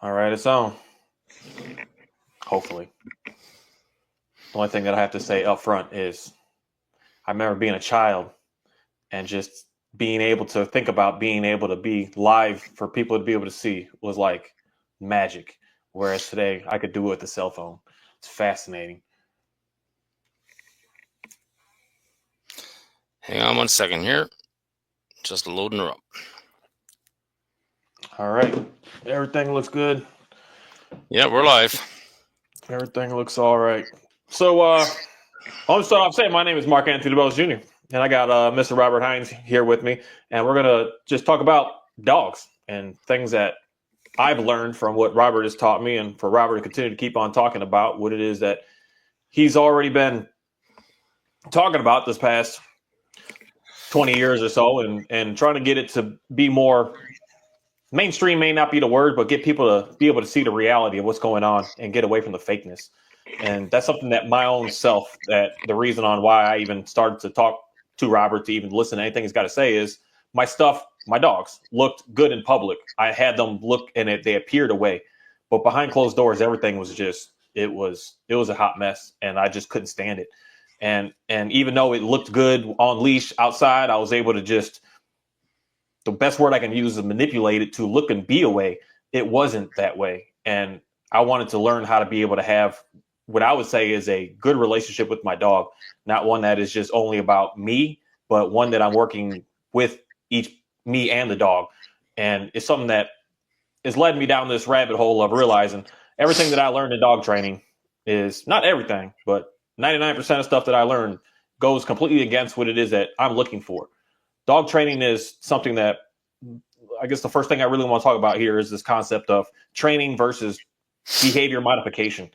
All right, it's on. Hopefully. The only thing that I have to say up front is I remember being a child and just being able to think about being able to be live for people to be able to see was like magic. Whereas today I could do it with the cell phone. It's fascinating. Hang on one second here. Just loading her up. All right. Everything looks good. Yeah, we're live. Everything looks all right. So I'll start off saying my name is Mark Anthony Dubose Jr. and I got Mr. Robert Hynes here with me, and we're gonna just talk about dogs and things that I've learned from what Robert has taught me, and for Robert to continue to keep on talking about what it is that he's already been talking about this past 20 years or so, and trying to get it to be more mainstream may not be the word, but get people to be able to see the reality of what's going on and get away from the fakeness. And that's something that my own self, that the reason on why I even started to talk to Robert, to even listen to anything he's got to say, is my stuff, my dogs looked good in public. I had them look and they appeared away, but behind closed doors, everything was just, it was a hot mess, and I just couldn't stand it. And even though it looked good on leash outside, I was able to just, the best word I can use is manipulate it to look and be a way. It wasn't that way. And I wanted to learn how to be able to have what I would say is a good relationship with my dog, not one that is just only about me, but one that I'm working with each me and the dog. And it's something that has led me down this rabbit hole of realizing everything that I learned in dog training is not everything, but 99% of stuff that I learned goes completely against what it is that I'm looking for. Dog training is something that, I guess the first thing I really want to talk about here is this concept of training versus behavior modification.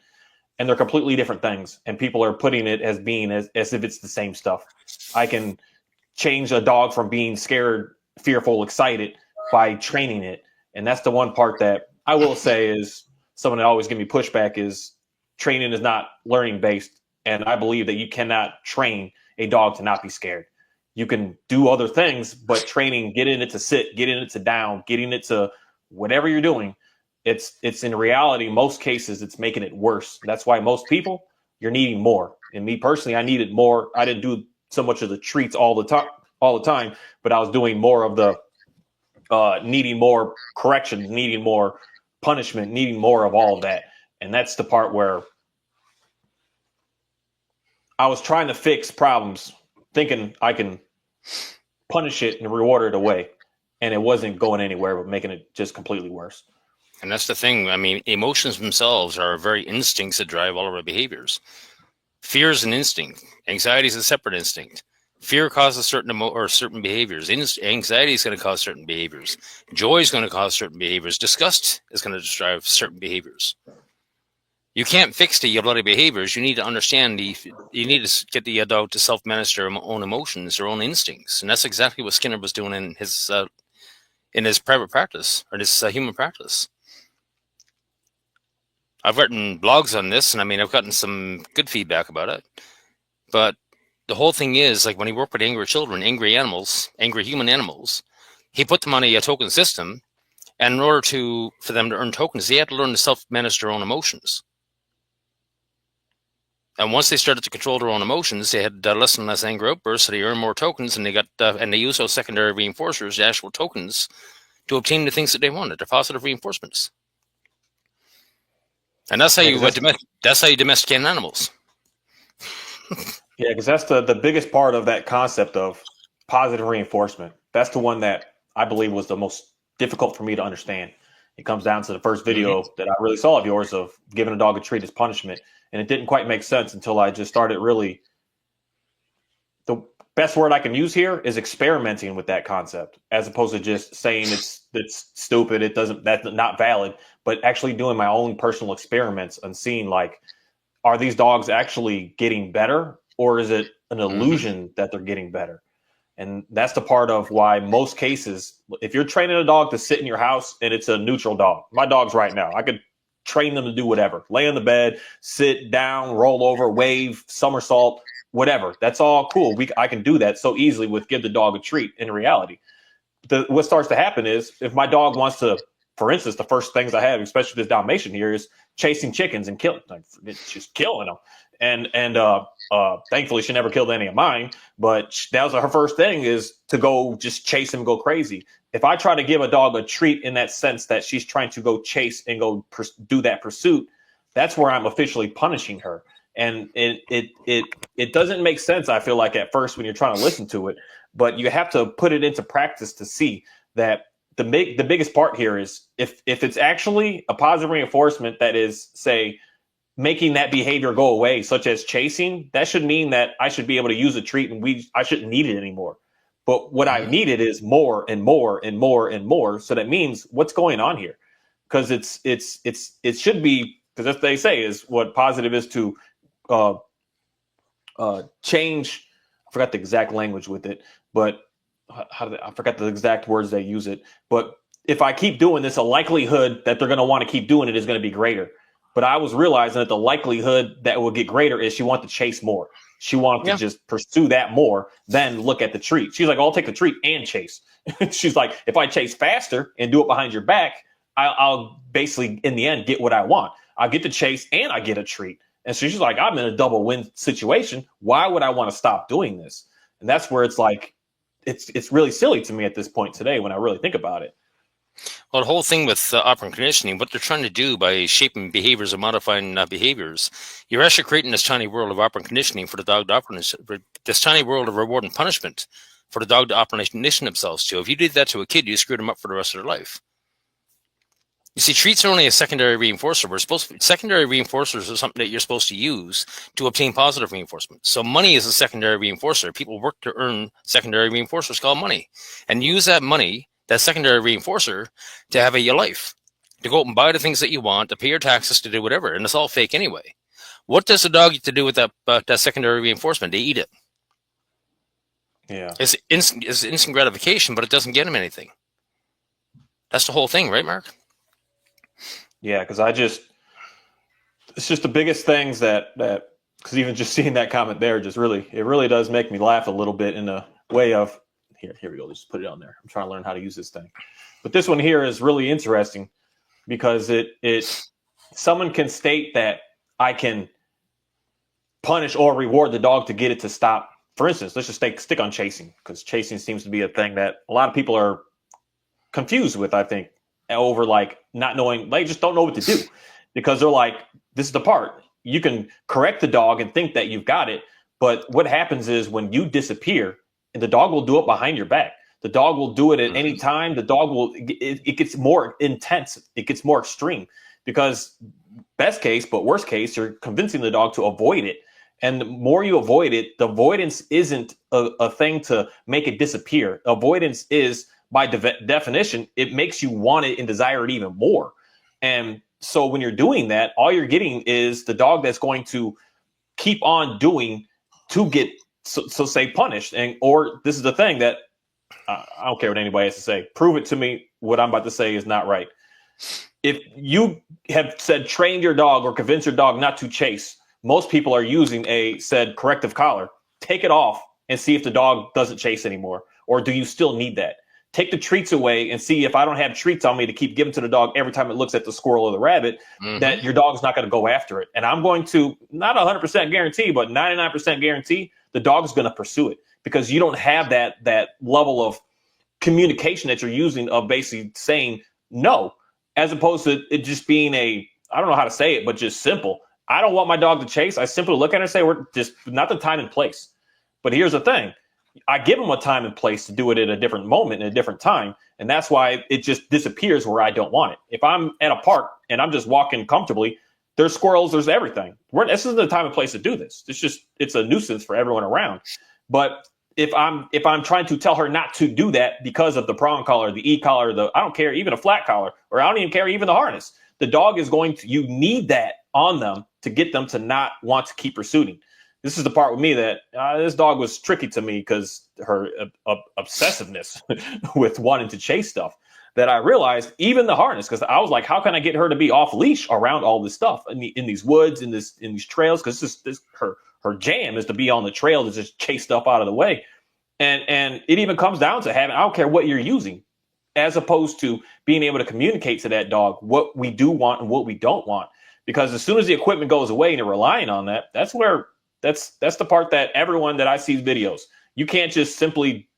And they're completely different things. And people are putting it as being as if it's the same stuff. I can change a dog from being scared, fearful, excited by training it. And that's the one part that I will say is someone that always give me pushback is training is not learning based. And I believe that you cannot train a dog to not be scared. You can do other things, but training, getting it to sit, getting it to down, getting it to whatever you're doing, it's in reality, most cases, it's making it worse. That's why most people, you're needing more. And me personally, I needed more. I didn't do so much of the treats all the time, but I was doing more of the needing more corrections, needing more punishment, needing more of all of that. And that's the part where I was trying to fix problems, thinking I can punish it and reward it away. And it wasn't going anywhere, but making it just completely worse. And that's the thing. I mean, emotions themselves are very instincts that drive all of our behaviors. Fear is an instinct. Anxiety is a separate instinct. Fear causes certain behaviors. Anxiety is going to cause certain behaviors. Joy is going to cause certain behaviors. Disgust is going to drive certain behaviors. You can't fix the bloody behaviors. You need to understand you need to get the dog to self-manage their own emotions, their own instincts. And that's exactly what Skinner was doing in his private practice, or his human practice. I've written blogs on this, and I mean, I've gotten some good feedback about it. But the whole thing is, like, when he worked with angry children, angry animals, angry human animals, he put them on a token system, and in order for them to earn tokens, they had to learn to self-manage their own emotions. And once they started to control their own emotions, they had less and less anger outbursts, so they earned more tokens, and they used those secondary reinforcers, the actual tokens, to obtain the things that they wanted, the positive reinforcements. And that's how you domesticate animals. Yeah, because that's the biggest part of that concept of positive reinforcement. That's the one that I believe was the most difficult for me to understand. It comes down to the first video that I really saw of yours of giving a dog a treat as punishment. And it didn't quite make sense until I just started really, the best word I can use here is experimenting with that concept, as opposed to just saying it's stupid, that's not valid, but actually doing my own personal experiments and seeing, like, are these dogs actually getting better, or is it an illusion that they're getting better? And that's the part of why most cases, if you're training a dog to sit in your house and it's a neutral dog, my dog's right now, I could train them to do whatever, lay on the bed, sit down, roll over, wave, somersault, whatever. That's all cool. I can do that so easily with give the dog a treat. In reality, what starts to happen is if my dog wants to for instance, the first things I have, especially this Dalmatian here, is chasing chickens and killing, like, just killing them. And thankfully, she never killed any of mine. But that was her first thing, is to go just chase him, go crazy. If I try to give a dog a treat in that sense that she's trying to go chase and go do that pursuit, that's where I'm officially punishing her. And it doesn't make sense, I feel like, at first when you're trying to listen to it, but you have to put it into practice to see that the biggest part here is if it's actually a positive reinforcement that is, say, making that behavior go away, such as chasing, that should mean that I should be able to use a treat and I shouldn't need it anymore. But what I needed is more and more and more and more. So that means, what's going on here? Because it should be, because as they say, is what positive is to change. I forgot the exact language with it, but I forgot the exact words they use it. But if I keep doing this, a likelihood that they're going to want to keep doing it is going to be greater. But I was realizing that the likelihood that it will get greater is she wants to chase more. She wanted to just pursue that more than look at the treat. She's like, I'll take the treat and chase. She's like, if I chase faster and do it behind your back, I'll basically, in the end, get what I want. I'll get to chase and I get a treat. And so she's like, I'm in a double win situation. Why would I want to stop doing this? And that's where it's like, it's really silly to me at this point today when I really think about it. Well, the whole thing with operant conditioning, what they're trying to do by shaping behaviors and modifying behaviors, you're actually creating this tiny world of operant conditioning for the dog to operate, this tiny world of reward and punishment for the dog to operant condition themselves to. If you did that to a kid, you screwed them up for the rest of their life. You see, treats are only a secondary reinforcer. Secondary reinforcers are something that you're supposed to use to obtain positive reinforcement. So money is a secondary reinforcer. People work to earn secondary reinforcers called money, and use that money, that secondary reinforcer, to have a life, to go out and buy the things that you want, to pay your taxes, to do whatever. And it's all fake anyway. What does the dog get to do with that secondary reinforcement? They eat it. Yeah. It's instant gratification, but it doesn't get them anything. That's the whole thing, right, Mark? Yeah, because it's just the biggest things that because even just seeing that comment there it really does make me laugh a little bit in a way of, here we go, just put it on there. I'm trying to learn how to use this thing. But this one here is really interesting because someone can state that I can punish or reward the dog to get it to stop. For instance, let's just stick on chasing, because chasing seems to be a thing that a lot of people are confused with, I think, over like not knowing, they just don't know what to do, because they're like, this is the part. You can correct the dog and think that you've got it. But what happens is when you disappear, and the dog will do it behind your back. The dog will do it at any time. The dog it gets more intense. It gets more extreme, because best case, but worst case, you're convincing the dog to avoid it. And the more you avoid it, the avoidance isn't a thing to make it disappear. Avoidance is, by definition, it makes you want it and desire it even more. And so when you're doing that, all you're getting is the dog that's going to keep on doing to get, so say, punished. Or this is the thing that I don't care what anybody has to say. Prove it to me. What I'm about to say is not right. If you have said train your dog or convince your dog not to chase, most people are using a said corrective collar. Take it off and see if the dog doesn't chase anymore. Or do you still need that? Take the treats away and see if I don't have treats on me to keep giving to the dog every time it looks at the squirrel or the rabbit, that your dog's not going to go after it. And I'm going to, not 100% guarantee, but 99% guarantee the dog's going to pursue it, because you don't have that level of communication that you're using of basically saying no, as opposed to it just being I don't know how to say it, but just simple. I don't want my dog to chase. I simply look at her and say, we're just not the time and place. But here's the thing. I give them a time and place to do it at a different moment, in a different time. And that's why it just disappears where I don't want it. If I'm at a park and I'm just walking comfortably, there's squirrels, there's everything. This isn't the time and place to do this. It's a nuisance for everyone around. But if I'm trying to tell her not to do that because of the prong collar, the e-collar, I don't care, even a flat collar, or I don't even care, even the harness, the dog is you need that on them to get them to not want to keep pursuing. This is the part with me that this dog was tricky to me, because her obsessiveness with wanting to chase stuff, that I realized even the harness, because I was like, how can I get her to be off leash around all this stuff in these woods, in these trails? Because her jam is to be on the trail to just chase stuff out of the way. And it even comes down to having, I don't care what you're using. as opposed to being able to communicate to that dog what we do want and what we don't want. Because as soon as the equipment goes away and you're relying on that, that's the part that everyone that I see videos, you can't just simply.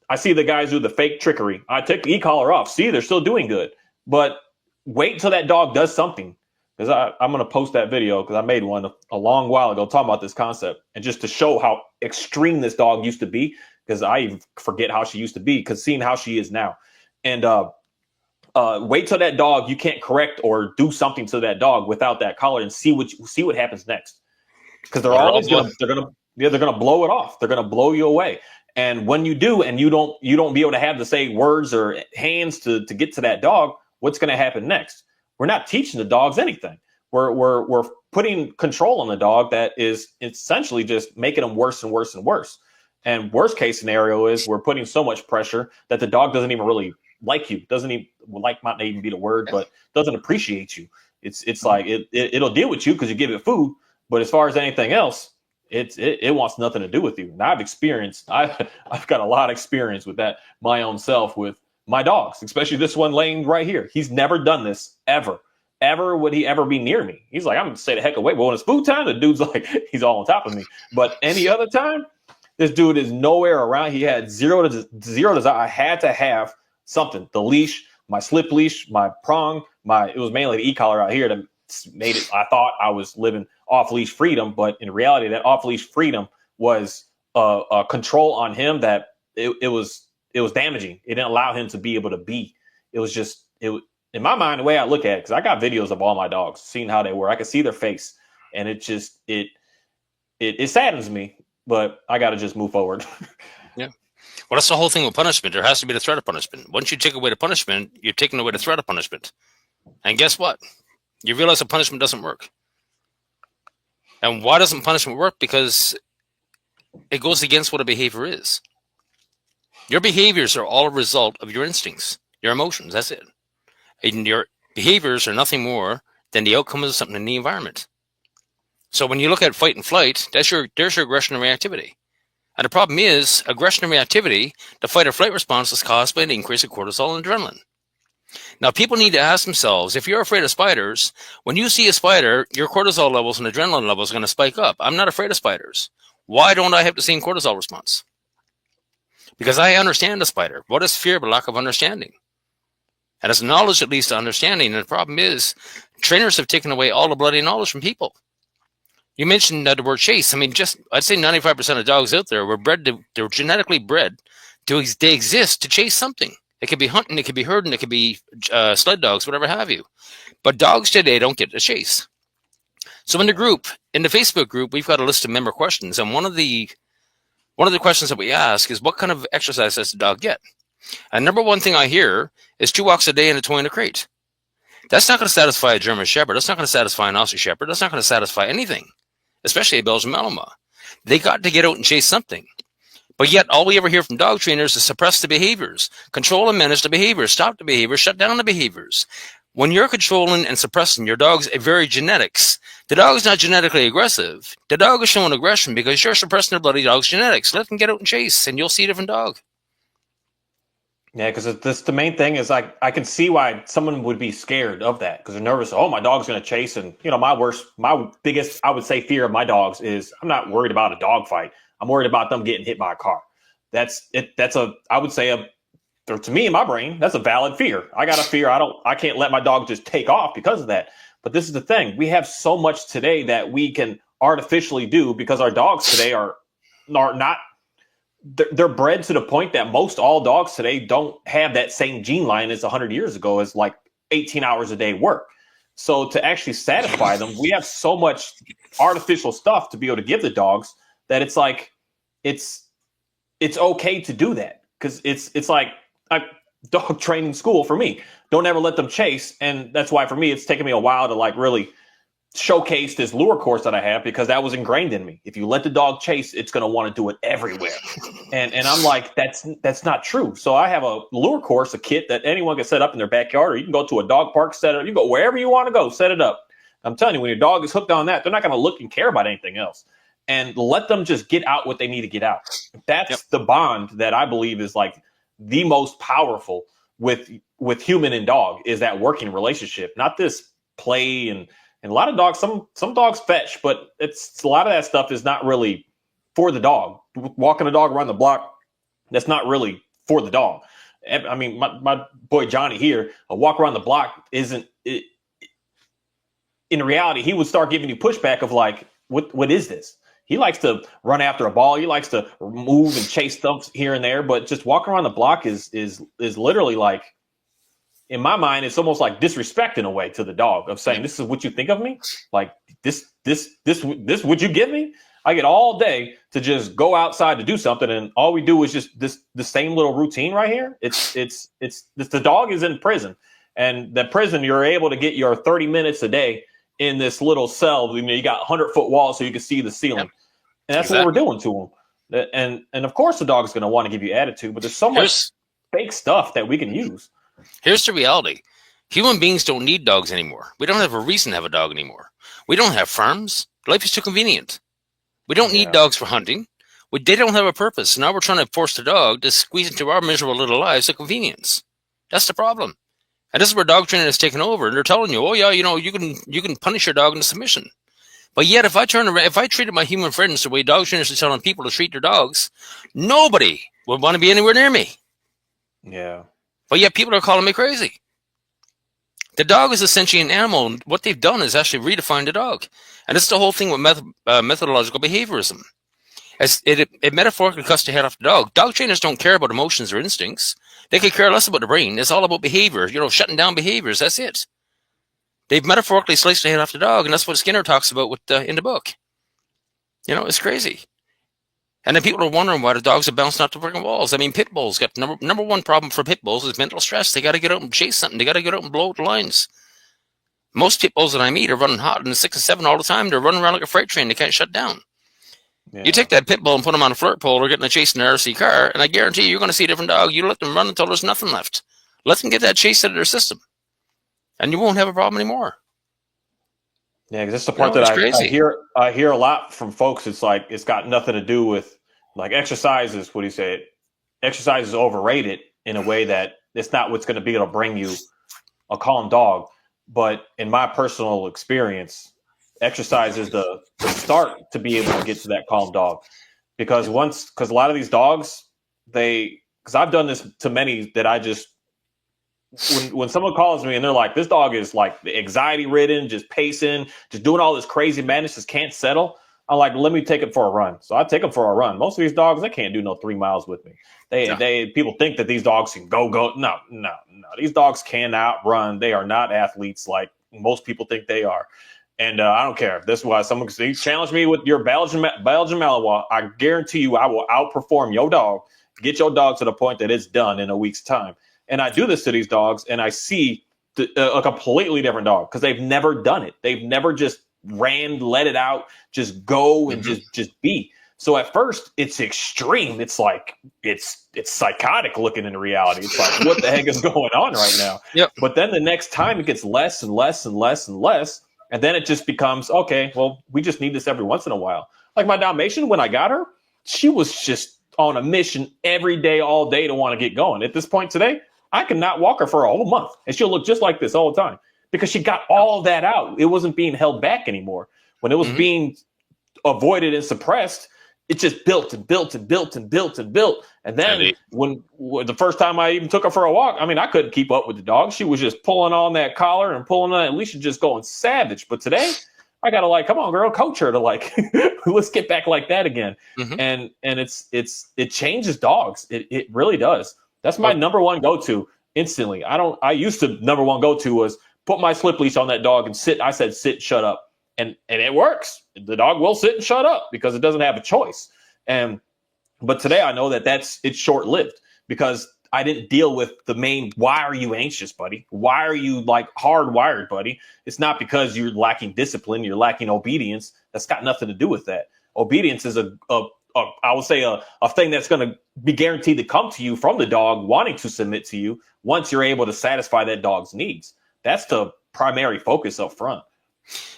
I see the guys do the fake trickery. I took the e-collar off. See, they're still doing good. But wait until that dog does something. Because I'm going to post that video because I made one a long while ago talking about this concept. And just to show how extreme this dog used to be, because I even forget how she used to be, because seeing how she is now. And wait till that dog, you can't correct or do something to that dog without that collar and see what happens next. Because they're always going to blow it off. They're going to blow you away. And when you do, and you don't be able to have the say words or hands to get to that dog, what's going to happen next? We're not teaching the dogs anything. We're putting control on the dog that is essentially just making them worse and worse and worse. And worst case scenario is we're putting so much pressure that the dog doesn't even really like you. Doesn't even like, might not even be the word, but doesn't appreciate you. It's like it'll deal with you because you give it food, but as far as anything else, it wants nothing to do with you. And I've got a lot of experience with that my own self with my dogs, especially this one laying right here. He's never done this ever would he ever be near me. He's like, I'm gonna stay the heck away. But when it's food time, the dude's like, he's all on top of me. But any other time, this dude is nowhere around. He had zero desire. I had to have something. The leash, my slip leash, my prong, it was mainly the e-collar out here that made it. I thought I was living off leash freedom, but in reality, that off leash freedom was a control on him that it was damaging. It didn't allow him to be able to be. It was just in my mind, the way I look at it, because I got videos of all my dogs, seeing how they were. I could see their face, and it saddens me, but I got to just move forward. Yeah. Well, that's the whole thing with punishment. There has to be the threat of punishment. Once you take away the punishment, you're taking away the threat of punishment. And guess what? You realize that punishment doesn't work. And why doesn't punishment work? Because it goes against what a behavior is. Your behaviors are all a result of your instincts, your emotions. That's it. And your behaviors are nothing more than the outcome of something in the environment. So when you look at fight and flight, there's your aggression and reactivity. And the problem is, aggression and reactivity, the fight or flight response is caused by an increase of cortisol and adrenaline. Now, people need to ask themselves, if you're afraid of spiders, when you see a spider, your cortisol levels and adrenaline levels are going to spike up. I'm not afraid of spiders. Why don't I have the same cortisol response? Because I understand the spider. What is fear but lack of understanding? And it's knowledge that leads to understanding. And the problem is, trainers have taken away all the bloody knowledge from people. You mentioned the word chase. I mean, I'd say 95% of dogs out there they're genetically bred they exist to chase something. It could be hunting, it could be herding, it could be sled dogs, whatever have you. But dogs today don't get to chase. So in the Facebook group, we've got a list of member questions. And one of the questions that we ask is, what kind of exercise does the dog get? And number one thing I hear is 2 walks a day and a toy in a crate. That's not going to satisfy a German Shepherd. That's not going to satisfy an Aussie Shepherd. That's not going to satisfy anything, especially a Belgian Malinois. They got to get out and chase something. But yet, all we ever hear from dog trainers is suppress the behaviors, control and manage the behaviors, stop the behaviors, shut down the behaviors. When you're controlling and suppressing your dog's very genetics, the dog is not genetically aggressive. The dog is showing aggression because you're suppressing the bloody dog's genetics. Let them get out and chase, and you'll see a different dog. Yeah, because the main thing is I can see why someone would be scared of that because they're nervous. Oh, my dog's going to chase. And, my biggest, I would say, fear of my dogs is I'm not worried about a dog fight. I'm worried about them getting hit by a car. That's it. I would say to me in my brain, that's a valid fear. I got a fear. I can't let my dog just take off because of that. But this is the thing. We have so much today that we can artificially do because our dogs today are not. They're bred to the point that most all dogs today don't have that same gene line as 100 years ago as like 18 hours a day work. So to actually satisfy them, we have so much artificial stuff to be able to give the dogs that it's like, it's okay to do that. Cause it's like dog training school for me. Don't ever let them chase. And that's why for me, it's taken me a while to like really showcase this lure course that I have because that was ingrained in me. If you let the dog chase, it's going to want to do it everywhere. And I'm like, that's not true. So I have a lure course, a kit that anyone can set up in their backyard, or you can go to a dog park, set it up. You can go wherever you want to go, set it up. I'm telling you, when your dog is hooked on that, they're not going to look and care about anything else. And let them just get out what they need to get out. That's the bond that I believe is like the most powerful with human and dog is that working relationship, not this play and a lot of dogs. Some dogs fetch, but it's a lot of that stuff is not really for the dog. Walking a dog around the block, that's not really for the dog. I mean, my boy Johnny here, a walk around the block isn't. In reality, he would start giving you pushback of like, what is this? He likes to run after a ball. He likes to move and chase stuff here and there, but just walking around the block is literally like, in my mind, it's almost like disrespect in a way to the dog of saying, this is what you think of me? Like this would you give me? I get all day to just go outside to do something, and all we do is just the same little routine right here. It's the dog is in prison, and the prison, you're able to get your 30 minutes a day in this little cell. You got 100-foot walls so you can see the ceiling, and that's what we're doing to them. And of course, the dog is going to want to give you attitude, but there's so much fake stuff that we can use. Here's the reality: human beings don't need dogs anymore. We don't have a reason to have a dog anymore. We don't have farms. Life is too convenient. We don't need dogs for hunting. They don't have a purpose. Now we're trying to force the dog to squeeze into our miserable little lives of convenience. That's the problem. And this is where dog training has taken over. And they're telling you, oh yeah, you can punish your dog into submission. But yet, if I treated my human friends the way dog trainers are telling people to treat their dogs, nobody would want to be anywhere near me. Yeah. But yet people are calling me crazy. The dog is essentially an animal, and what they've done is actually redefine the dog. And it's the whole thing with methodological behaviorism. As it metaphorically cuts the head off the dog. Dog trainers don't care about emotions or instincts. They could care less about the brain. It's all about behavior, shutting down behaviors. That's it. They've metaphorically sliced the head off the dog, and that's what Skinner talks about in the book. It's crazy. And then people are wondering why the dogs are bouncing off the brick walls. I mean, pit bulls got number one problem for pit bulls is mental stress. They got to get out and chase something. They got to get out and blow out the lines. Most pit bulls that I meet are running hot in the 6 and 7 all the time. They're running around like a freight train. They can't shut down. Yeah. You take that pit bull and put them on a flirt pole or get in a chase in an RC car, and I guarantee you're going to see a different dog. You let them run until there's nothing left. Let them get that chase out of their system, and you won't have a problem anymore. Yeah, because that's the part that I hear a lot from folks. It's like it's got nothing to do with like exercises. What do you say? Exercise is overrated in a way that it's not what's going to be able to bring you a calm dog. But in my personal experience, exercise is the start to be able to get to that calm dog. Because a lot of these dogs, because I've done this to many that I just, when someone calls me and they're like, this dog is like anxiety ridden, just pacing, just doing all this crazy madness, just can't settle. I'm like, let me take it for a run. So I take them for a run. Most of these dogs, they can't do no 3 miles with me. People think that these dogs can go. No. These dogs cannot run. They are not athletes like most people think they are. And I don't care. This is why someone can challenge me with your Belgian Malinois. I guarantee you I will outperform your dog, get your dog to the point that it's done in a week's time. And I do this to these dogs, and I see a completely different dog because they've never done it. They've never just let it out, just go and just be. So at first it's extreme. It's like it's psychotic looking in reality. It's like, what the heck is going on right now? Yep. But then the next time it gets less and less and less and less. And then it just becomes, okay, well, we just need this every once in a while. Like my Dalmatian, when I got her, she was just on a mission every day, all day to want to get going. At this point today, I cannot walk her for a whole month and she'll look just like this all the time because she got all that out. It wasn't being held back anymore. When it was being avoided and suppressed, it just built and built and built and built and built. And then when the first time I even took her for a walk, I mean, I couldn't keep up with the dog. She was just pulling on that collar and pulling on it. Alicia just going savage. But today I got to like, come on, girl, coach her to like, let's get back like that again. And it changes dogs. It really does. That's my number one go-to instantly. I used to number one go-to was put my slip leash on that dog and sit. I said, sit, shut up. And it works. The dog will sit and shut up because it doesn't have a choice. But today I know it's short-lived because I didn't deal with the main, why are you anxious, buddy? Why are you like hardwired, buddy? It's not because you're lacking discipline, you're lacking obedience. That's got nothing to do with that. Obedience is I would say a thing that's going to be guaranteed to come to you from the dog wanting to submit to you once you're able to satisfy that dog's needs. That's the primary focus up front.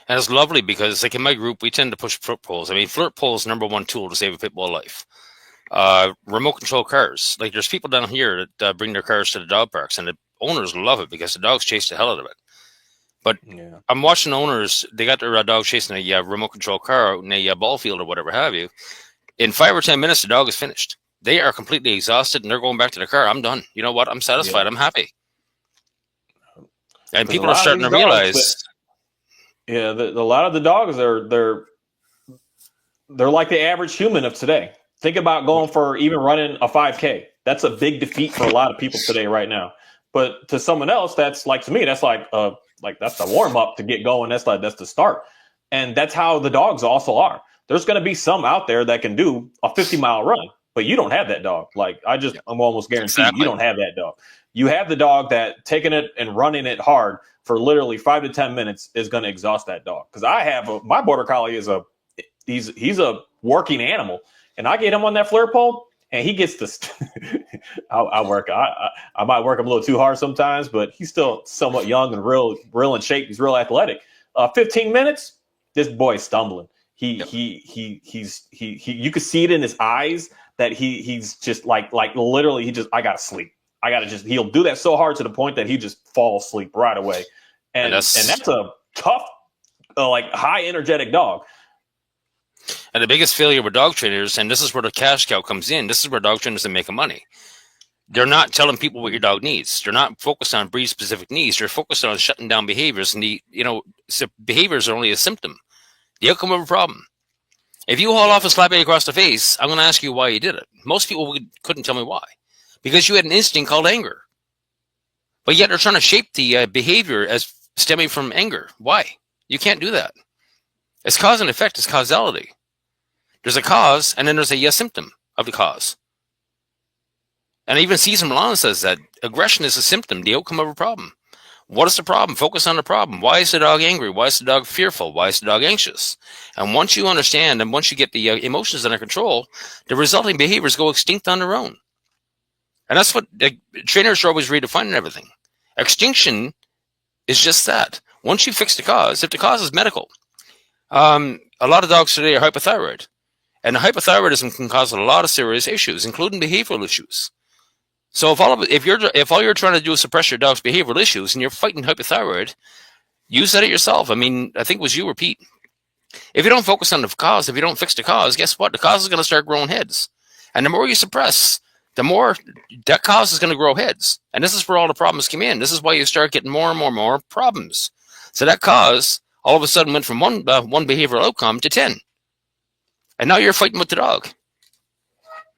And it's lovely because, like in my group, we tend to push flirt poles. I mean, flirt pole is the number one tool to save a pit bull life. Remote control cars. Like there's people down here that bring their cars to the dog parks, and the owners love it because the dogs chase the hell out of it. But Yeah. I'm watching owners; they got their dog chasing a remote control car out in a ball field or whatever have you. In 5 or 10 minutes, the dog is finished. They are completely exhausted, and they're going back to the car. I'm done. You know what? I'm satisfied. Yeah. I'm happy. And 'Cause a people are lot of starting these to dogs, realize, yeah, a lot of the dogs they're like the average human of today. Think about going for even running a 5K. That's a big defeat for a lot of people today right now. But to someone else, that's like, to me, that's like that's the warm up to get going. That's the start. And that's how the dogs also are. There's going to be some out there that can do a 50-mile run, but you don't have that dog. Like I'm almost guaranteed you don't have that dog. You have the dog that taking it and running it hard for literally 5 to 10 minutes is going to exhaust that dog. Because my border collie is he's a working animal, and I get him on that flare pole, and he gets this. I might work him a little too hard sometimes, but he's still somewhat young and real in shape. He's real athletic. 15 minutes, this boy's stumbling. You could see it in his eyes that he's just like literally I gotta sleep. He'll do that so hard to the point that he just falls asleep right away. And that's a tough, high energetic dog. and the biggest failure with dog trainers, and this is where the cash cow comes in. This is where dog trainers are making money. They're not telling people what your dog needs. They're not focused on breed specific needs. They're focused on shutting down behaviors, and behaviors are only a symptom. The outcome of a problem. If you haul off a slap across the face, I'm going to ask you why you did it. Most people couldn't tell me why. Because you had an instinct called anger. But yet they're trying to shape the behavior as stemming from anger. Why? You can't do that. It's cause and effect. It's causality. There's a cause, and then there's a symptom of the cause. And even Cesar Millan says that aggression is a symptom, the outcome of a problem. What is the problem? Focus on the problem. Why is the dog angry? Why is the dog fearful? Why is the dog anxious? And once you understand, and once you get the emotions under control, the resulting behaviors go extinct on their own. And that's what trainers are always redefining everything. Extinction is just that. Once you fix the cause, if the cause is medical, a lot of dogs today are hypothyroid. And hypothyroidism can cause a lot of serious issues, including behavioral issues. So if all you're trying to do is suppress your dog's behavioral issues and you're fighting hypothyroid, you said it yourself. I mean, I think it was you or Pete. If you don't focus on the cause, if you don't fix the cause, guess what? The cause is going to start growing heads. And the more you suppress, the more that cause is going to grow heads. And this is where all the problems come in. This is why you start getting more and more problems. So that cause all of a sudden went from one behavioral outcome to 10. And now you're fighting with the dog.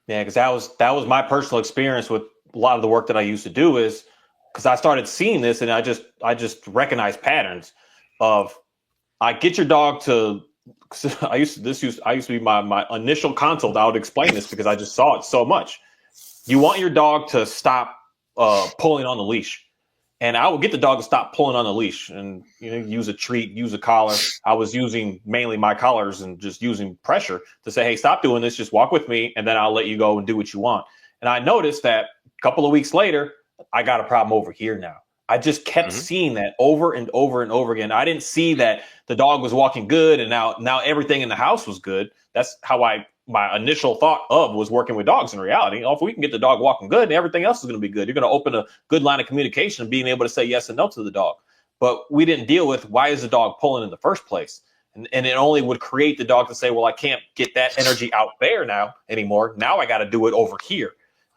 Yeah, because that was my personal experience with a lot of the work that I used to do, is because I started seeing this, and I just recognized patterns of, I get your dog to. I used to be my initial consult. I would explain this because I just saw it so much. You want your dog to stop pulling on the leash, and I would get the dog to stop pulling on the leash, and use a treat, use a collar. I was using mainly my collars and just using pressure to say, hey, stop doing this. Just walk with me, and then I'll let you go and do what you want. And I noticed that a couple of weeks later, I got a problem over here now. I just kept seeing that over and over and over again. I didn't see that the dog was walking good, and now everything in the house was good. That's how my initial thought of was working with dogs. In reality, if we can get the dog walking good, everything else is going to be good. You're going to open a good line of communication and being able to say yes and no to the dog. But we didn't deal with, why is the dog pulling in the first place? And it only would create the dog to say, well, I can't get that energy out there now anymore. Now I got to do it over here.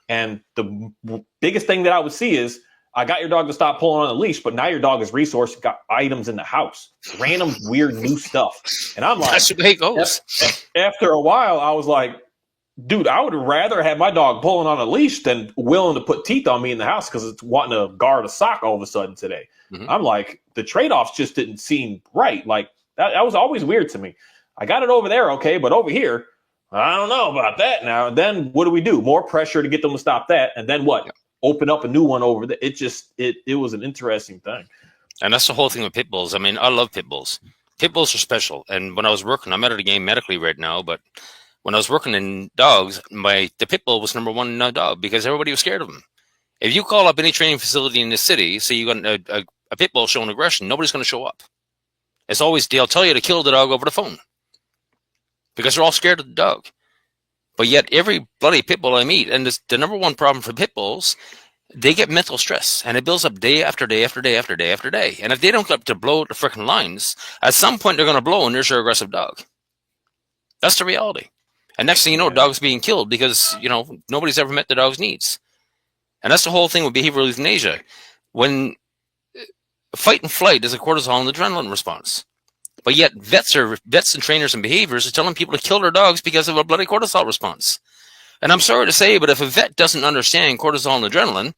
And the biggest thing that I would see is, I got your dog to stop pulling on the leash, but now your dog is resourced, got items in the house, random weird new stuff. And I'm like, that's the way it goes. After a while, I was like, dude, I would rather have my dog pulling on a leash than willing to put teeth on me in the house because it's wanting to guard a sock all of a sudden today. I'm like, the trade-offs just didn't seem right. Like that was always weird to me. I got it over there, okay, but over here, I don't know about that now. And then what do? More pressure to get them to stop that. And then what? Open up a new one over there. It was an interesting thing. And that's the whole thing with pit bulls. I mean, I love pit bulls. Pit bulls are special. And when I was working, I'm out of the game medically right now, but when I was working in dogs, the pit bull was number one dog because everybody was scared of him. If you call up any training facility in the city, say you got a pit bull showing aggression, nobody's going to show up. They'll tell you to kill the dog over the phone because they're all scared of the dog. But yet every bloody pit bull I meet, and the number one problem for pit bulls, they get mental stress, and it builds up day after day after day after day after day. And if they don't get up to blow the freaking lines, at some point they're going to blow, and there's your aggressive dog. That's the reality. And next thing you know, dog's being killed because, nobody's ever met the dog's needs. And that's the whole thing with behavioral euthanasia. When fight and flight is a cortisol and adrenaline response. But yet vets and trainers and behaviors are telling people to kill their dogs because of a bloody cortisol response. And I'm sorry to say, but if a vet doesn't understand cortisol and adrenaline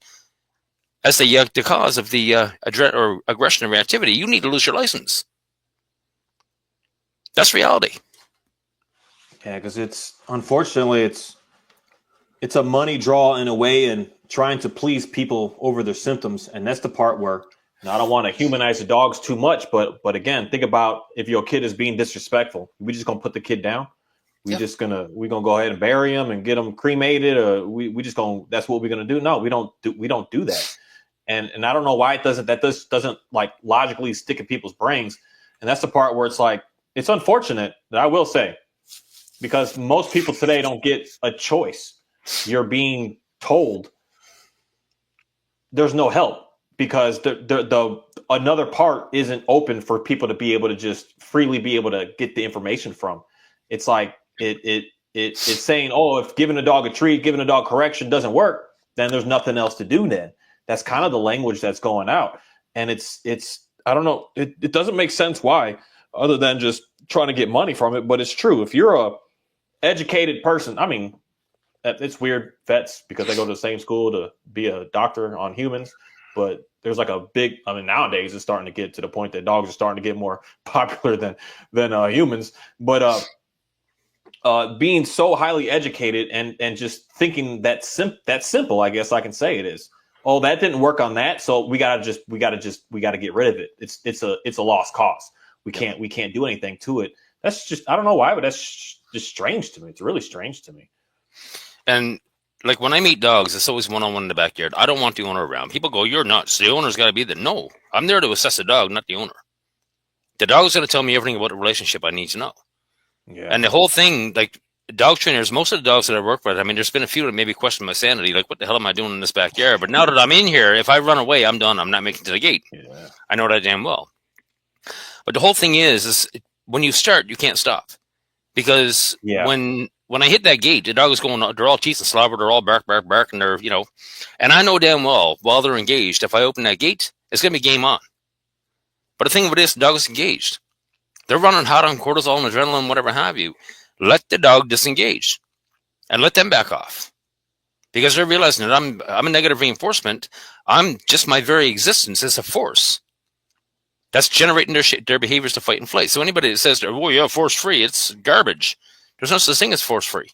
as the cause of the aggression and reactivity, you need to lose your license. That's reality. Yeah, because unfortunately it's a money draw in a way, and trying to please people over their symptoms, and that's the part where I don't want to humanize the dogs too much, but again, think about if your kid is being disrespectful, we just gonna put the kid down. We're gonna go ahead and bury him and get him cremated, or that's what we're gonna do. No, we don't do that. And I don't know why that doesn't like logically stick in people's brains. And that's the part where it's like, it's unfortunate that I will say, because most people today don't get a choice. You're being told there's no help because the another part isn't open for people to be able to just freely be able to get the information from. It's like it's saying, oh, if giving a dog a treat, giving a dog correction doesn't work, then there's nothing else to do then. That's kind of the language that's going out. And it's I don't know, it doesn't make sense why, other than just trying to get money from it. But it's true. If you're a educated person, I mean, it's weird, vets, because they go to the same school to be a doctor on humans. But there's like nowadays it's starting to get to the point that dogs are starting to get more popular than humans. But being so highly educated and just thinking that's simple, I guess I can say it is. Oh, that didn't work on that, so we gotta get rid of it. It's a lost cause. We can't do anything to it. That's just, I don't know why, but that's just strange to me. It's really strange to me. And like when I meet dogs, it's always one-on-one in the backyard. I don't want the owner around. People go, "You're nuts. The owner's got to be there." No, I'm there to assess the dog, not the owner. The dog's going to tell me everything about the relationship I need to know. Yeah. And the whole thing, like dog trainers, most of the dogs that I work with, I mean, there's been a few that maybe question my sanity, like, what the hell am I doing in this backyard? But now that I'm in here, if I run away, I'm done. I'm not making it to the gate. Yeah. I know that damn well. But the whole thing is when you start, you can't stop. Because when I hit that gate, the dog is going, they're all teeth and slobber, they're all bark, and they're, and I know damn well, while they're engaged, if I open that gate, it's going to be game on. But the thing with this, the dog is engaged. They're running hot on cortisol and adrenaline, whatever have you. Let the dog disengage and let them back off. Because they're realizing that I'm a negative reinforcement. I'm just, my very existence is a force that's generating their behaviors to fight and flight. So anybody that says, "Oh yeah, force free," it's garbage. There's no such thing as force free.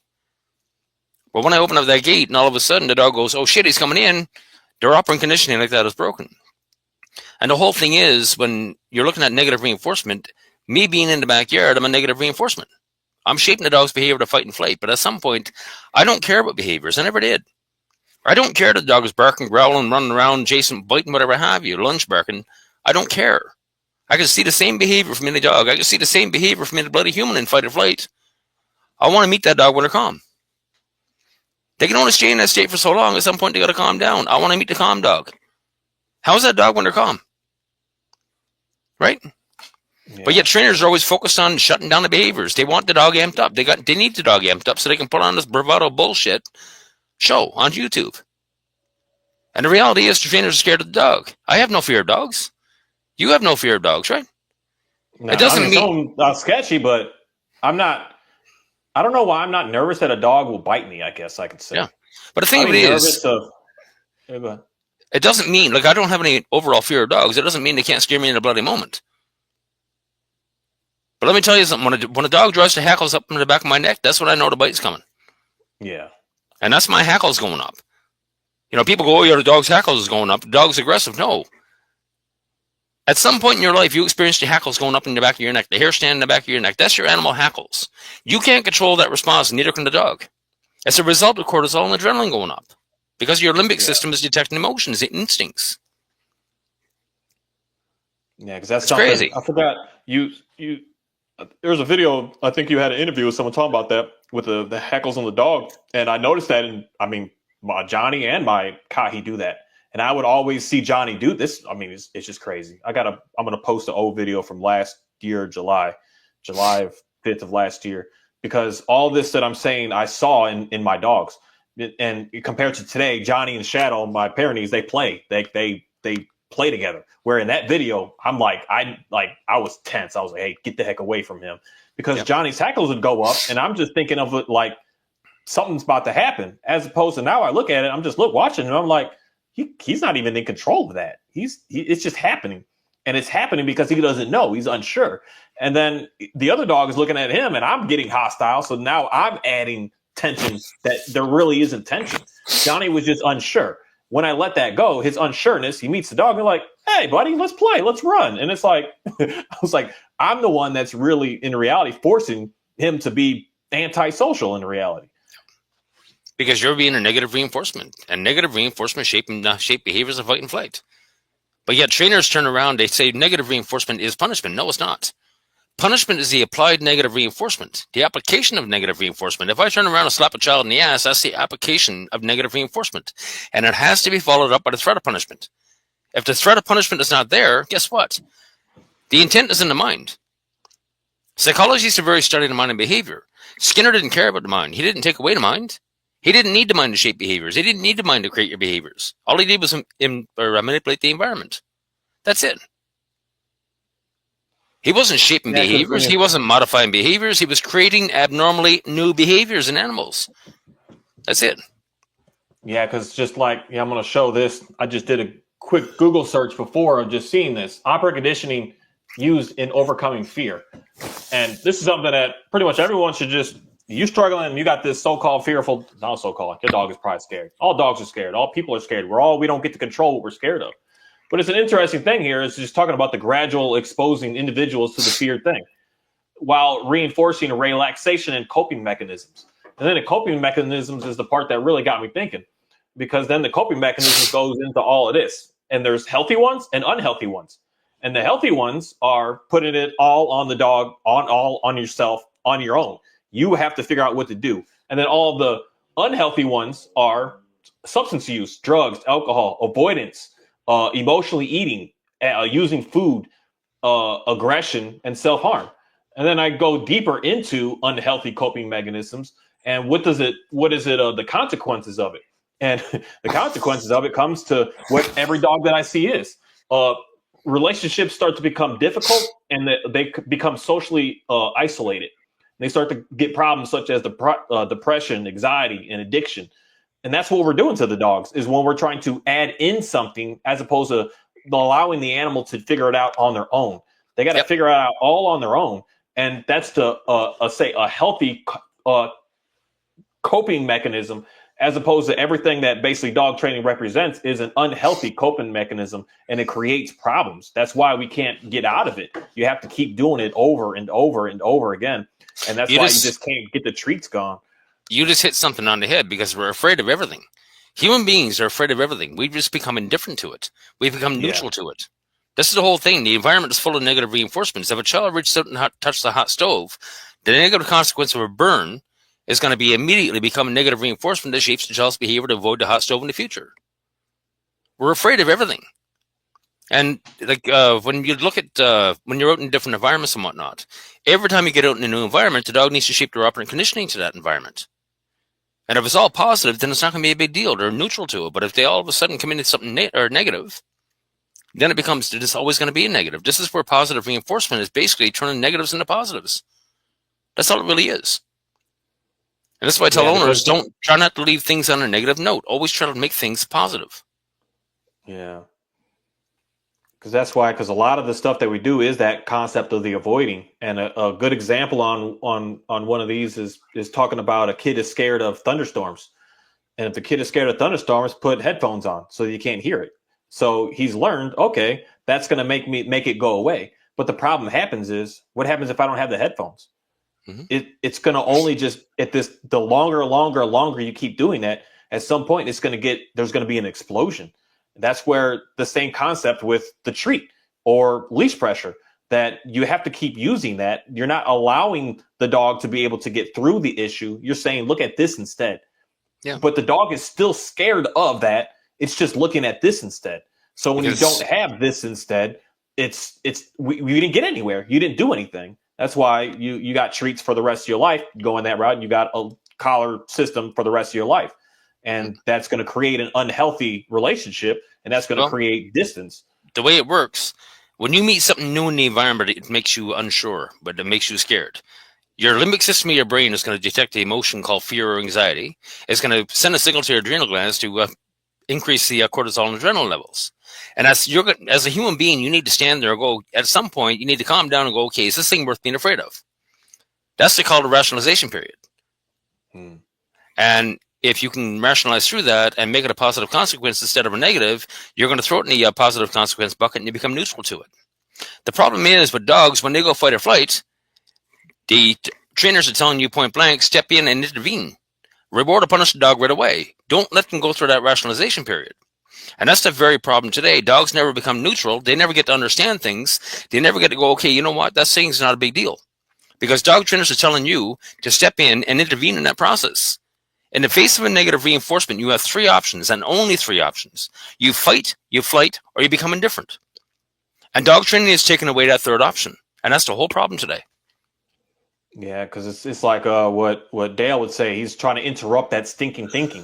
But when I open up that gate and all of a sudden the dog goes, "Oh shit, he's coming in," their operant conditioning like that is broken. And the whole thing is, when you're looking at negative reinforcement, me being in the backyard, I'm a negative reinforcement. I'm shaping the dog's behavior to fight and flight. But at some point, I don't care about behaviors. I never did. I don't care that the dog is barking, growling, running around, chasing, biting, whatever have you, lunge barking. I don't care. I can see the same behavior from any dog. I can see the same behavior from any bloody human in fight or flight. I want to meet that dog when they're calm. They can only stay in that state for so long. At some point, they got to calm down. I want to meet the calm dog. How's that dog when they're calm? Right? Yeah. But yet trainers are always focused on shutting down the behaviors. They want the dog amped up. They need the dog amped up so they can put on this bravado bullshit show on YouTube. And the reality is, the trainers are scared of the dog. I have no fear of dogs. You have no fear of dogs, right? No, it doesn't mean sketchy, but I'm not. I don't know why I'm not nervous that a dog will bite me. I guess I could say. Yeah, but the thing of it is, it doesn't mean, like, I don't have any overall fear of dogs. It doesn't mean they can't scare me in a bloody moment. But let me tell you something. When a dog draws the hackles up in the back of my neck, that's when I know the bite's coming. Yeah. And that's my hackles going up. People go, "Oh, yeah, the dog's hackles is going up. The dog's aggressive." No. At some point in your life, you experience the hackles going up in the back of your neck, the hair standing in the back of your neck. That's your animal hackles. You can't control that response, neither can the dog. It's a result of cortisol and adrenaline going up. Because your limbic system is detecting emotions, instincts. Yeah, because that's crazy. I forgot, there was a video, I think you had an interview with someone talking about that. with the heckles on the dog, and I noticed that. And I mean, my Johnny and my Kahi do that, and I would always see Johnny do this. I mean, it's just crazy. I'm gonna post an old video from last year, July 5th of last year, because all this that I'm saying I saw in my dogs, and compared to today, Johnny and Shadow, my Pyrenees, they play together. Where in that video, I was tense. I was like, hey, get the heck away from him, because Johnny's hackles would go up, and I'm just thinking of it like something's about to happen. As opposed to now, I look at it, I'm just watching, and I'm like, he's not even in control of that. It's just happening, and it's happening because he doesn't know. He's unsure, and then the other dog is looking at him, and I'm getting hostile. So now I'm adding tension that there really isn't tension. Johnny was just unsure. When I let that go, his unsureness, he meets the dog, and they're like, hey, buddy, let's play, let's run. And it's like, I was like, I'm the one that's really, in reality, forcing him to be antisocial in reality. Because you're being a negative reinforcement, and negative reinforcement shape behaviors of fight and flight. But yet trainers turn around, they say negative reinforcement is punishment. No, it's not. Punishment is the applied negative reinforcement, the application of negative reinforcement. If I turn around and slap a child in the ass, that's the application of negative reinforcement. And it has to be followed up by the threat of punishment. If the threat of punishment is not there, guess what? The intent is in the mind. Psychology is a very study of the mind and behavior. Skinner didn't care about the mind. He didn't take away the mind. He didn't need the mind to shape behaviors. He didn't need the mind to create your behaviors. All he did was manipulate the environment. That's it. He wasn't shaping behaviors. He wasn't modifying behaviors. He was creating abnormally new behaviors in animals. That's it. Yeah, because just like, I'm going to show this. I just did a quick Google search before of just seeing this. Operant conditioning used in overcoming fear. And this is something that pretty much everyone should just, you struggling and you got this so-called fearful, not so-called, your dog is probably scared. All dogs are scared. All people are scared. We don't get to control what we're scared of. But it's an interesting thing here is just talking about the gradual exposing individuals to the feared thing while reinforcing a relaxation and coping mechanisms. And then the coping mechanisms is the part that really got me thinking, because then the coping mechanisms goes into all of this. And there's healthy ones and unhealthy ones. And the healthy ones are putting it all on the dog, on yourself, on your own. You have to figure out what to do. And then all the unhealthy ones are substance use, drugs, alcohol, avoidance, emotionally eating, using food, aggression, and self-harm. And then I go deeper into unhealthy coping mechanisms. And what is it, the consequences of it? And the consequences of it comes to what every dog that I see is. Relationships start to become difficult, and they become socially isolated. They start to get problems such as depression, anxiety, and addiction. And that's what we're doing to the dogs, is when we're trying to add in something as opposed to allowing the animal to figure it out on their own. They got to figure it out all on their own. And that's to say a healthy coping mechanism, as opposed to everything that basically dog training represents is an unhealthy coping mechanism, and it creates problems. That's why we can't get out of it. You have to keep doing it over and over and over again. And that's why you just can't get the treats gone. You just hit something on the head, because we're afraid of everything. Human beings are afraid of everything. We've just become indifferent to it. We've become neutral to it. This is the whole thing. The environment is full of negative reinforcements. If a child reaches out and touches the hot stove, the negative consequence of a burn is going to be immediately become a negative reinforcement that shapes the child's behavior to avoid the hot stove in the future. We're afraid of everything. And like when you look at when you're out in different environments and whatnot, every time you get out in a new environment, the dog needs to shape their operant conditioning to that environment. And if it's all positive, then it's not going to be a big deal. They're neutral to it. But if they all of a sudden come into something negative, then it's always going to be a negative. This is where positive reinforcement is basically turning negatives into positives. That's all it really is. And that's why I tell owners, try not to leave things on a negative note. Always try to make things positive. Yeah. Because a lot of the stuff that we do is that concept of the avoiding. And a good example on one of these is talking about a kid is scared of thunderstorms. And if the kid is scared of thunderstorms, put headphones on so you can't hear it. So he's learned, okay, that's going to make it go away. But the problem happens is, what happens if I don't have the headphones? Mm-hmm. It's going to only just the longer you keep doing that, at some point there's going to be an explosion. That's where the same concept with the treat or leash pressure. that you have to keep using that. You're not allowing the dog to be able to get through the issue. You're saying, look at this instead. Yeah. But the dog is still scared of that. It's just looking at this instead. So when you don't have this instead, we didn't get anywhere. You didn't do anything. That's why you got treats for the rest of your life. You go in that route, and you got a collar system for the rest of your life. And that's going to create an unhealthy relationship, and that's going to create distance. The way it works, when you meet something new in the environment, it makes you unsure, but it makes you scared. Your limbic system of your brain is going to detect the emotion called fear or anxiety. It's going to send a signal to your adrenal glands to increase the cortisol and adrenaline levels. And as a human being, you need to stand there and go, at some point, you need to calm down and go, okay, is this thing worth being afraid of? That's called a rationalization period. And if you can rationalize through that and make it a positive consequence instead of a negative, you're going to throw it in the positive consequence bucket and you become neutral to it. The problem is with dogs, when they go fight or flight, the trainers are telling you point blank, step in and intervene. Reward or punish the dog right away. Don't let them go through that rationalization period. And that's the very problem today. Dogs never become neutral. They never get to understand things. They never get to go, okay, you know what? That thing's not a big deal. Because dog trainers are telling you to step in and intervene in that process. In the face of a negative reinforcement, you have 3 options and only 3 options. You fight, you flight, or you become indifferent. And dog training is taking away that 3rd option. And that's the whole problem today. Yeah, because it's like what Dale would say. He's trying to interrupt that stinking thinking.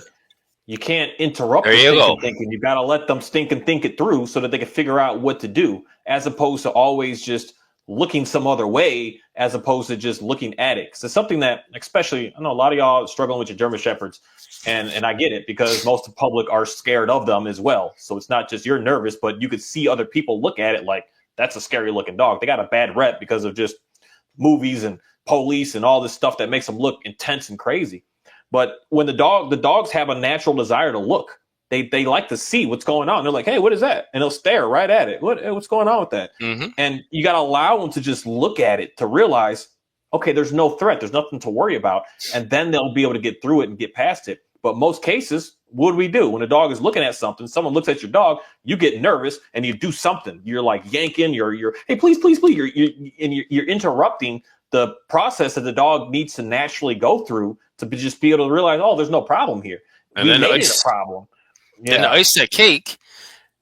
You can't interrupt the stinking thinking. You got to let them think it through so that they can figure out what to do, as opposed to always just looking some other way, as opposed to just looking at it. Because it's something that, especially, I know a lot of y'all are struggling with your German Shepherds, and I get it, because most of the public are scared of them as well. So it's not just you're nervous, but you could see other people look at it like, that's a scary looking dog. They got a bad rep because of just movies and police and all this stuff that makes them look intense and crazy. But when the dogs have a natural desire to look. They like to see what's going on. They're like, hey, what is that? And they'll stare right at it. What's going on with that? Mm-hmm. And you got to allow them to just look at it to realize, okay, there's no threat. There's nothing to worry about. And then they'll be able to get through it and get past it. But most cases, what do we do? When a dog is looking at something, someone looks at your dog, you get nervous and you do something. You're like yanking, you're hey, please. You're interrupting the process that the dog needs to naturally go through to just be able to realize, oh, there's no problem here. And then made it a problem. Yeah. And to ice that cake,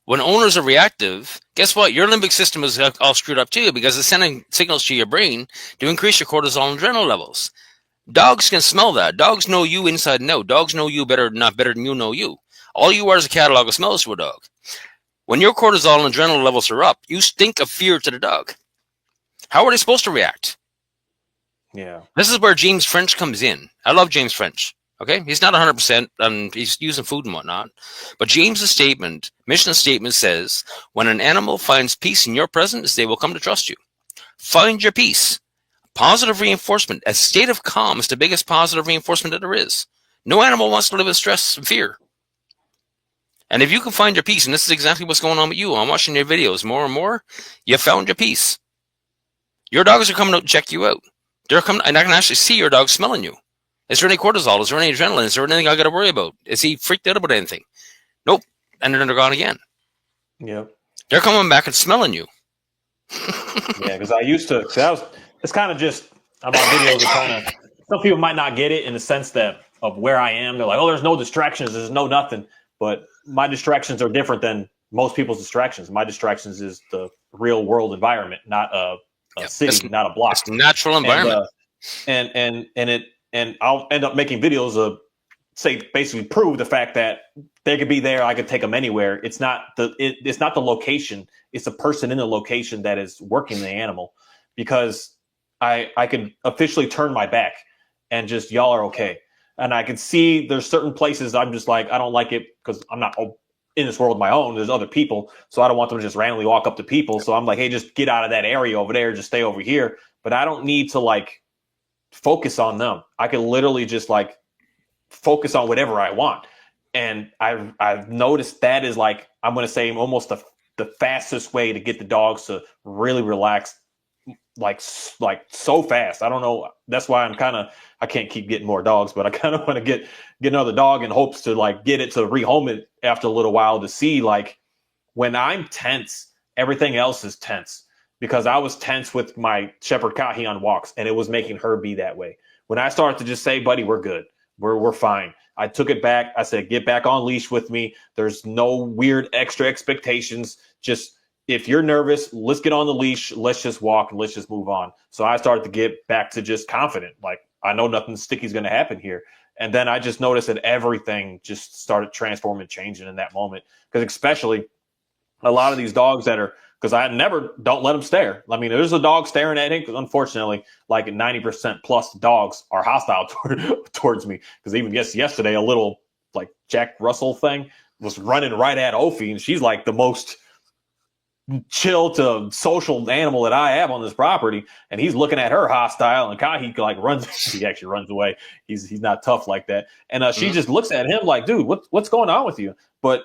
when owners are reactive, guess what? Your limbic system is all screwed up too, because it's sending signals to your brain to increase your cortisol and adrenaline levels. Dogs can smell that. Dogs know you inside and out. Dogs know you better, not better than you know you. All you are is a catalog of smells to a dog. When your cortisol and adrenaline levels are up, you stink of fear to the dog. How are they supposed to react? Yeah. This is where James French comes in. I love James French. Okay, he's not 100%, and he's using food and whatnot. But James's mission statement says, when an animal finds peace in your presence, they will come to trust you. Find your peace. Positive reinforcement. A state of calm is the biggest positive reinforcement that there is. No animal wants to live with stress and fear. And if you can find your peace, and this is exactly what's going on with you, I'm watching your videos more and more, you found your peace. Your dogs are coming out to check you out. They're coming, and I can actually see your dog smelling you. Is there any cortisol? Is there any adrenaline? Is there anything I got to worry about? Is he freaked out about anything? Nope. And then they're gone again. Yep. They're coming back and smelling you. Yeah, because I used to. It's kind of just about videos. Kind of some people might not get it in the sense that of where I am. They're like, oh, there's no distractions. There's no nothing. But my distractions are different than most people's distractions. My distractions is the real world environment, not a city, not a block. It's natural environment. And I'll end up making videos of, basically prove the fact that they could be there. I could take them anywhere. It's not the location. It's the person in the location that is working the animal, because I can officially turn my back and just, y'all are okay. And I can see there's certain places I'm just like, I don't like it because I'm not in this world of my own. There's other people. So I don't want them to just randomly walk up to people. So I'm like, hey, just get out of that area over there. Just stay over here. But I don't need to focus on them. I can literally just focus on whatever I want. And I've noticed that is I'm going to say almost the fastest way to get the dogs to really relax, so fast. I don't know. That's why I can't keep getting more dogs, but I kind of want to get another dog in hopes to get it to rehome it after a little while to see when I'm tense, everything else is tense. because I was tense with my Shepherd Kahi on walks, and it was making her be that way. When I started to just say, buddy, we're good. We're fine. I took it back. I said, get back on leash with me. There's no weird extra expectations. Just if you're nervous, let's get on the leash. Let's just walk and let's just move on. So I started to get back to just confident. Like, I know nothing sticky is going to happen here. And then I just noticed that everything just started transforming, changing in that moment. Because especially a lot of these dogs that are, because I never don't let them stare. I mean, there's a dog staring at him. Because unfortunately, like 90% plus dogs are hostile towards me. Because even yesterday, a little like Jack Russell thing was running right at Ophi, and she's like the most chill to social animal that I have on this property, and he's looking at her hostile, and Kahi like runs. He actually runs away. He's not tough like that, and she just looks at him like, dude, what's going on with you? But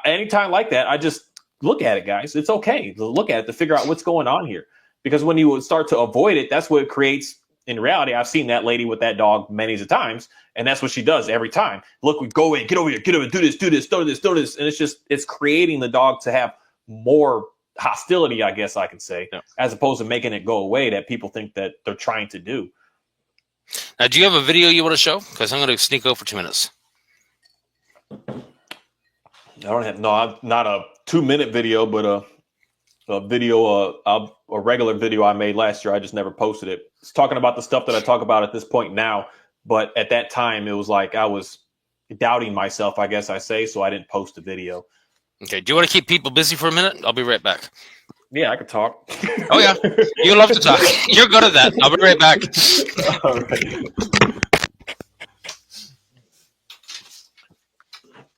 anytime like that, I just look at it, guys. It's okay to look at it to figure out what's going on here, because when you start to avoid it, that's what it creates. In reality, I've seen that lady with that dog many a times, and that's what she does every time. Look, we go in, get over here, do this, do this, and it's creating the dog to have more hostility, I guess I can say, as opposed to making it go away that people think that they're trying to do. Now, do you have a video you want to show? Because I'm going to sneak out for 2 minutes. I don't have not a 2-minute video, but a video, a regular video I made last year. I just never posted it. It's talking about the stuff that I talk about at this point now, but at that time it was like I was doubting myself, I guess I say, so I didn't post a video. Okay. Do you want to keep people busy for a minute? I'll be right back. Yeah, I could talk. Oh, yeah. You love to talk. You're good at that. I'll be right back. All right.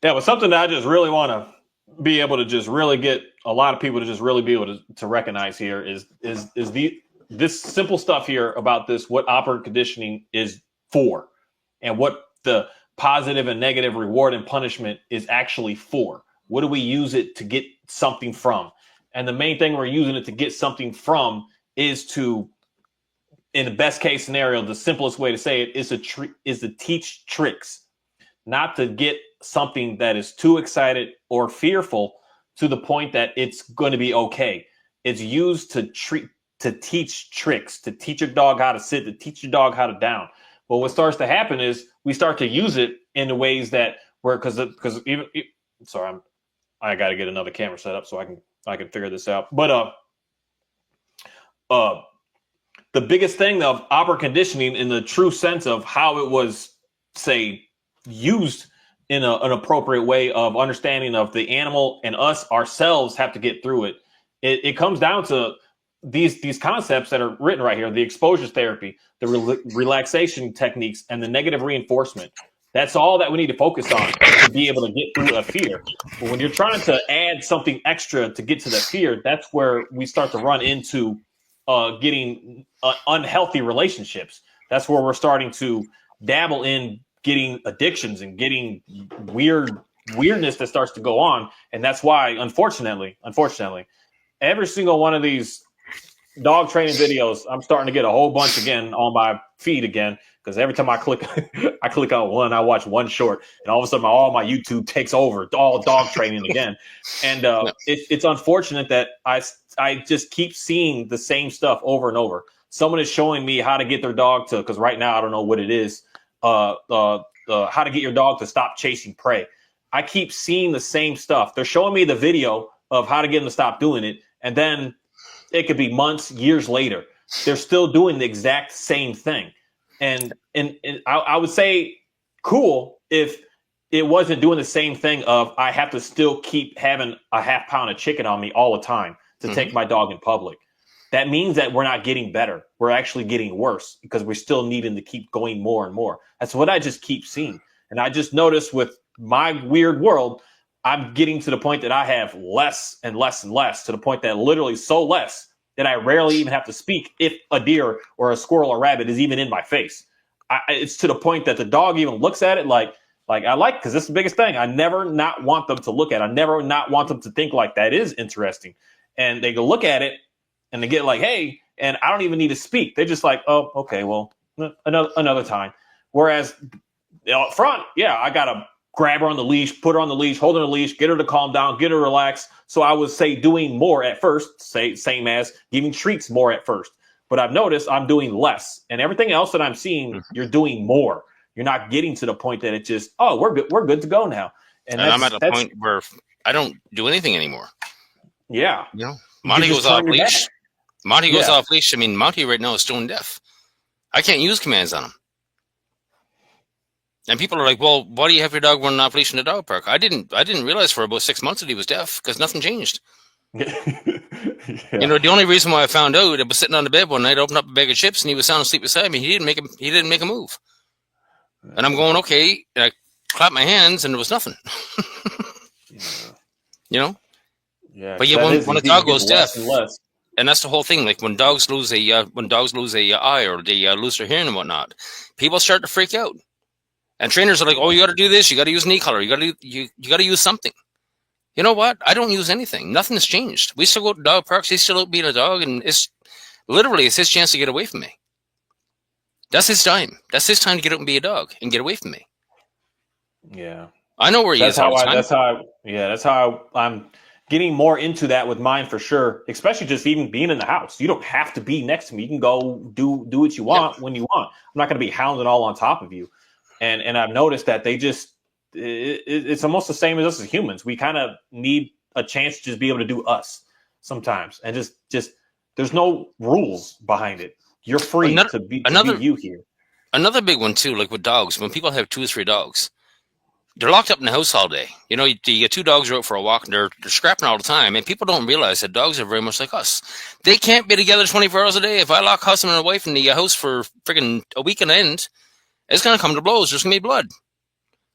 Yeah, but something that I just really want to be able to just really get a lot of people to just really be able to recognize here is this simple stuff here about this, what operant conditioning is for, and what the positive and negative reward and punishment is actually for. What do we use it to get something from? And the main thing we're using it to get something from is to, in the best case scenario, the simplest way to say it is to teach tricks, not to get something that is too excited or fearful to the point that it's going to be okay. It's used to teach tricks, to teach a dog how to sit, to teach your dog how to down. But what starts to happen is we start to use it in the ways that because even sorry, I got to get another camera set up so I can figure this out. But the biggest thing of operant conditioning in the true sense of how it was, say, used in an appropriate way of understanding of the animal and us ourselves have to get through it. It comes down to these concepts that are written right here: the exposure therapy, the relaxation techniques, and the negative reinforcement. That's all that we need to focus on to be able to get through a fear. But when you're trying to add something extra to get to the fear, that's where we start to run into getting unhealthy relationships. That's where we're starting to dabble in getting addictions and getting weirdness that starts to go on. And that's why, unfortunately, every single one of these dog training videos, I'm starting to get a whole bunch again on my feed again, because every time I click on one, I watch one short, and all of a sudden all my YouTube takes over, all dog training again. And it's unfortunate that I just keep seeing the same stuff over and over. Someone is showing me how to get their dog to, because right now I don't know what it is, how to get your dog to stop chasing prey. I keep seeing the same stuff. They're showing me the video of how to get them to stop doing it, and then it could be months, years later, they're still doing the exact same thing. And I would say cool if it wasn't doing the same thing of I have to still keep having a half pound of chicken on me all the time to take my dog in public. That means that we're not getting better. We're actually getting worse because we're still needing to keep going more and more. That's what I just keep seeing. And I just noticed with my weird world, I'm getting to the point that I have less and less and less, to the point that literally so less that I rarely even have to speak if a deer or a squirrel or rabbit is even in my face. It's to the point that the dog even looks at it like I like, because this is the biggest thing. I never not want them to look at it. I never not want them to think like that is interesting. And they go look at it and they get like, hey, and I don't even need to speak. They're just like, oh, okay, well, another time. Whereas up front, yeah, I got to grab her on the leash, put her on the leash, hold her on the leash, get her to calm down, get her relaxed. So I would say doing more at first, same as giving treats more at first. But I've noticed I'm doing less, and everything else that I'm seeing, you're doing more. You're not getting to the point that it just, oh, we're good to go now. And I'm at a point where I don't do anything anymore. Yeah. You know, Monty goes off leash. Monty goes off leash. I mean, Monty right now is stone deaf. I can't use commands on him. And people are like, well, why do you have your dog running off leash in the dog park? I didn't realize for about 6 months that he was deaf because nothing changed. You know, the only reason why I found out, I was sitting on the bed one night, opened up a bag of chips, and he was sound asleep beside me. He didn't make a move. And I'm going, okay. And I clapped my hands, and there was nothing. You know? Yeah. But when a dog goes deaf, and that's the whole thing. Like when dogs lose a eye or they lose their hearing and whatnot, people start to freak out. And trainers are like, "Oh, you got to do this. You got to use knee collar. You got to use something." You know what? I don't use anything. Nothing has changed. We still go to dog parks. He's still out being a dog, and it's his chance to get away from me. That's his time. That's his time to get out and be a dog and get away from me. Yeah, I know where he is. That's how I'm getting more into that with mine for sure. Especially just even being in the house. You don't have to be next to me. You can go do what you want when you want. I'm not going to be hounding all on top of you. And I've noticed that they just it's almost the same as us as humans. We kind of need a chance to just be able to do us sometimes, and just there's no rules behind it. You're free to be you here. Another big one too, like with dogs, when people have 2 or 3 dogs, they're locked up in the house all day. You know, you get 2 dogs are out for a walk and they're scrapping all the time, and people don't realize that dogs are very much like us. They can't be together 24 hours a day. If I lock husband and wife in the house for freaking a week and end, it's going to come to blows. There's going to be blood.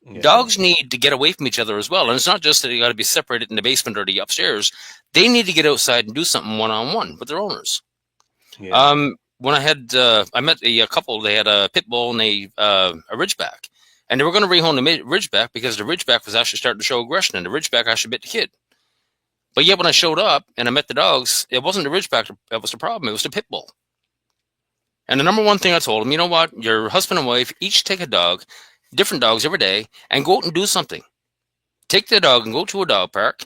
Yeah. Dogs need to get away from each other as well. And it's not just that they got to be separated in the basement or the upstairs. They need to get outside and do something one-on-one with their owners. Yeah. When I met a couple, they had a pit bull and a Ridgeback. And they were going to rehome the Ridgeback because the Ridgeback was actually starting to show aggression, and the Ridgeback actually bit the kid. But yet when I showed up and I met the dogs, it wasn't the Ridgeback that was the problem. It was the pit bull. And the number one thing I told them, you know what? Your husband and wife each take a dog, different dogs every day, and go out and do something. Take the dog and go to a dog park,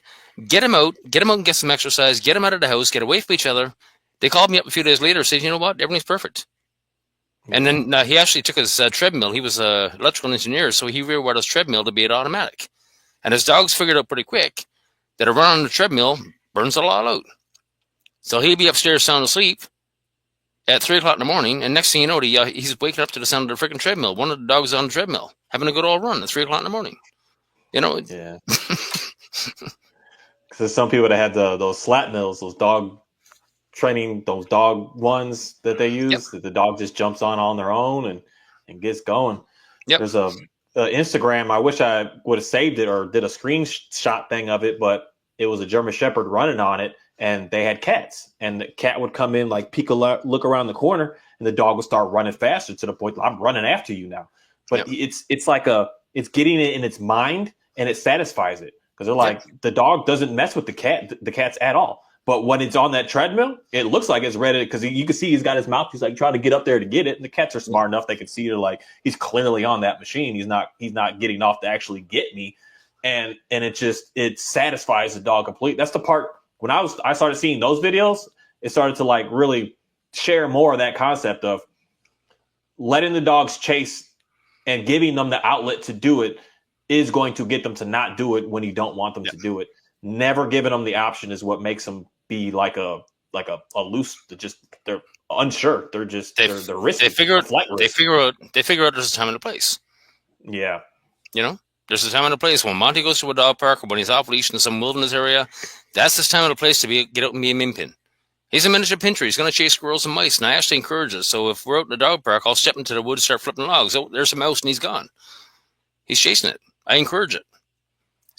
get him out and get some exercise, get him out of the house, get away from each other. They called me up a few days later and said, you know what? Everything's perfect. And then he actually took his treadmill. He was an electrical engineer, so he rewired his treadmill to be an automatic. And his dogs figured out pretty quick that a run on the treadmill burns it all out. So he'd be upstairs sound asleep at 3 o'clock in the morning, and next thing you know, he's waking up to the sound of the freaking treadmill. One of the dogs on the treadmill, having a good old run at 3 o'clock in the morning. You know? Yeah. Because there's some people that had those slat mills, those dog training, those dog ones that they use, that the dog just jumps on their own and gets going. Yep. There's a Instagram, I wish I would have saved it or did a screenshot thing of it, but it was a German Shepherd running on it, and they had cats, and the cat would come in, like peek look around the corner, and the dog would start running faster to the point I'm running after you now. But it's like it's getting it in its mind, and it satisfies it, because they're like, the dog doesn't mess with the cats at all. But when it's on that treadmill, it looks like it's ready, because you can see he's got his mouth. He's like trying to get up there to get it. And the cats are smart enough; they can see they're like, he's clearly on that machine. He's not getting off to actually get me. And it satisfies the dog completely. That's the part when I started seeing those videos, it started to like really share more of that concept of letting the dogs chase and giving them the outlet to do it is going to get them to not do it when you don't want them to do it. Never giving them the option is what makes them be like a loose. They're unsure. They're risky. They figure out there's a time and a place. Yeah, you know, there's a time and a place. When Monty goes to a dog park or when he's off leash in some wilderness area, that's his time and a place to get out and be a min pin. He's a miniature pincher. He's going to chase squirrels and mice, and I actually encourage it. So if we're out in the dog park, I'll step into the woods, start flipping logs. Oh, there's a mouse, and he's gone. He's chasing it. I encourage it.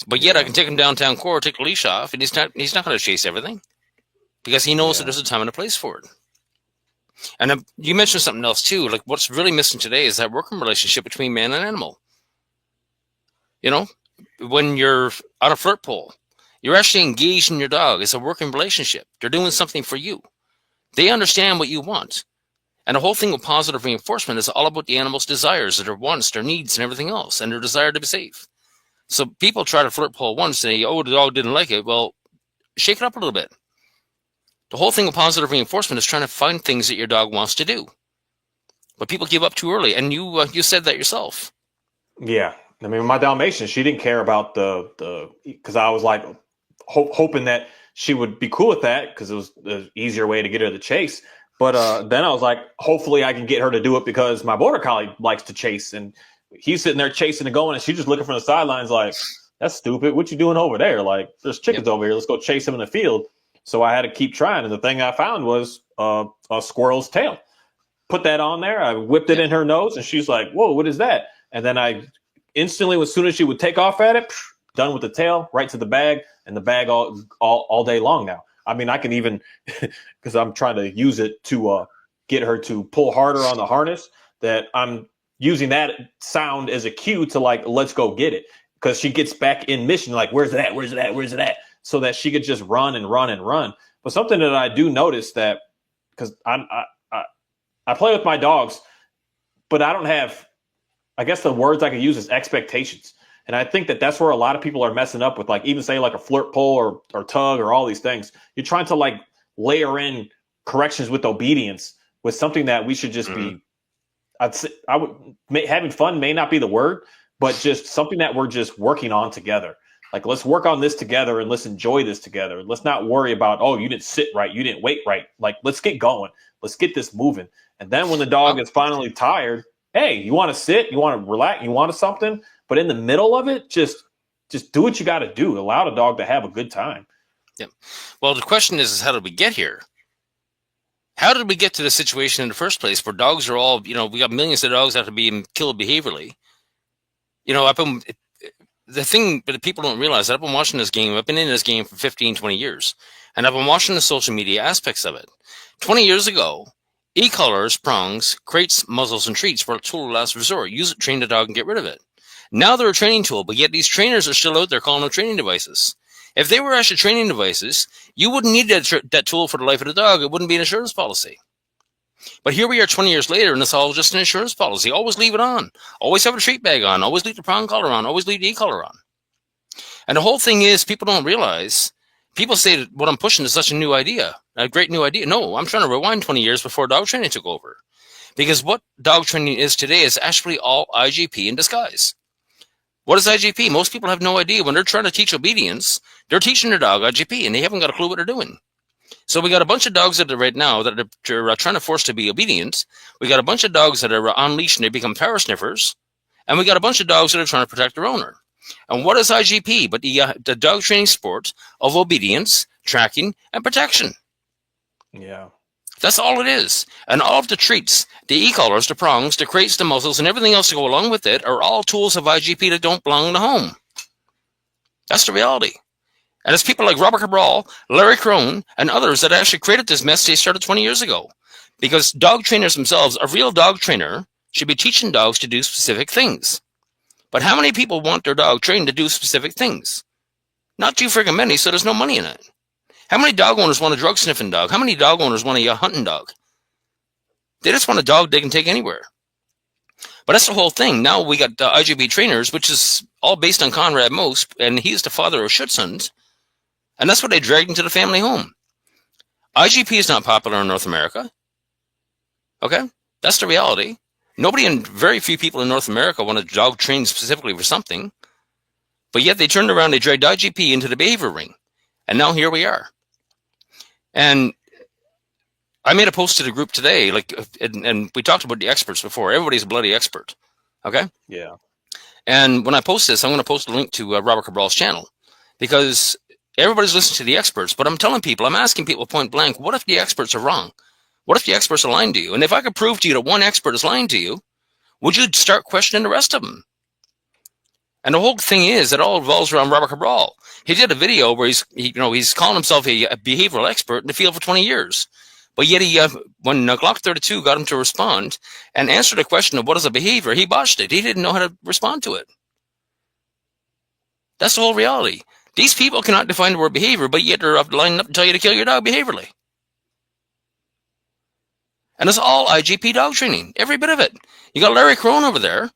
But yet I can take him downtown core, take the leash off, and he's not going to chase everything because he knows that there's a time and a place for it. And you mentioned something else too. Like what's really missing today is that working relationship between man and animal. You know, when you're on a flirt pole, you're actually engaged in your dog. It's a working relationship. They're doing something for you. They understand what you want. And the whole thing with positive reinforcement is all about the animal's desires, their wants, their needs, and everything else, and their desire to be safe. So people try to flirt pull once and say, oh, the dog didn't like it. Well, shake it up a little bit. The whole thing with positive reinforcement is trying to find things that your dog wants to do. But people give up too early, and you said that yourself. Yeah, I mean, my Dalmatian, she didn't care about the because I was like hoping that she would be cool with that because it was an easier way to get her to chase. But then I was like, hopefully I can get her to do it because my border collie likes to chase, and he's sitting there chasing and going, and she's just looking from the sidelines like, that's stupid. What you doing over there? Like, there's chickens over here. Let's go chase them in the field. So I had to keep trying, and the thing I found was a squirrel's tail. Put that on there. I whipped it in her nose, and she's like, whoa, what is that? And then I instantly, as soon as she would take off at it, done with the tail, right to the bag, and the bag all day long now. I mean, I can even, because I'm trying to use it to get her to pull harder on the harness, that I'm using that sound as a cue to like, let's go get it. Because she gets back in mission, like, where's it at? Where's it at? Where's it at? So that she could just run and run and run. But something that I do notice that, because I play with my dogs, but I don't have, I guess the words I could use is expectations. And I think that that's where a lot of people are messing up with, like, even say like a flirt pull or tug or all these things. You're trying to like layer in corrections with obedience with something that we should just be, having fun may not be the word, but just something that we're just working on together. Like, let's work on this together and let's enjoy this together. Let's not worry about, oh, you didn't sit right, you didn't wait right. Like, let's get going. Let's get this moving. And then when the dog is finally tired, hey, you want to sit, you want to relax, you want something, but in the middle of it, just do what you got to do. Allow the dog to have a good time. Yeah. Well, the question is how did we get here? How did we get to the situation in the first place where dogs are all, we got millions of dogs that have to be killed behaviorally? The thing that people don't realize, I've been watching this game, I've been in this game for 15, 20 years, and I've been watching the social media aspects of it. 20 years ago, e-collars, prongs, crates, muzzles, and treats were a tool of last resort. Use it, train the dog, and get rid of it. Now they're a training tool, but yet these trainers are still out there calling them training devices. If they were actually training devices, you wouldn't need that tool for the life of the dog. It wouldn't be an insurance policy. But here we are 20 years later, and it's all just an insurance policy. Always leave it on. Always have a treat bag on. Always leave the prong collar on. Always leave the e-collar on. And the whole thing is, people don't realize, people say that what I'm pushing is such a new idea, a great new idea. No, I'm trying to rewind 20 years before dog training took over. Because what dog training is today is actually all IGP in disguise. What is IGP? Most people have no idea. When they're trying to teach obedience, they're teaching their dog IGP, and they haven't got a clue what they're doing. So we got a bunch of dogs that are right now that are trying to force to be obedient. We got a bunch of dogs that are on leash and they become power sniffers. And we got a bunch of dogs that are trying to protect their owner. And what is IGP but the dog training sport of obedience, tracking, and protection? Yeah. That's all it is. And all of the treats, the e-collars, the prongs, the crates, the muzzles, and everything else to go along with it are all tools of IGP that don't belong in the home. That's the reality. And it's people like Robert Cabral, Larry Crone, and others that actually created this mess they started 20 years ago. Because dog trainers themselves, a real dog trainer should be teaching dogs to do specific things. But how many people want their dog trained to do specific things? Not too freaking many, so there's no money in it. How many dog owners want a drug sniffing dog? How many dog owners want a hunting dog? They just want a dog they can take anywhere. But that's the whole thing. Now we got IGP trainers, which is all based on Conrad Most, and he's the father of Schutzhund. And that's what they dragged into the family home. IGP is not popular in North America. Okay? That's the reality. Nobody and very few people in North America want a dog trained specifically for something. But yet they turned around, they dragged IGP into the behavior ring. And now here we are. And I made a post to the group today, and we talked about the experts before. Everybody's a bloody expert. Okay? Yeah. And when I post this, I'm going to post a link to Robert Cabral's channel. Because everybody's listening to the experts, but I'm telling people, I'm asking people point blank, what if the experts are wrong? What if the experts are lying to you? And if I could prove to you that one expert is lying to you, would you start questioning the rest of them? And the whole thing is, it all revolves around Robert Cabral. He did a video where he's calling himself a behavioral expert in the field for 20 years. But yet when Glock 32 got him to respond and answer the question of what is a behavior, he botched it. He didn't know how to respond to it. That's the whole reality. These people cannot define the word behavior, but yet they're lining up to tell you to kill your dog behaviorally. And it's all IGP dog training, every bit of it. You got Larry Crone over there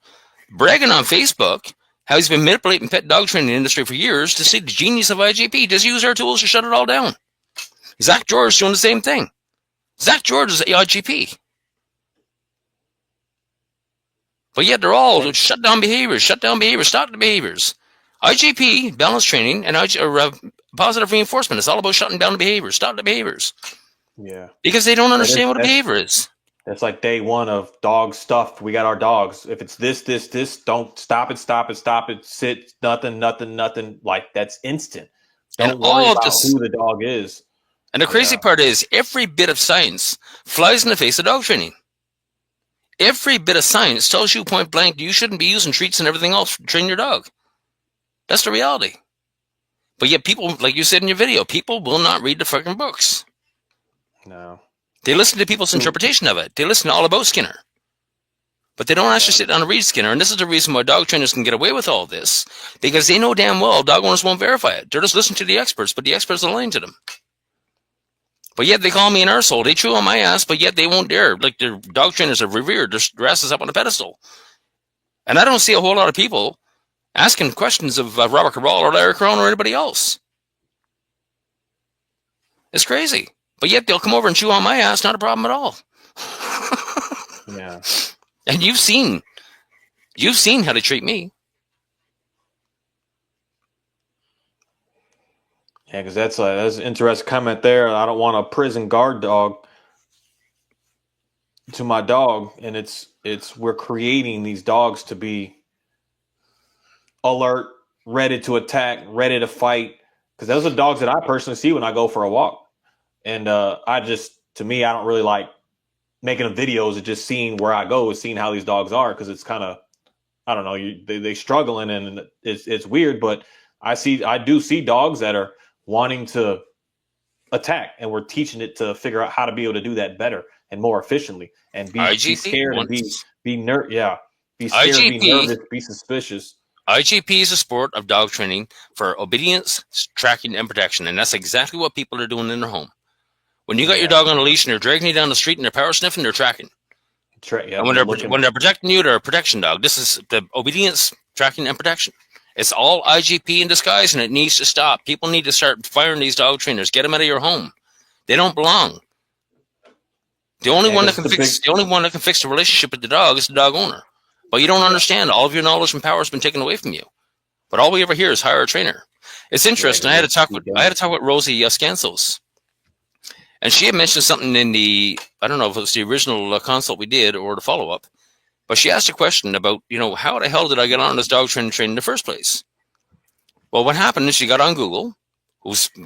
bragging on Facebook how he's been manipulating pet dog training industry for years to see the genius of IGP. Just use our tools to shut it all down. Zach George doing the same thing. Zach George is IGP. But yet they're all shut down behaviors, stop the behaviors. IGP, balance training, and positive reinforcement. It's all about shutting down the behaviors, stop the behaviors. Yeah. Because they don't understand what a behavior is. That's like day one of dog stuff. We got our dogs. If it's this, don't stop it, sit, nothing. Like, that's instant. Don't worry about who the dog is. And the crazy part is every bit of science flies in the face of dog training. Every bit of science tells you point blank you shouldn't be using treats and everything else to train your dog. That's the reality. But yet people, like you said in your video, people will not read the fucking books. No. They listen to people's interpretation of it. They listen to all about Skinner. But they don't actually sit down and read Skinner. And this is the reason why dog trainers can get away with all this. Because they know damn well dog owners won't verify it. They're just listening to the experts, but the experts are lying to them. But yet they call me an arsehole. They chew on my ass, but yet they won't dare. Like, their dog trainers are revered. Their ass is up on a pedestal. And I don't see a whole lot of people asking questions of Robert Cabral or Larry Crone or anybody else. It's crazy. But yet they'll come over and chew on my ass. Not a problem at all. Yeah. And you've seen how they treat me. Yeah, because that's an interesting comment there. I don't want a prison guard dog to my dog, and it's we're creating these dogs to be alert, ready to attack, ready to fight. Because those are dogs that I personally see when I go for a walk, and I don't really like making videos of just seeing where I go, seeing how these dogs are, because it's kind of, I don't know, they struggling, and it's weird. But I do see dogs that are wanting to attack, and we're teaching it to figure out how to be able to do that better and more efficiently, and be scared and be scared, be nervous, be suspicious. IGP is a sport of dog training for obedience, tracking, and protection, and that's exactly what people are doing in their home. When you got your dog on a leash and they're dragging you down the street and they're power sniffing, they're tracking. And when they're protecting you, they're a protection dog. This is the obedience, tracking, and protection. It's all IGP in disguise, and it needs to stop. People need to start firing these dog trainers. Get them out of your home. They don't belong. The only one that can fix the relationship with the dog is the dog owner. But you don't understand. All of your knowledge and power has been taken away from you. But all we ever hear is hire a trainer. It's interesting. I had to talk with Rosie Scansos, and she had mentioned something in I don't know if it was the original consult we did or the follow up. But she asked a question about, how the hell did I get on this dog training in the first place? Well, what happened is she got on Google.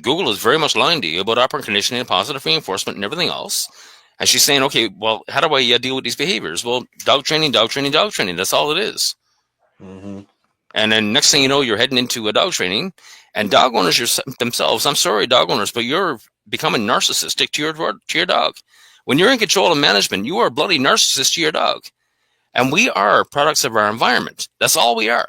Google is very much lying to you about operant conditioning and positive reinforcement and everything else. And she's saying, okay, well, how do I deal with these behaviors? Well, dog training. That's all it is. Mm-hmm. And then next thing you know, you're heading into a dog training. And dog owners themselves, I'm sorry, dog owners, but you're becoming narcissistic to your dog. When you're in control of management, you are a bloody narcissist to your dog. And we are products of our environment. That's all we are.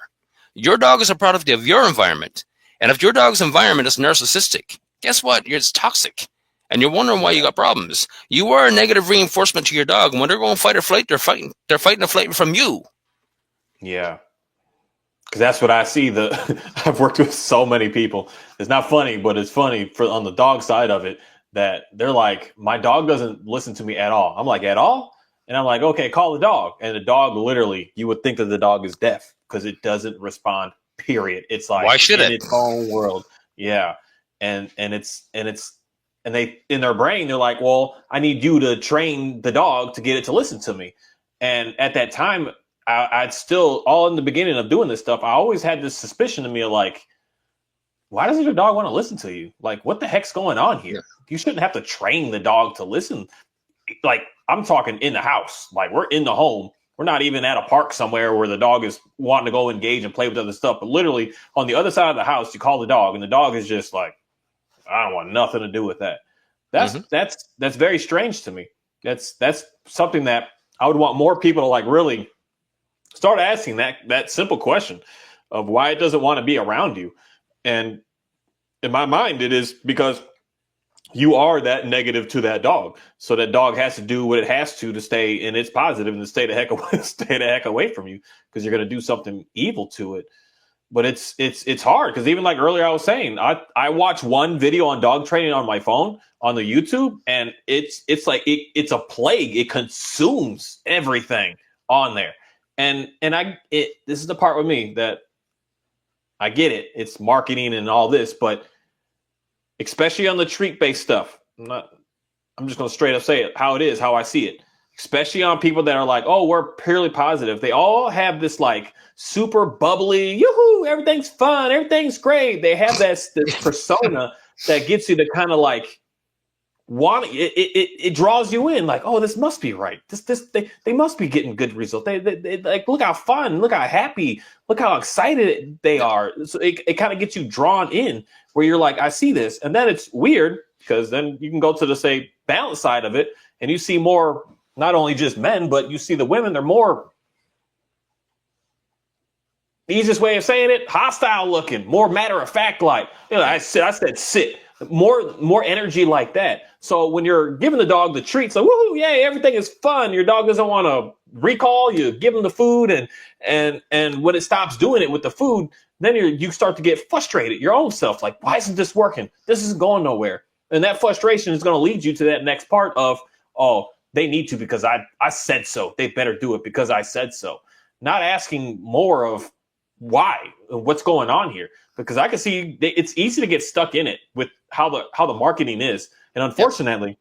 Your dog is a product of your environment. And if your dog's environment is narcissistic, guess what? It's toxic. And you're wondering why you got problems. You are a negative reinforcement to your dog. And when they're going fight or flight, they're fighting a flight from you. Yeah. Because that's what I see. I've worked with so many people. It's not funny, but it's funny on the dog side of it, that they're like, my dog doesn't listen to me at all. I'm like, at all? And I'm like, okay, call the dog. And the dog, literally, you would think that the dog is deaf because it doesn't respond, period. It's like, why should in it? Its own world. Yeah. And they, in their brain, they're like, well, I need you to train the dog to get it to listen to me. And at that time, I'd still, all in the beginning of doing this stuff, I always had this suspicion to me of like, why doesn't your dog want to listen to you? Like, what the heck's going on here? You shouldn't have to train the dog to listen. Like, I'm talking in the house. Like, we're in the home. We're not even at a park somewhere where the dog is wanting to go engage and play with other stuff. But literally on the other side of the house, you call the dog, and the dog is just like, I don't want nothing to do with that. That's very strange to me. That's something that I would want more people to like really start asking that simple question of why it doesn't want to be around you. And in my mind, it is because you are that negative to that dog. So that dog has to do what it has to stay in its positive and to stay the heck away from you, because you're going to do something evil to it. but it's hard because even like earlier I was saying, I watch one video on dog training on my phone on the YouTube, and it's like it's a plague. It consumes everything on there, and this is the part with me that I get it. It's marketing and all this, but especially on the treat based stuff, I'm just gonna straight up say it how it is, how I see it. Especially on people that are like, oh, we're purely positive. They all have this like super bubbly, yoo-hoo, everything's fun, everything's great. They have this persona that gets you to kind of like want it draws you in, like, oh, this must be right. They must be getting good results. They like, look how fun, look how happy, look how excited they are. So it kind of gets you drawn in where you're like, I see this. And then it's weird because then you can go to the say balance side of it and you see more. Not only just men, but you see the women, they're more, the easiest way of saying it, hostile looking, more matter of fact like. You know, I said sit. More energy like that. So when you're giving the dog the treats, like, woohoo, yay, everything is fun. Your dog doesn't want to recall, you give them the food, and when it stops doing it with the food, then you start to get frustrated, your own self, like, why isn't this working? This isn't going nowhere. And that frustration is going to lead you to that next part of, oh, they need to because I said so. They better do it because I said so. Not asking more of why, what's going on here. Because I can see it's easy to get stuck in it with how the marketing is. And unfortunately,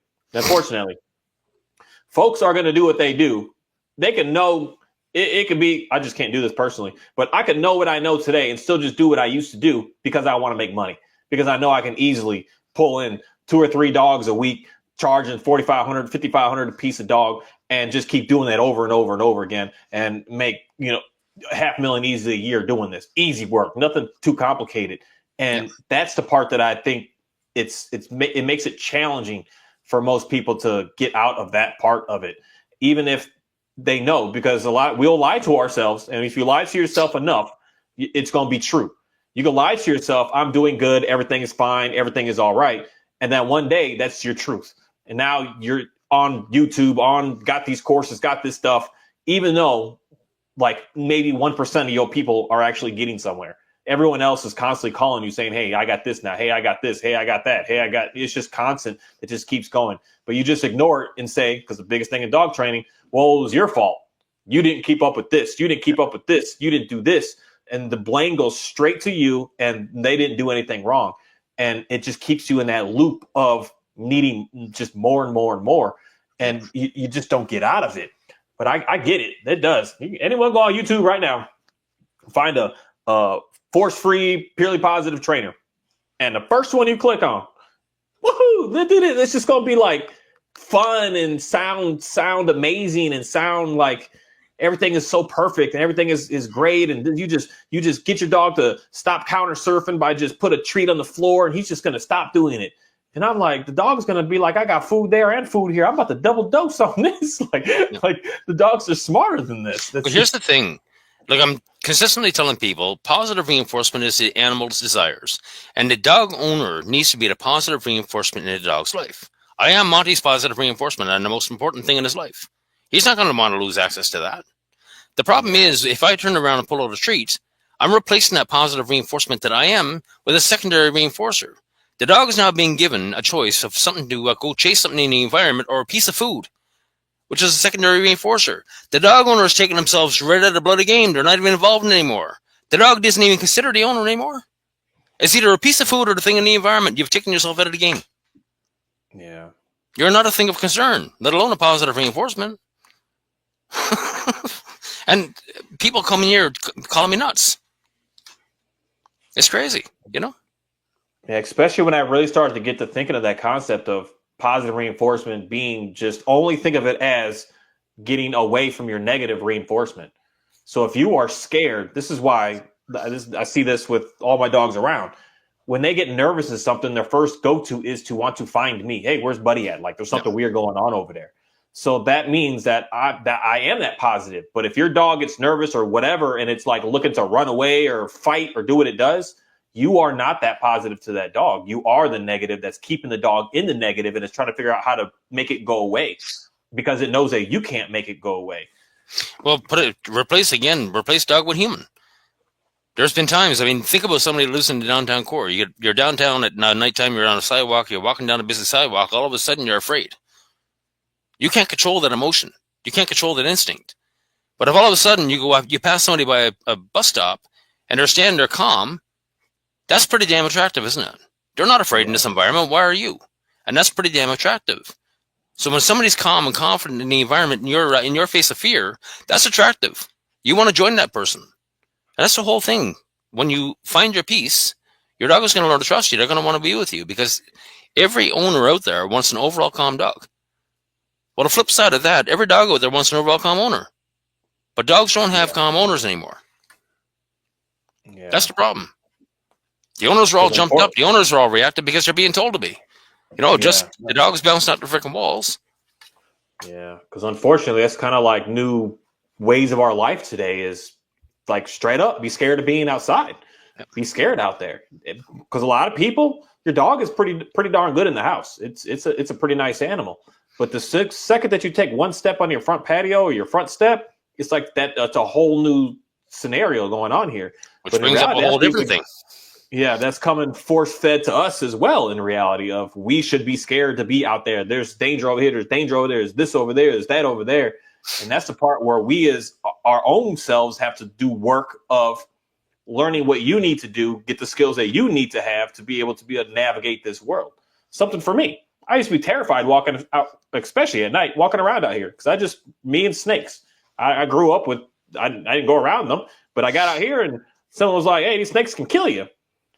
folks are going to do what they do. They can know, it could be, I just can't do this personally, but I could know what I know today and still just do what I used to do because I want to make money. Because I know I can easily pull in 2 or 3 dogs a week, charging $4,500, $5,500 a piece of dog, and just keep doing that over and over and over again and make, $500,000 easily a year doing this. Easy work, nothing too complicated. And that's the part that I think it makes it challenging for most people to get out of that part of it, even if they know, because we'll lie to ourselves. And if you lie to yourself enough, it's going to be true. You can lie to yourself. I'm doing good. Everything is fine. Everything is all right. And then one day that's your truth. And now you're on YouTube, got these courses, got this stuff, even though like maybe 1% of your people are actually getting somewhere. Everyone else is constantly calling you saying, hey, I got this now. Hey, I got this. Hey, I got that. Hey, it's just constant. It just keeps going. But you just ignore it and say, because the biggest thing in dog training, well, it was your fault. You didn't keep up with this. You didn't keep up with this. You didn't do this. And the blame goes straight to you and they didn't do anything wrong. And it just keeps you in that loop of needing just more and more and more. And you just don't get out of it. But I get it. It does. Anyone go on YouTube right now, find a force-free, purely positive trainer. And the first one you click on, woohoo, it's just going to be like fun and sound amazing and sound like everything is so perfect and everything is great. And you just get your dog to stop counter surfing by just put a treat on the floor and he's just going to stop doing it. And I'm like, the dog's going to be like, I got food there and food here. I'm about to double dose on this. Like the dogs are smarter than this. But here's the thing. Like I'm consistently telling people, positive reinforcement is the animal's desires. And the dog owner needs to be the positive reinforcement in the dog's life. I am Monty's positive reinforcement and the most important thing in his life. He's not going to want to lose access to that. The problem is, if I turn around and pull out a treat, I'm replacing that positive reinforcement that I am with a secondary reinforcer. The dog is now being given a choice of something to go chase something in the environment or a piece of food, which is a secondary reinforcer. The dog owner is taking themselves right out of the bloody game. They're not even involved in it anymore. The dog doesn't even consider the owner anymore. It's either a piece of food or the thing in the environment. You've taken yourself out of the game. Yeah. You're not a thing of concern, let alone a positive reinforcement. And people come in here calling me nuts. It's crazy, Yeah, especially when I really started to get to thinking of that concept of positive reinforcement being just only think of it as getting away from your negative reinforcement. So if you are scared, this is why I see this with all my dogs around. When they get nervous in something, their first go-to is to want to find me. Hey, where's Buddy at? Like there's something weird going on over there. So that means that I am that positive. But if your dog gets nervous or whatever, and it's like looking to run away or fight or do what it does, you are not that positive to that dog. You are the negative that's keeping the dog in the negative and is trying to figure out how to make it go away because it knows that you can't make it go away. Well, replace dog with human. There's been times, I mean, think about somebody that lives in the downtown core. You're downtown at nighttime, you're on a sidewalk, you're walking down a busy sidewalk, all of a sudden you're afraid. You can't control that emotion. You can't control that instinct. But if all of a sudden you pass somebody by a bus stop and they're standing there calm, that's pretty damn attractive, isn't it? They're not afraid in this environment. Why are you? And that's pretty damn attractive. So when somebody's calm and confident in the environment and you're in your face of fear, that's attractive. You want to join that person. And that's the whole thing. When you find your peace, your dog is going to learn to trust you. They're going to want to be with you because every owner out there wants an overall calm dog. Well, the flip side of that, every dog out there wants an overall calm owner. But dogs don't have calm owners anymore. Yeah. That's the problem. The owners are all jumped up. The owners are all reactive because they're being told to be. Just the dog's bouncing out the freaking walls. Yeah, because unfortunately, that's kind of like new ways of our life today is like straight up be scared of being outside. Be scared out there. Because a lot of people, your dog is pretty darn good in the house. It's a pretty nice animal. But the second that you take one step on your front patio or your front step, it's like that's a whole new scenario going on here. Which brings up a whole different thing. Yeah, that's coming force-fed to us as well in reality of we should be scared to be out there. There's danger over here. There's danger over there. There's this over there. There's that over there. And that's the part where we as our own selves have to do work of learning what you need to do, get the skills that you need to be able to navigate this world. Something for me. I used to be terrified walking out, especially at night, walking around out here because me and snakes. I grew up with, I didn't go around them, but I got out here and someone was like, hey, these snakes can kill you.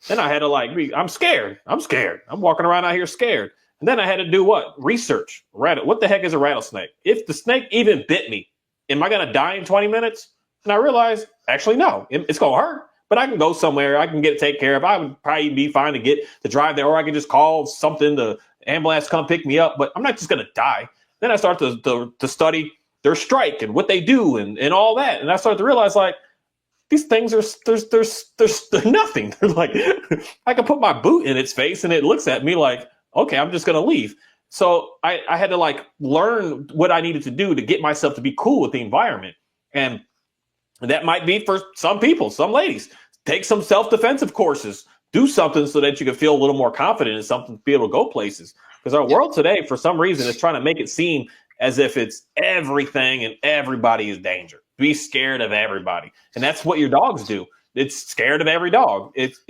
Then I had to I'm scared. I'm walking around out here scared. And then I had to do what? Research. What the heck is a rattlesnake? If the snake even bit me, am I going to die in 20 minutes? And I realized, actually, no, it's going to hurt, but I can go somewhere. I can get it taken care of. I would probably be fine to drive there, or I can just call something, the ambulance come pick me up, but I'm not just going to die. Then I start to study their strike and what they do and all that. And I started to realize these things they're nothing. They're like, I can put my boot in its face and it looks at me like, okay, I'm just going to leave. So I had to learn what I needed to do to get myself to be cool with the environment. And that might be for some people, some ladies, take some self-defensive courses, do something so that you can feel a little more confident in something to be able to go places. Because our world today, for some reason, is trying to make it seem as if it's everything and everybody is danger. Be scared of everybody. And that's what your dogs do. It's scared of every dog. It's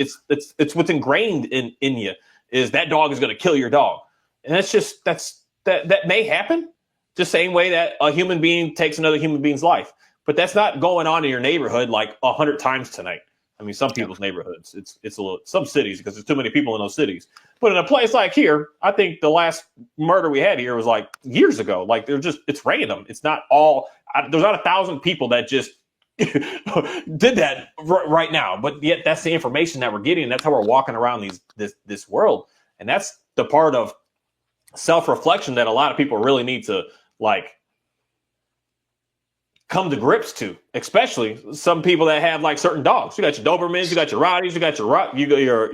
what's ingrained in you is that dog is going to kill your dog. And that may happen the same way that a human being takes another human being's life. But that's not going on in your neighborhood 100 times tonight. I mean, some people's neighborhoods, it's a little, some cities, because there's too many people in those cities. But in a place like here, I think the last murder we had here was years ago. It's random. It's not all, there's not 1,000 people that just did that right now. But yet that's the information that we're getting. And that's how we're walking around this world. And that's the part of self-reflection that a lot of people really need to come to grips to, especially some people that have certain dogs. You got your Dobermans, you got your Rotties, you got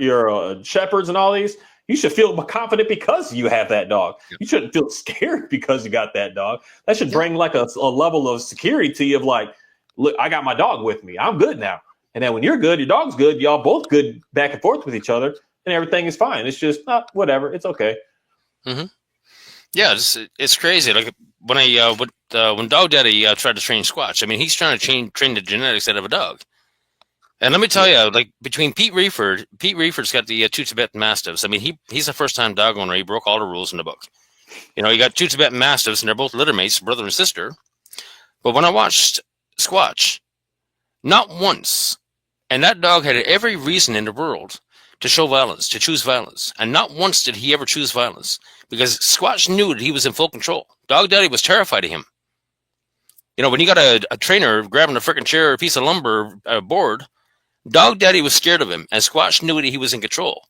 your Shepherds and all these. You should feel confident because you have that dog. You shouldn't feel scared because you got that dog. That should bring a level of security to you of look, I got my dog with me. I'm good now. And then when you're good, your dog's good. Y'all both good back and forth with each other and everything is fine. It's just whatever. It's okay. Mm-hmm. Yeah, it's crazy. When Dog Daddy tried to train Squatch, I mean, he's trying to train the genetics out of a dog. And let me tell you, between Pete's got the 2 Tibetan Mastiffs. I mean, he's a first-time dog owner. He broke all the rules in the book. You got 2 Tibetan Mastiffs, and they're both litter mates, brother and sister. But when I watched Squatch, not once, and that dog had every reason in the world to show violence, to choose violence. And not once did he ever choose violence because Squatch knew that he was in full control. Dog Daddy was terrified of him. When you got a trainer grabbing a freaking chair or a piece of lumber board, Dog Daddy was scared of him, and Squatch knew that he was in control.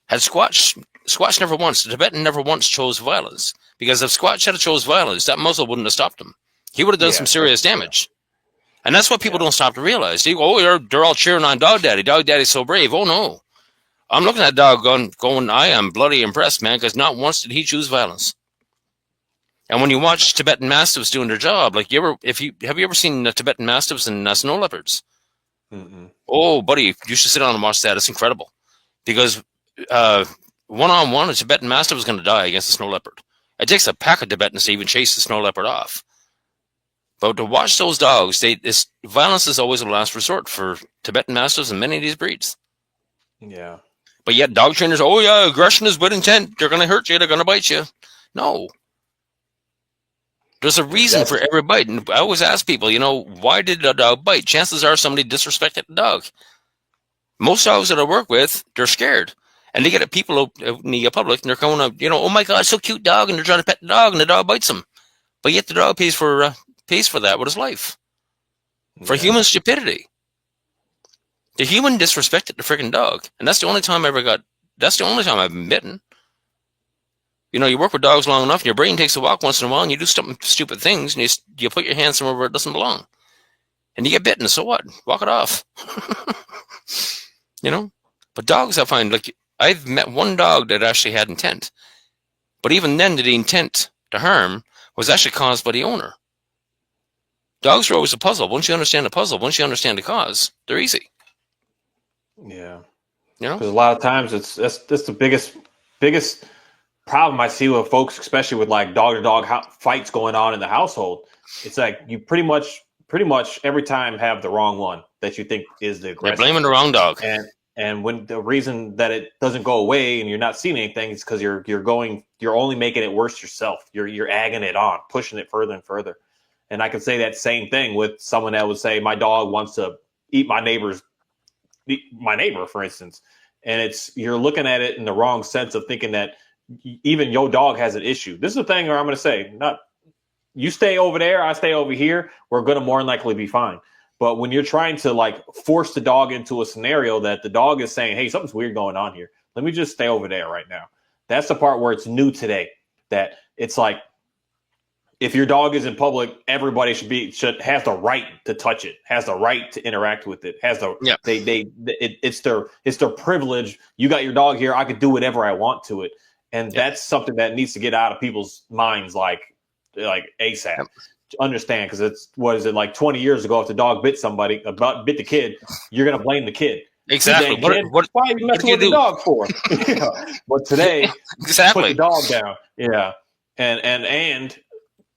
Had Squatch never once, the Tibetan never once chose violence, because if Squatch had chose violence, that muzzle wouldn't have stopped him. He would have done some serious damage. And that's what people don't stop to realize. They go, they're all cheering on Dog Daddy. Dog Daddy's so brave. Oh, no. I'm looking at that dog going, I am bloody impressed, man, because not once did he choose violence. And when you watch Tibetan Mastiffs doing their job, have you ever seen Tibetan Mastiffs and snow leopards? Oh, buddy, you should sit down and watch that. It's incredible. Because one-on-one, a Tibetan Mastiff is going to die against a snow leopard. It takes a pack of Tibetans to even chase the snow leopard off. But to watch those dogs, this violence is always a last resort for Tibetan Mastiffs and many of these breeds. Yeah. But yet dog trainers, oh yeah, aggression is with intent. They're going to hurt you. They're going to bite you. No. There's a reason for every bite. And I always ask people, why did a dog bite? Chances are somebody disrespected the dog. Most dogs that I work with, they're scared. And they get at people out in the public and they're going up, oh my God, so cute dog. And they're trying to pet the dog and the dog bites them. But yet the dog pays for that with his life. For human stupidity. The human disrespected the freaking dog. And that's the only time I've been bitten. You work with dogs long enough and your brain takes a walk once in a while and you do stupid things and you put your hand somewhere where it doesn't belong. And you get bitten, so what? Walk it off. But dogs, I find, I've met one dog that actually had intent. But even then, the intent to harm was actually caused by the owner. Dogs are always a puzzle. Once you understand the puzzle, once you understand the cause, they're easy. Yeah. Because a lot of times that's the biggest problem I see with folks, especially with like dog-to-dog fights going on in the household. It's like you pretty much every time have the wrong one that you think is the aggressor. You're blaming the wrong dog. And when the reason that it doesn't go away and you're not seeing anything is because you're only making it worse yourself. You're egging it on, pushing it further and further. And I could say that same thing with someone that would say my dog wants to eat my neighbor, for instance. And you're looking at it in the wrong sense of thinking that even your dog has an issue. This is the thing where I'm going to say, not you stay over there, I stay over here. We're going to more than likely be fine. But when you're trying to force the dog into a scenario that the dog is saying, hey, something's weird going on here. Let me just stay over there right now. That's the part where it's new today. That it's like, if your dog is in public, everybody has the right to touch it, has the right to interact with it, it's their privilege. You got your dog here, I could do whatever I want to it. And that's something that needs to get out of people's minds like ASAP. Yep. Understand, because like 20 years ago, if the dog bit the kid, you're gonna blame the kid. Exactly. Why are you messing with the dog for? But today, exactly, put the dog down. Yeah, and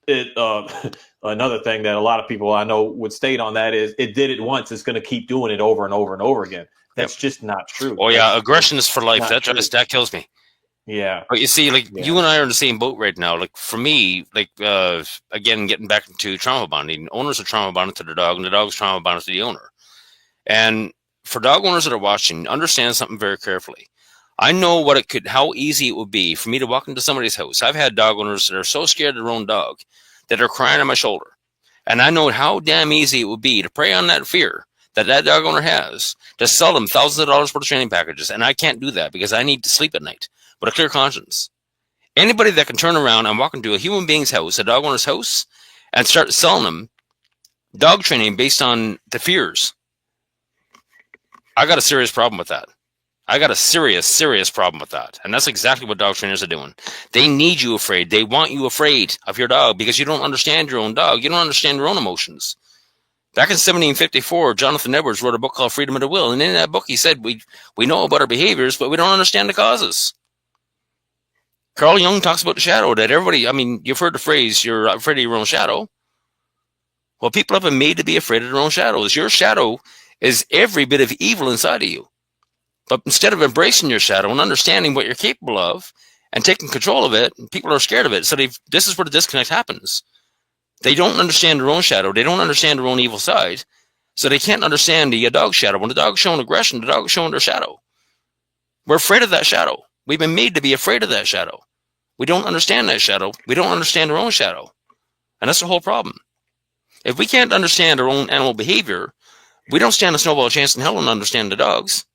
it another thing that a lot of people I know would state on that is it did it once, it's going to keep doing it over and over and over again. That's just not true. Oh yeah, aggression is for life. That kills me. Yeah. But you see, you and I are in the same boat right now. Like for me, again, getting back into trauma bonding, owners are trauma bonded to the dog and the dog's trauma bonded to the owner. And for dog owners that are watching, understand something very carefully. I know how easy it would be for me to walk into somebody's house. I've had dog owners that are so scared of their own dog that are crying on my shoulder. And I know how damn easy it would be to prey on that fear that dog owner has to sell them thousands of dollars worth of training packages. And I can't do that because I need to sleep at night with a clear conscience. Anybody that can turn around and walk into a human being's house, a dog owner's house, and start selling them dog training based on the fears, I got a serious problem with that. I got a serious, serious problem with that. And that's exactly what dog trainers are doing. They need you afraid. They want you afraid of your dog because you don't understand your own dog. You don't understand your own emotions. Back in 1754, Jonathan Edwards wrote a book called Freedom of the Will. And in that book, he said, we know about our behaviors, but we don't understand the causes. Carl Jung talks about the shadow, that everybody, you've heard the phrase, you're afraid of your own shadow. Well, people have been made to be afraid of their own shadows. Your shadow is every bit of evil inside of you. But instead of embracing your shadow and understanding what you're capable of and taking control of it, people are scared of it. So this is where the disconnect happens. They don't understand their own shadow. They don't understand their own evil side. So they can't understand the dog's shadow. When the dog's showing aggression, the dog's showing their shadow. We're afraid of that shadow. We've been made to be afraid of that shadow. We don't understand that shadow. We don't understand our own shadow. And that's the whole problem. If we can't understand our own animal behavior, we don't stand a snowball chance in hell and understand the dogs.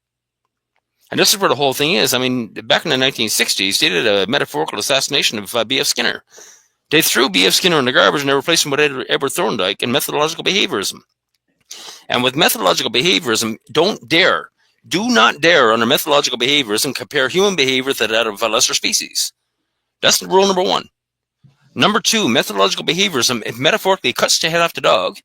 And this is where the whole thing is. Back in the 1960s, they did a metaphorical assassination of B.F. Skinner. They threw B.F. Skinner in the garbage and they replaced him with Edward Thorndike in methodological behaviorism. And with methodological behaviorism, do not dare under methodological behaviorism compare human behavior to that of a lesser species. That's rule number one. Number two, methodological behaviorism, it metaphorically cuts the head off the dog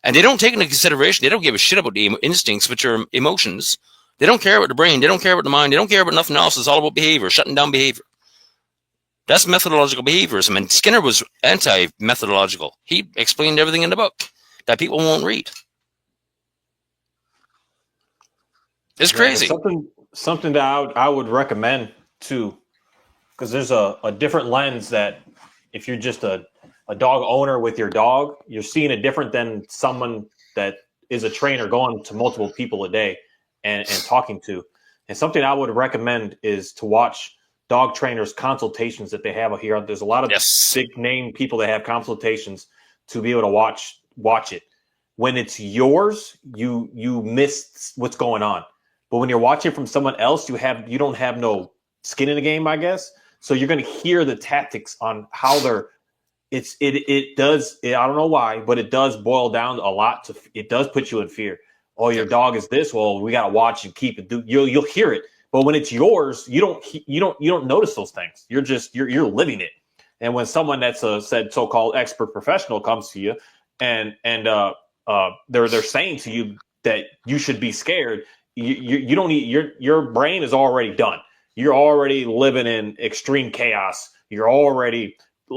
And they don't take into consideration, they don't give a shit about the instincts, which are emotions. They don't care about the brain. They don't care about the mind. They don't care about nothing else. It's all about behavior, shutting down behavior. That's methodological behaviorism. And Skinner was anti-methodological. He explained everything in the book that people won't read. It's crazy. Something that I would recommend too, because there's a different lens that if you're just a dog owner with your dog, you're seeing it different than someone that is a trainer going to multiple people a day and talking to. And something I would recommend is to watch dog trainers' consultations that they have here. There's a lot of big name people that have consultations to be able to watch it. When it's yours, you miss what's going on. But when you're watching from someone else, you don't have no skin in the game, I guess. So you're going to hear the tactics on how they're. I don't know why, but it does boil down a lot to. It does put you in fear. Oh, your dog is this. Well, we got to watch and keep it. You'll hear it. But when it's yours, you don't notice those things. You're living it. And when someone that's a so-called expert professional comes to you and they're saying to you that you should be scared, you don't need your brain is already done. You're already living in extreme chaos. You're already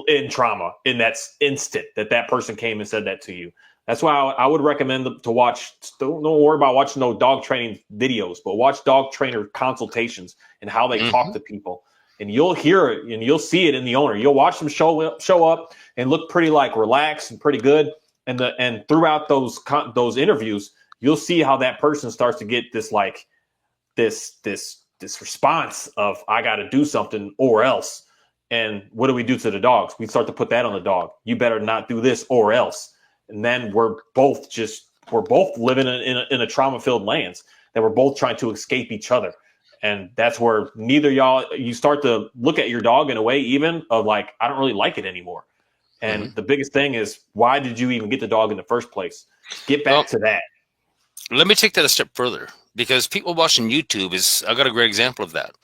in trauma in that instant that person came and said that to you. That's why I would recommend to watch. Don't worry about watching no dog training videos, but watch dog trainer consultations and how they talk to people. And you'll hear it and you'll see it in the owner. You'll watch them show up and look pretty like relaxed and pretty good. And throughout those interviews, you'll see how that person starts to get this like this response of I got to do something or else. And what do we do to the dogs? We start to put that on the dog. You better not do this or else. And then we're both living in a trauma-filled lands that we're both trying to escape each other. And that's where you start to look at your dog in a way even of like, I don't really like it anymore. And the biggest thing is, why did you even get the dog in the first place? Get back to that. Let me take that a step further, because people watching YouTube I got a great example of that.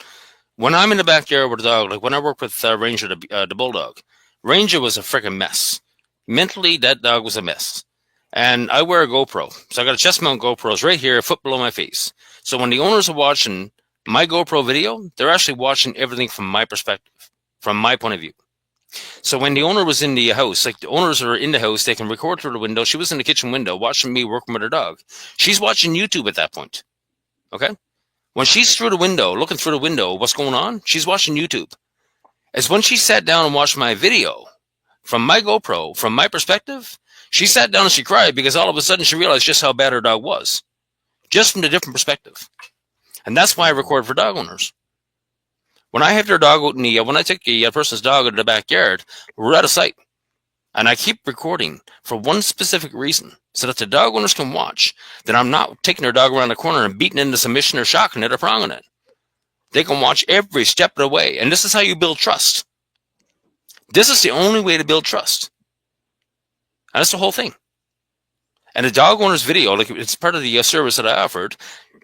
When I'm in the backyard with a dog, like when I worked with Ranger, the bulldog, Ranger was a freaking mess. Mentally, that dog was a mess. And I wear a GoPro. So I got a chest mount GoPros right here, a foot below my face. So when the owners are watching my GoPro video, they're actually watching everything from my perspective, from my point of view. So when the owner was in the house, like the owners are in the house, they can record through the window. She was in the kitchen window watching me working with her dog. She's watching YouTube at that point. Okay? When she's through the window, looking through the window, what's going on? She's watching YouTube. As when she sat down and watched my video from my GoPro, from my perspective, she sat down and she cried because all of a sudden she realized just how bad her dog was. Just from a different perspective. And that's why I record for dog owners. When I have their dog out when I take a person's dog out of the backyard, we're out of sight. And I keep recording for one specific reason, so that the dog owners can watch that I'm not taking their dog around the corner and beating it into submission or shocking it or pronging it. They can watch every step of the way. And this is how you build trust. This is the only way to build trust. And that's the whole thing. And the dog owner's video, like it's part of the service that I offered.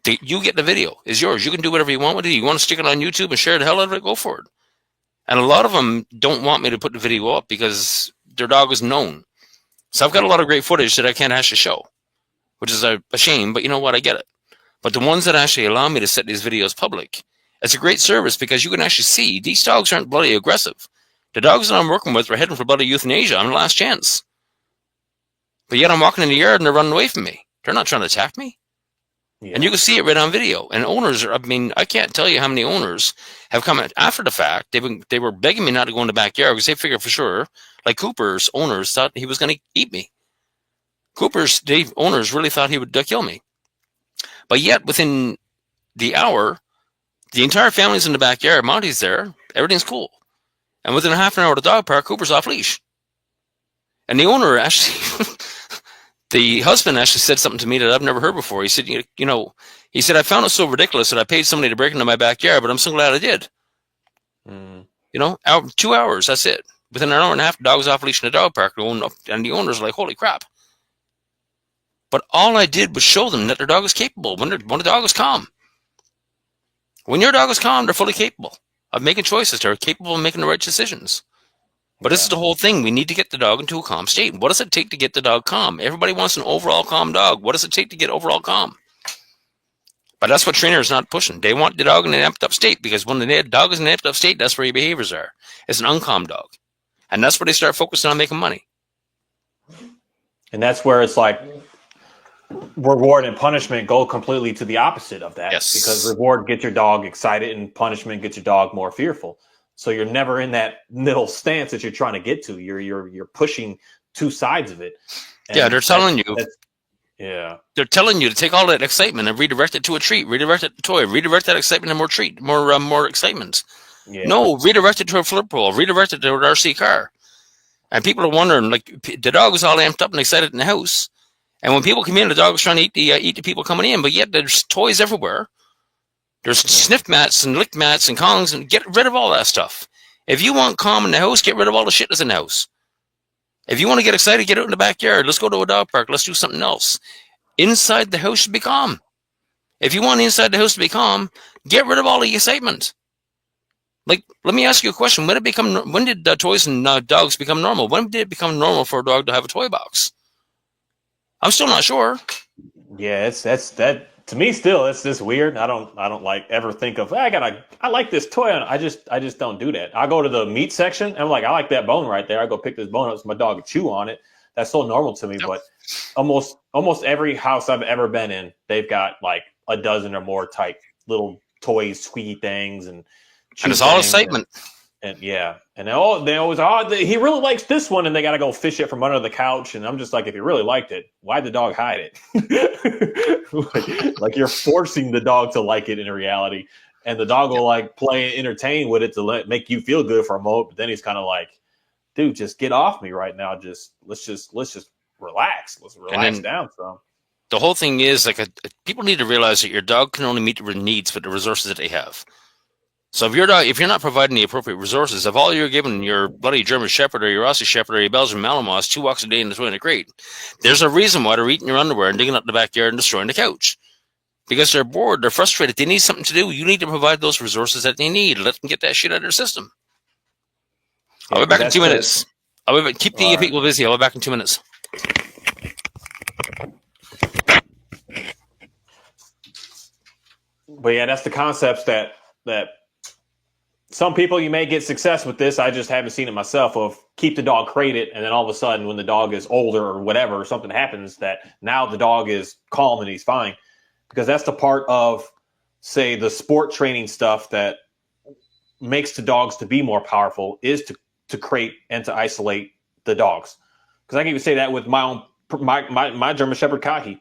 You get the video. It's yours. You can do whatever you want with it. You want to stick it on YouTube and share the hell out of it, go for it. And a lot of them don't want me to put the video up because their dog is known. So I've got a lot of great footage that I can't actually show, which is a shame, but you know what? I get it. But the ones that actually allow me to set these videos public, it's a great service because you can actually see these dogs aren't bloody aggressive. The dogs that I'm working with are heading for bloody euthanasia. I'm the last chance. But yet I'm walking in the yard and they're running away from me. They're not trying to attack me. Yeah. And you can see it right on video. And owners I can't tell you how many owners have come after the fact. They were begging me not to go in the backyard because they figured for sure, like Cooper's owners thought he was going to eat me. Cooper's owners really thought he would kill me. But yet within the hour, the entire family's in the backyard. Monty's there. Everything's cool. And within a half an hour of the dog park, Cooper's off leash. And the owner actually... The husband actually said something to me that I've never heard before. He said, he said, I found it so ridiculous that I paid somebody to break into my backyard, but I'm so glad I did. 2 hours, that's it. Within an hour and a half, the dog was off leash in the dog park, and the owner's like, holy crap. But all I did was show them that their dog is capable when the dog is calm. When your dog is calm, they're fully capable of making choices. They're capable of making the right decisions. But this is the whole thing. We need to get the dog into a calm state. What does it take to get the dog calm? Everybody wants an overall calm dog. What does it take to get overall calm? But that's what trainers are not pushing. They want the dog in an amped up state, because when the dog is in an amped up state, that's where your behaviors are. It's an uncalm dog. And that's where they start focusing on making money. And that's where it's like reward and punishment go completely to the opposite of that. Yes. Because reward gets your dog excited and punishment gets your dog more fearful. So you're never in that middle stance that you're trying to get to. You're pushing two sides of it. And yeah, they're telling you. Yeah. They're telling you to take all that excitement and redirect it to a treat, redirect it to a toy, redirect that excitement to more excitement. Yeah. No, redirect it to a flip roll, redirect it to an RC car. And people are wondering, like, the dog is all amped up and excited in the house. And when people come in, the dog is trying to eat the people coming in, but yet there's toys everywhere. There's sniff mats and lick mats and Kongs, and get rid of all that stuff. If you want calm in the house, get rid of all the shit that's in the house. If you want to get excited, get out in the backyard. Let's go to a dog park. Let's do something else. Inside the house should be calm. If you want inside the house to be calm, get rid of all the excitement. Like, let me ask you a question. When did toys and dogs become normal? When did it become normal for a dog to have a toy box? I'm still not sure. Yeah, that to me still, it's just weird. I don't like ever think of, I like this toy. I just don't do that. I go to the meat section and I'm like, I like that bone right there. I go pick this bone up so my dog can chew on it. That's so normal to me. Yep. But almost every house I've ever been in, they've got like a dozen or more type little toys, squeaky things, and it's all excitement. And yeah, and they always he really likes this one, and they got to go fish it from under the couch. And I'm just like, if you really liked it, why'd the dog hide it? like you're forcing the dog to like it in reality, and the dog will like play and entertain with it to make you feel good for a moment. But then he's kind of like, dude, just get off me right now. Let's just relax. Let's relax down some. The whole thing is like people need to realize that your dog can only meet their needs with the resources that they have. So if you're not providing the appropriate resources, if all you're giving your bloody German Shepherd or your Aussie Shepherd or your Belgian Malinois 2 walks a day in the toy in a crate, there's a reason why they're eating your underwear and digging up the backyard and destroying the couch. Because they're bored, they're frustrated, they need something to do. You need to provide those resources that they need. Let them get that shit out of their system. I'll be back in 2 minutes. Keep the people busy. I'll be back in 2 minutes. But yeah, that's the concepts that some people, you may get success with this. I just haven't seen it myself, of keep the dog crated, and then all of a sudden when the dog is older or whatever, something happens that now the dog is calm and he's fine. Because that's the part of, say, the sport training stuff that makes the dogs to be more powerful, is to crate and to isolate the dogs. Because I can even say that with my German Shepherd Kahi.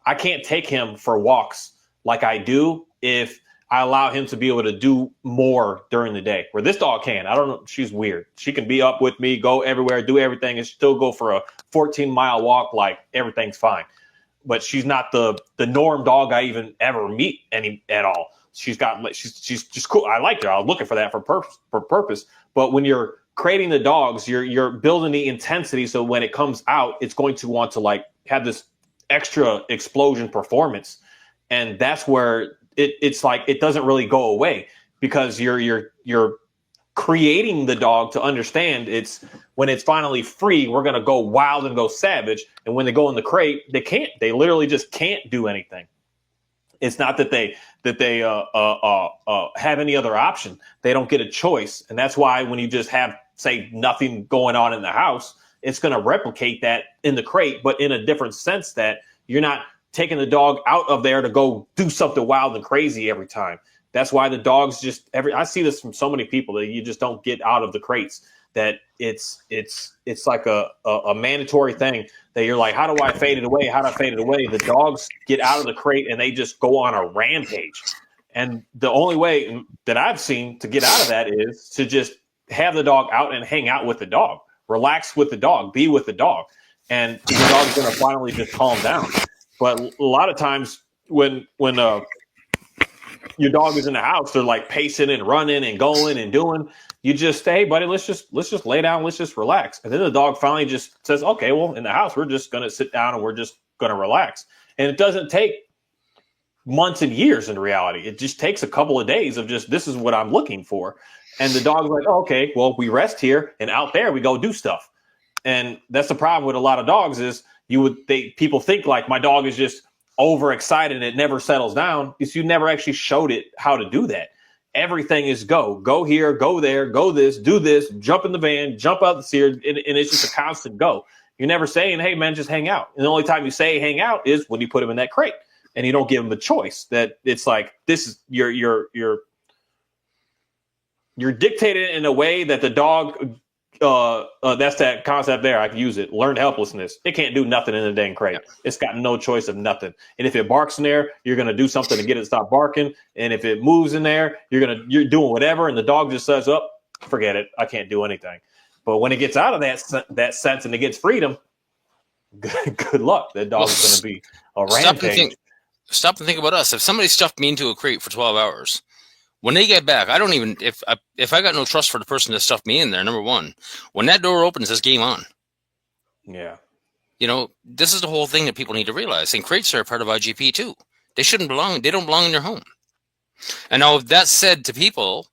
I can't take him for walks like I do if I allow him to be able to do more during the day, where this dog can. I don't know. She's weird. She can be up with me, go everywhere, do everything, and still go for a 14-mile walk like everything's fine. But she's not the norm dog I even ever meet at all. She's just cool. I like her. I was looking for that for purpose. But when you're creating the dogs, you're building the intensity, so when it comes out, it's going to want to like have this extra explosion performance, and that's where it's like it doesn't really go away, because you're creating the dog to understand it's when it's finally free, we're going to go wild and go savage. And when they go in the crate, they literally just can't do anything. It's not that they have any other option. They don't get a choice. And that's why when you just have, say, nothing going on in the house, it's going to replicate that in the crate, but in a different sense, that you're not taking the dog out of there to go do something wild and crazy every time. That's why the dogs I see this from so many people, that you just don't get out of the crates, that it's like a mandatory thing that you're like, how do I fade it away? How do I fade it away? The dogs get out of the crate and they just go on a rampage. And the only way that I've seen to get out of that is to just have the dog out and hang out with the dog, relax with the dog, be with the dog. And the dog's going to finally just calm down. But a lot of times when your dog is in the house, they're like pacing and running and going and doing. You just, hey, buddy, let's just lay down, let's just relax. And then the dog finally just says, okay, well, in the house, we're just going to sit down and we're just going to relax. And it doesn't take months and years in reality. It just takes a couple of days of just, this is what I'm looking for. And the dog's like, oh, okay, well, we rest here, and out there we go do stuff. And that's the problem with a lot of dogs is people think like my dog is just overexcited and it never settles down. Is you never actually showed it how to do that. Everything is go here, go there, go this, do this, jump in the van, jump out the seat, and it's just a constant go. You're never saying, hey man, just hang out. And the only time you say hang out is when you put him in that crate and you don't give him the choice. That it's like this is you're dictated in a way that the dog. That's that concept there. I can use it. Learned helplessness. It can't do nothing in the dang crate. It's got no choice of nothing. And if it barks in there, you're gonna do something to get it to stop barking. And if it moves in there, you're doing whatever. And the dog just says, "Oh, forget it. I can't do anything." But when it gets out of that sense and it gets freedom, good luck. That dog is gonna be a rampage. Stop and think about us. If somebody stuffed me into a crate for 12 hours. When they get back, I don't even if I got no trust for the person that stuffed me in there. Number one, when that door opens, it's game on. Yeah, this is the whole thing that people need to realize. And crates are a part of IGP too. They shouldn't belong. They don't belong in your home. And now, if that's said to people,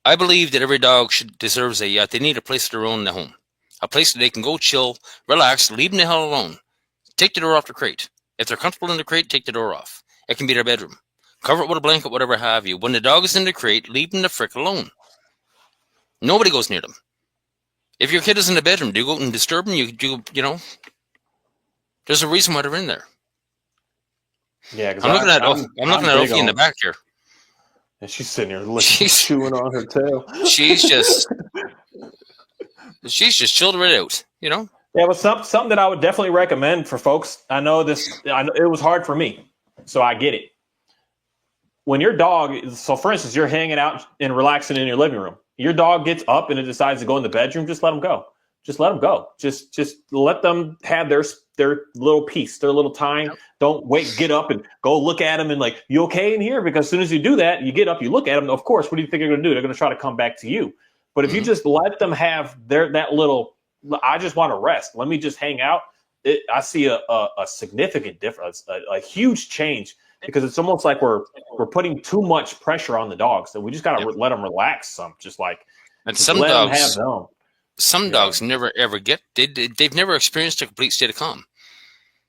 I believe that every dog deserves they need a place of their own in the home, a place that they can go chill, relax, leave them the hell alone. Take the door off the crate. If they're comfortable in the crate, take the door off. It can be their bedroom. Cover it with a blanket, whatever have you. When the dog is in the crate, leave them the frick alone. Nobody goes near them. If your kid is in the bedroom, do you go out and disturb them? There's a reason why they're in there. Yeah, I'm looking at Opie in the back here. And she's sitting here chewing on her tail. She's just chilled right out, Yeah, but something that I would definitely recommend for folks. I know it was hard for me, so I get it. When your dog, so for instance, you're hanging out and relaxing in your living room. Your dog gets up and it decides to go in the bedroom. Just let them go. Just let them go. Just let them have their little piece, their little time. Yep. Don't get up and go look at them and like, you okay in here? Because as soon as you do that, you get up, you look at them. Of course, what do you think they're going to do? They're going to try to come back to you. But if you just let them have that little, I just want to rest. Let me just hang out. I see a significant difference, a huge change. Because it's almost like we're putting too much pressure on the dogs, so we just gotta let them relax. Some dogs never ever they've never experienced a complete state of calm.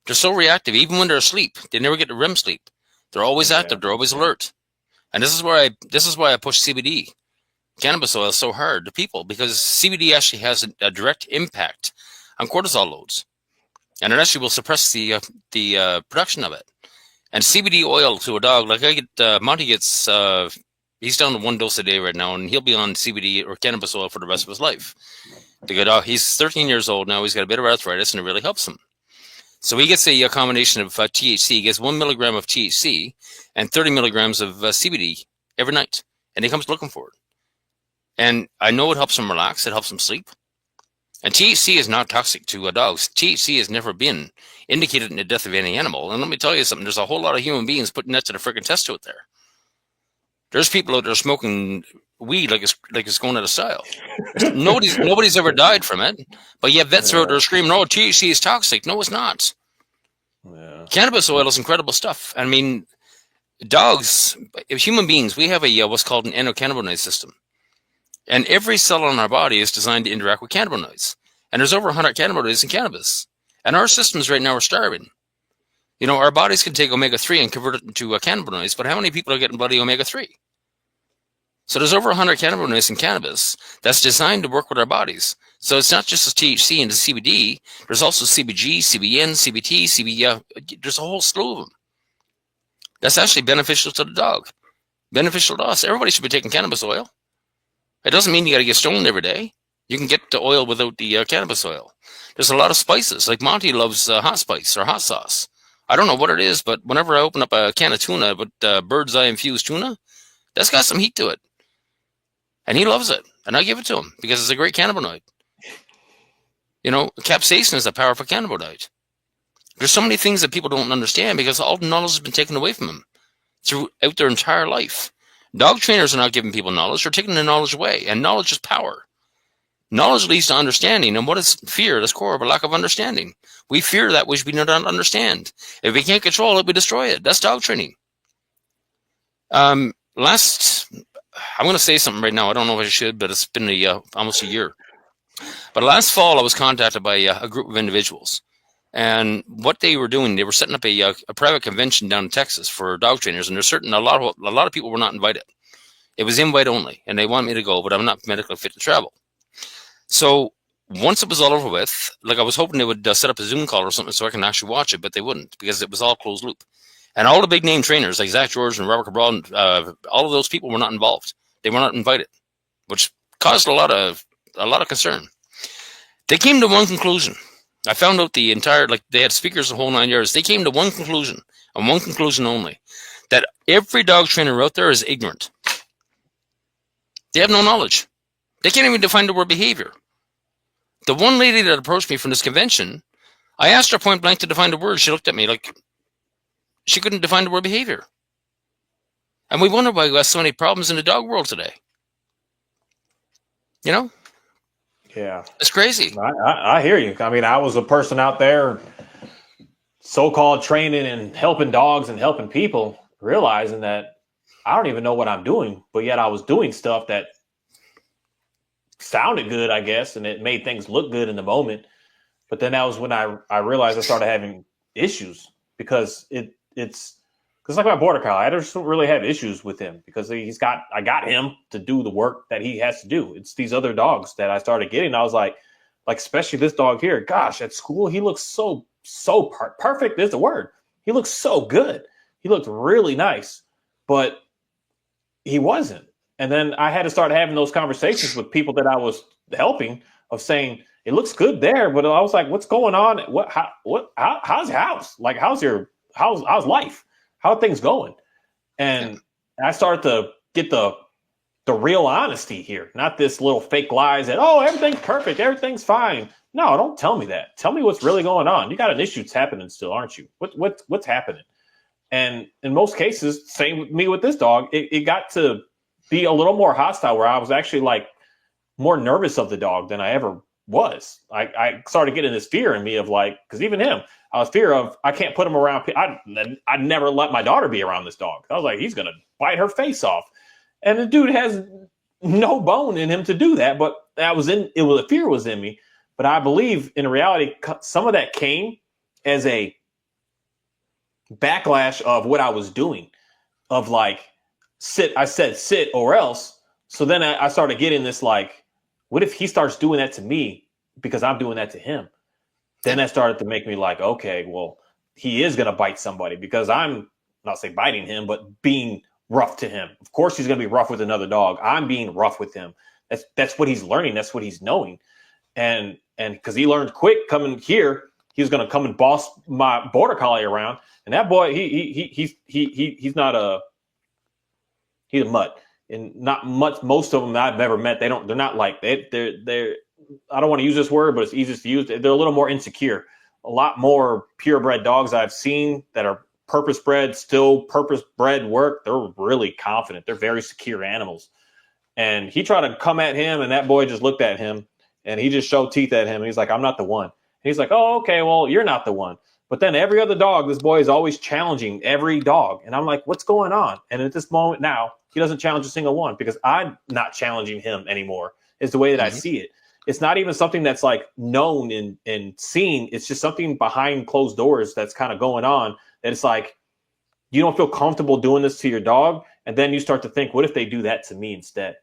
They're so reactive, even when they're asleep. They never get to REM sleep. They're always active. They're always alert. And this is why I push CBD, cannabis oil, so hard to people, because CBD actually has a direct impact on cortisol loads, and it actually will suppress the production of it. And CBD oil to a dog, like Monty gets, he's down to 1 dose a day right now, and he'll be on CBD or cannabis oil for the rest of his life. The good dog, he's 13 years old now. He's got a bit of arthritis, and it really helps him. So he gets a combination of THC. He gets 1 milligram of THC and 30 milligrams of CBD every night, and he comes looking for it. And I know it helps him relax. It helps him sleep. And THC is not toxic to dogs. THC has never been indicated in the death of any animal. And let me tell you something. There's a whole lot of human beings putting that to the freaking test out there. There's people out there smoking weed like it's going out of style. Nobody's ever died from it. But yet vets are out there screaming, "Oh, THC is toxic." No, it's not. Yeah. Cannabis oil is incredible stuff. I mean, dogs, human beings, we have a what's called an endocannabinoid system. And every cell in our body is designed to interact with cannabinoids. And there's over 100 cannabinoids in cannabis. And our systems right now are starving. Our bodies can take omega-3 and convert it into cannabinoids, but how many people are getting bloody omega-3? So there's over 100 cannabinoids in cannabis that's designed to work with our bodies. So it's not just the THC and the CBD. There's also CBG, CBN, CBT, there's a whole slew of them. That's actually beneficial to the dog. Beneficial to us. Everybody should be taking cannabis oil. It doesn't mean you got to get stoned every day. You can get the oil without the cannabis oil. There's a lot of spices. Like Monty loves hot spice or hot sauce. I don't know what it is, but whenever I open up a can of tuna with bird's eye infused tuna, that's got some heat to it. And he loves it. And I give it to him because it's a great cannabinoid. Capsaicin is a powerful cannabinoid. There's so many things that people don't understand because all the knowledge has been taken away from them throughout their entire life. Dog trainers are not giving people knowledge. They're taking the knowledge away. And knowledge is power. Knowledge leads to understanding. And what is fear? That's core of a lack of understanding. We fear that which we do not understand. If we can't control it, we destroy it. That's dog training. Last I'm going to say something right now. I don't know if I should, but it's been almost a year. But last fall, I was contacted by a group of individuals. And what they were doing, they were setting up a private convention down in Texas for dog trainers. And there's a lot of people were not invited. It was invite only. And they wanted me to go, but I'm not medically fit to travel. So once it was all over with, like I was hoping they would set up a Zoom call or something so I can actually watch it, but they wouldn't because it was all closed loop. And all the big name trainers like Zach George and Robert Cabral, all of those people were not involved. They were not invited, which caused a lot of concern. They came to one conclusion. I found out the entire, like they had speakers the whole 9 yards. They came to one conclusion, and one conclusion only, that every dog trainer out there is ignorant. They have no knowledge. They can't even define the word behavior. The one lady that approached me from this convention, I asked her point blank to define the word. She looked at me like she couldn't define the word behavior. And we wonder why we have so many problems in the dog world today. You know? Yeah. It's crazy. I hear you. I mean, I was a person out there so-called training and helping dogs and helping people, realizing that I don't even know what I'm doing, but yet I was doing stuff that sounded good, I guess, and it made things look good in the moment. But then that was when I realized I started having issues because it's like my border collie. I just don't really have issues with him because I got him to do the work that he has to do. It's these other dogs that I started getting. I was like especially this dog here. Gosh, at school he looks so perfect. Is the word. He looks so good. He looked really nice, but he wasn't. And then I had to start having those conversations with people that I was helping of saying it looks good there, but I was like, what's going on? How's your house? Like, how's life? How are things going? And I started to get the real honesty here, not this little fake lies that, oh, everything's perfect, everything's fine. No, don't tell me that. Tell me what's really going on. You got an issue that's happening still, aren't you? What's happening? And in most cases, same with me with this dog, it got to be a little more hostile where I was actually like more nervous of the dog than I ever was. I started getting this fear in me of like, because even him, I was fear of I can't put him around. I'd never let my daughter be around this dog. I was like, he's gonna bite her face off, and the dude has no bone in him to do that. But the fear was in me. But I believe in reality, some of that came as a backlash of what I was doing, of like sit. I said sit or else. So then I started getting this like, what if he starts doing that to me because I'm doing that to him? Then that started to make me like, okay, well, he is going to bite somebody because I'm not saying biting him, but being rough to him. Of course, he's going to be rough with another dog. I'm being rough with him. That's what he's learning. That's what he's knowing. And because he learned quick coming here, he was going to come and boss my border collie around. And that boy, he's a mutt. And not much. Most of them that I've never met, they're not like they're. I don't want to use this word, but it's easiest to use. They're a little more insecure. A lot more purebred dogs I've seen that are purpose-bred, still purpose-bred work. They're really confident. They're very secure animals. And he tried to come at him, and that boy just looked at him, and he just showed teeth at him. And he's like, I'm not the one. And he's like, oh, okay, well, you're not the one. But then every other dog, this boy is always challenging every dog. And I'm like, what's going on? And at this moment now, he doesn't challenge a single one because I'm not challenging him anymore, is the way that I see it. It's not even something that's like known and seen. It's just something behind closed doors that's kind of going on. That it's like, you don't feel comfortable doing this to your dog. And then you start to think, what if they do that to me instead?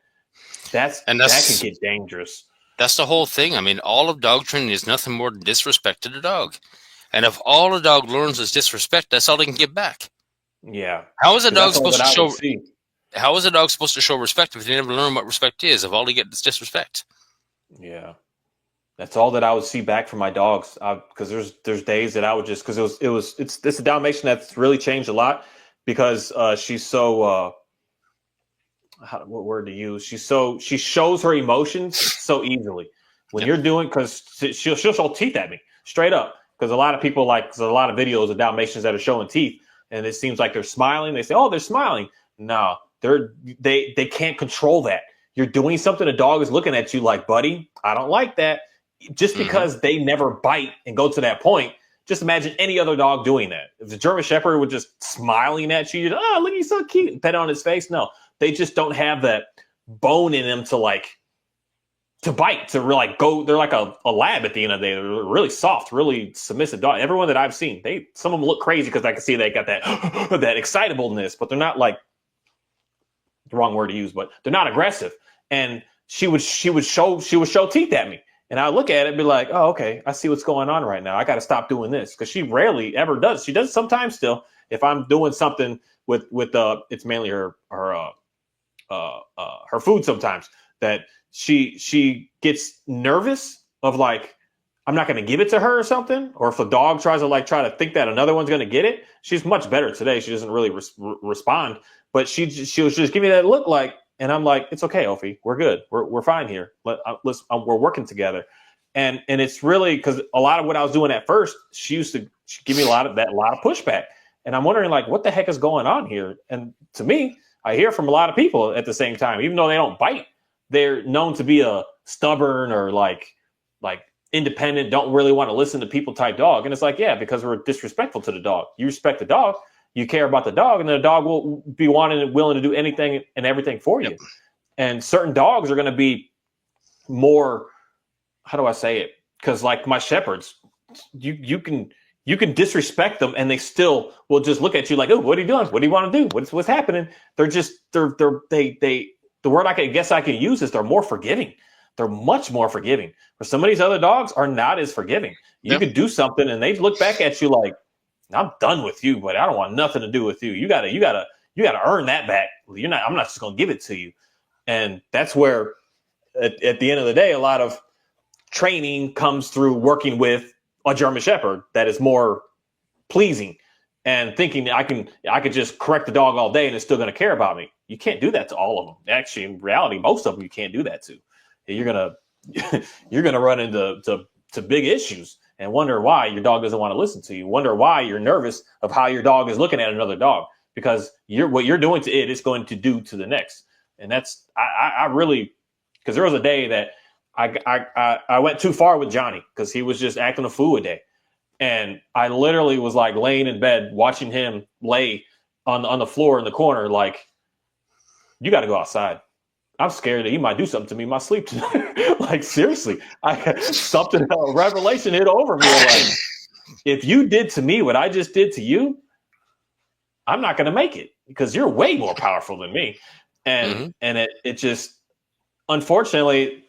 That can get dangerous. That's the whole thing. I mean, all of dog training is nothing more than disrespect to the dog. And if all a dog learns is disrespect, that's all they can give back. Yeah. How is a dog supposed to show? How is a dog supposed to show respect if they never learn what respect is? If all they get is disrespect. Yeah, that's all that I would see back from my dogs. Because there's days that I would just because it's a Dalmatian that's really changed a lot because she's so what word to use? She shows her emotions so easily when you're doing because she'll show teeth at me straight up because a lot of people there's a lot of videos of Dalmatians that are showing teeth and it seems like they're smiling. They say, oh, they're smiling. No, they can't control that. You're doing something, a dog is looking at you like, buddy, I don't like that. Just because they never bite and go to that point, just imagine any other dog doing that. If the German Shepherd was just smiling at you, oh, look, he's so cute, pet on his face. No, they just don't have that bone in them to bite, to really go. They're like a lab at the end of the day. They're really soft, really submissive dog. Everyone that I've seen, some of them look crazy because I can see they got that that excitableness, but they're not like, the wrong word to use, but they're not aggressive. And she would show teeth at me, and I look at it and be like, oh, okay, I see what's going on right now. I got to stop doing this, because she rarely ever does. She does sometimes still if I'm doing something with it's mainly her food sometimes, that she gets nervous of like, I'm not going to give it to her or something, or if the dog tries to try to think that another one's going to get it. She's much better today. She doesn't really respond, but she was just giving me that look and I'm like, it's okay, Ophi, we're good, we're fine here. We're working together, and it's really because a lot of what I was doing at first, she give me a lot of pushback, and I'm wondering what the heck is going on here. And to me, I hear from a lot of people at the same time, even though they don't bite, they're known to be a stubborn or like independent, don't really want to listen to people type dog. And it's because we're disrespectful to the dog. You respect the dog, you care about the dog, and the dog will be wanting and willing to do anything and everything for you. Yep. And certain dogs are going to be more, how do I say it? Because my shepherds, you can disrespect them and they still will just look at you like, oh, what are you doing? What do you want to do? What's happening? They're the word I guess I can use is they're more forgiving. They're much more forgiving. Where some of these other dogs are not as forgiving. You could do something and they look back at you like, I'm done with you, but I don't want nothing to do with you. You gotta earn that back. I'm not just gonna give it to you. And that's where at the end of the day, a lot of training comes through working with a German Shepherd that is more pleasing and thinking that I could just correct the dog all day and it's still gonna care about me. You can't do that to all of them. Actually, in reality, most of them you can't do that to. You're gonna run into big issues and wonder why your dog doesn't want to listen to you. Wonder why you're nervous of how your dog is looking at another dog, because what you're doing to it is going to do to the next. And that's I really, because there was a day that I went too far with Johnny because he was just acting a fool a day, and I literally was laying in bed watching him lay on the floor in the corner you got to go outside. I'm scared that you might do something to me in my sleep tonight. Seriously, a revelation hit over me. If you did to me what I just did to you, I'm not going to make it, because you're way more powerful than me. And it just, unfortunately,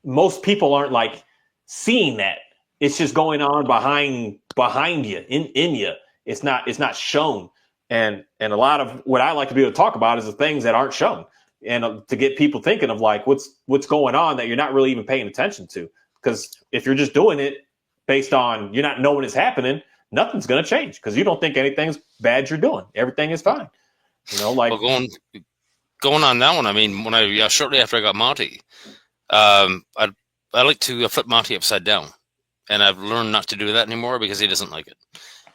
most people aren't seeing that. It's just going on behind you, in you. It's not shown. And a lot of what I like to be able to talk about is the things that aren't shown. And to get people thinking of what's going on that you're not really even paying attention to. Because if you're just doing it based on you're not knowing it's happening, nothing's going to change, because you don't think anything's bad you're doing. Everything is fine. Well, going on that one, I mean, when shortly after I got Monty, I like to flip Monty upside down. And I've learned not to do that anymore because he doesn't like it.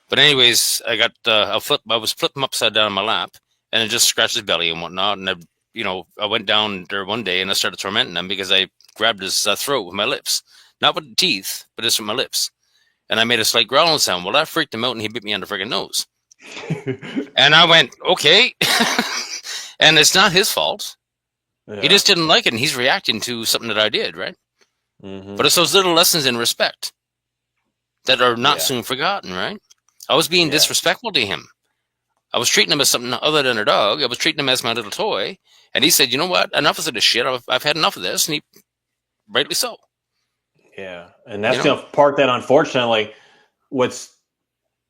But anyways, I got I was flipping him upside down in my lap, and it just scratched his belly and whatnot. And I went down there one day and I started tormenting him because I grabbed his throat with my lips, not with the teeth, but just with my lips. And I made a slight growling sound. Well, that freaked him out, and he bit me on the friggin' nose. And I went, okay. And it's not his fault. Yeah. He just didn't like it, and he's reacting to something that I did, right? Mm-hmm. But it's those little lessons in respect that are not soon forgotten, right? I was being disrespectful to him. I was treating him as something other than a dog. I was treating him as my little toy. And he said, you know what? Enough of this shit. I've had enough of this. And rightly so. Yeah. And that's the part that, unfortunately, what's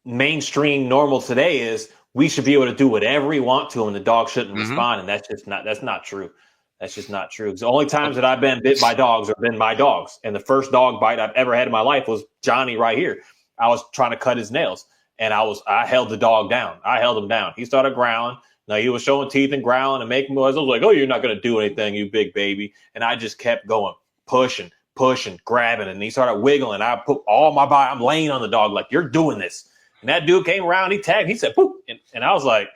mainstream normal today is we should be able to do whatever we want to, and the dog shouldn't respond. And that's not true. That's just not true. The only times that I've been bit by dogs have been my dogs. And the first dog bite I've ever had in my life was Johnny right here. I was trying to cut his nails. And I held the dog down. I held him down. He started growling. Now he was showing teeth and growling and making noise. I was like, oh, you're not going to do anything, you big baby. And I just kept going, pushing, grabbing. And he started wiggling. I put all my body. I'm laying on the dog like, you're doing this. And that dude came around. He tagged. He said, poop. And I was like,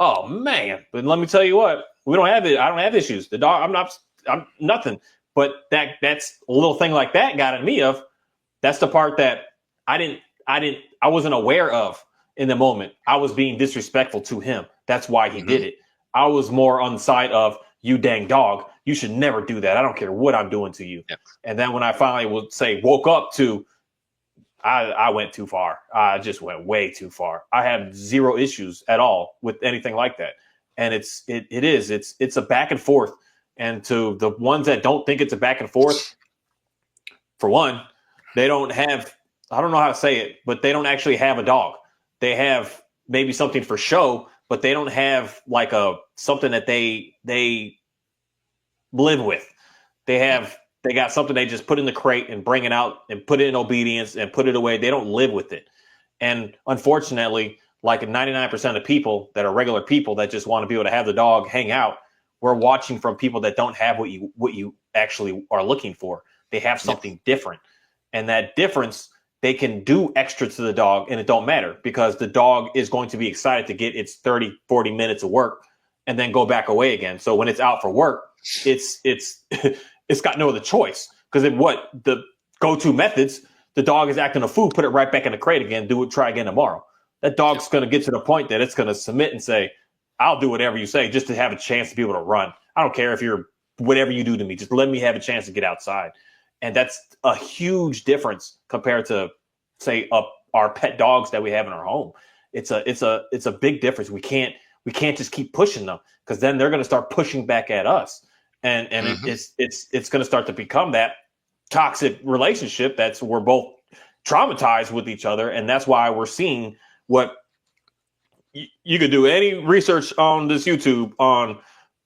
oh, man. But let me tell you what. We don't have it. I don't have issues. The dog, I'm nothing. But that's a little thing like that got in me of. That's the part that I wasn't aware of in the moment. I was being disrespectful to him. That's why he did it. I was more on the side of, you dang dog, you should never do that. I don't care what I'm doing to you. Yep. And then when I finally would say woke up to, I went too far. I just went way too far. I have zero issues at all with anything like that. And it's a back and forth. And to the ones that don't think it's a back and forth, for one, they don't have, I don't know how to say it, but they don't actually have a dog. They have maybe something for show, but they don't have like something that they live with. They got something they just put in the crate and bring it out and put it in obedience and put it away. They don't live with it. And unfortunately, like 99% of people that are regular people that just want to be able to have the dog hang out, we're watching from people that don't have what you actually are looking for. They have something different. And that difference, they can do extra to the dog and it don't matter because the dog is going to be excited to get its 30, 40 minutes of work and then go back away again. So when it's out for work, it's got no other choice because the go-to methods, the dog is acting a fool, put it right back in the crate again, try again tomorrow. That dog's going to get to the point that it's going to submit and say, I'll do whatever you say just to have a chance to be able to run. I don't care if you're whatever you do to me, just let me have a chance to get outside. And that's a huge difference compared to, say, our pet dogs that we have in our home. It's a big difference. We can't just keep pushing them because then they're going to start pushing back at us. And it's going to start to become that toxic relationship we're both traumatized with each other. And that's why we're seeing what you could do any research on this YouTube on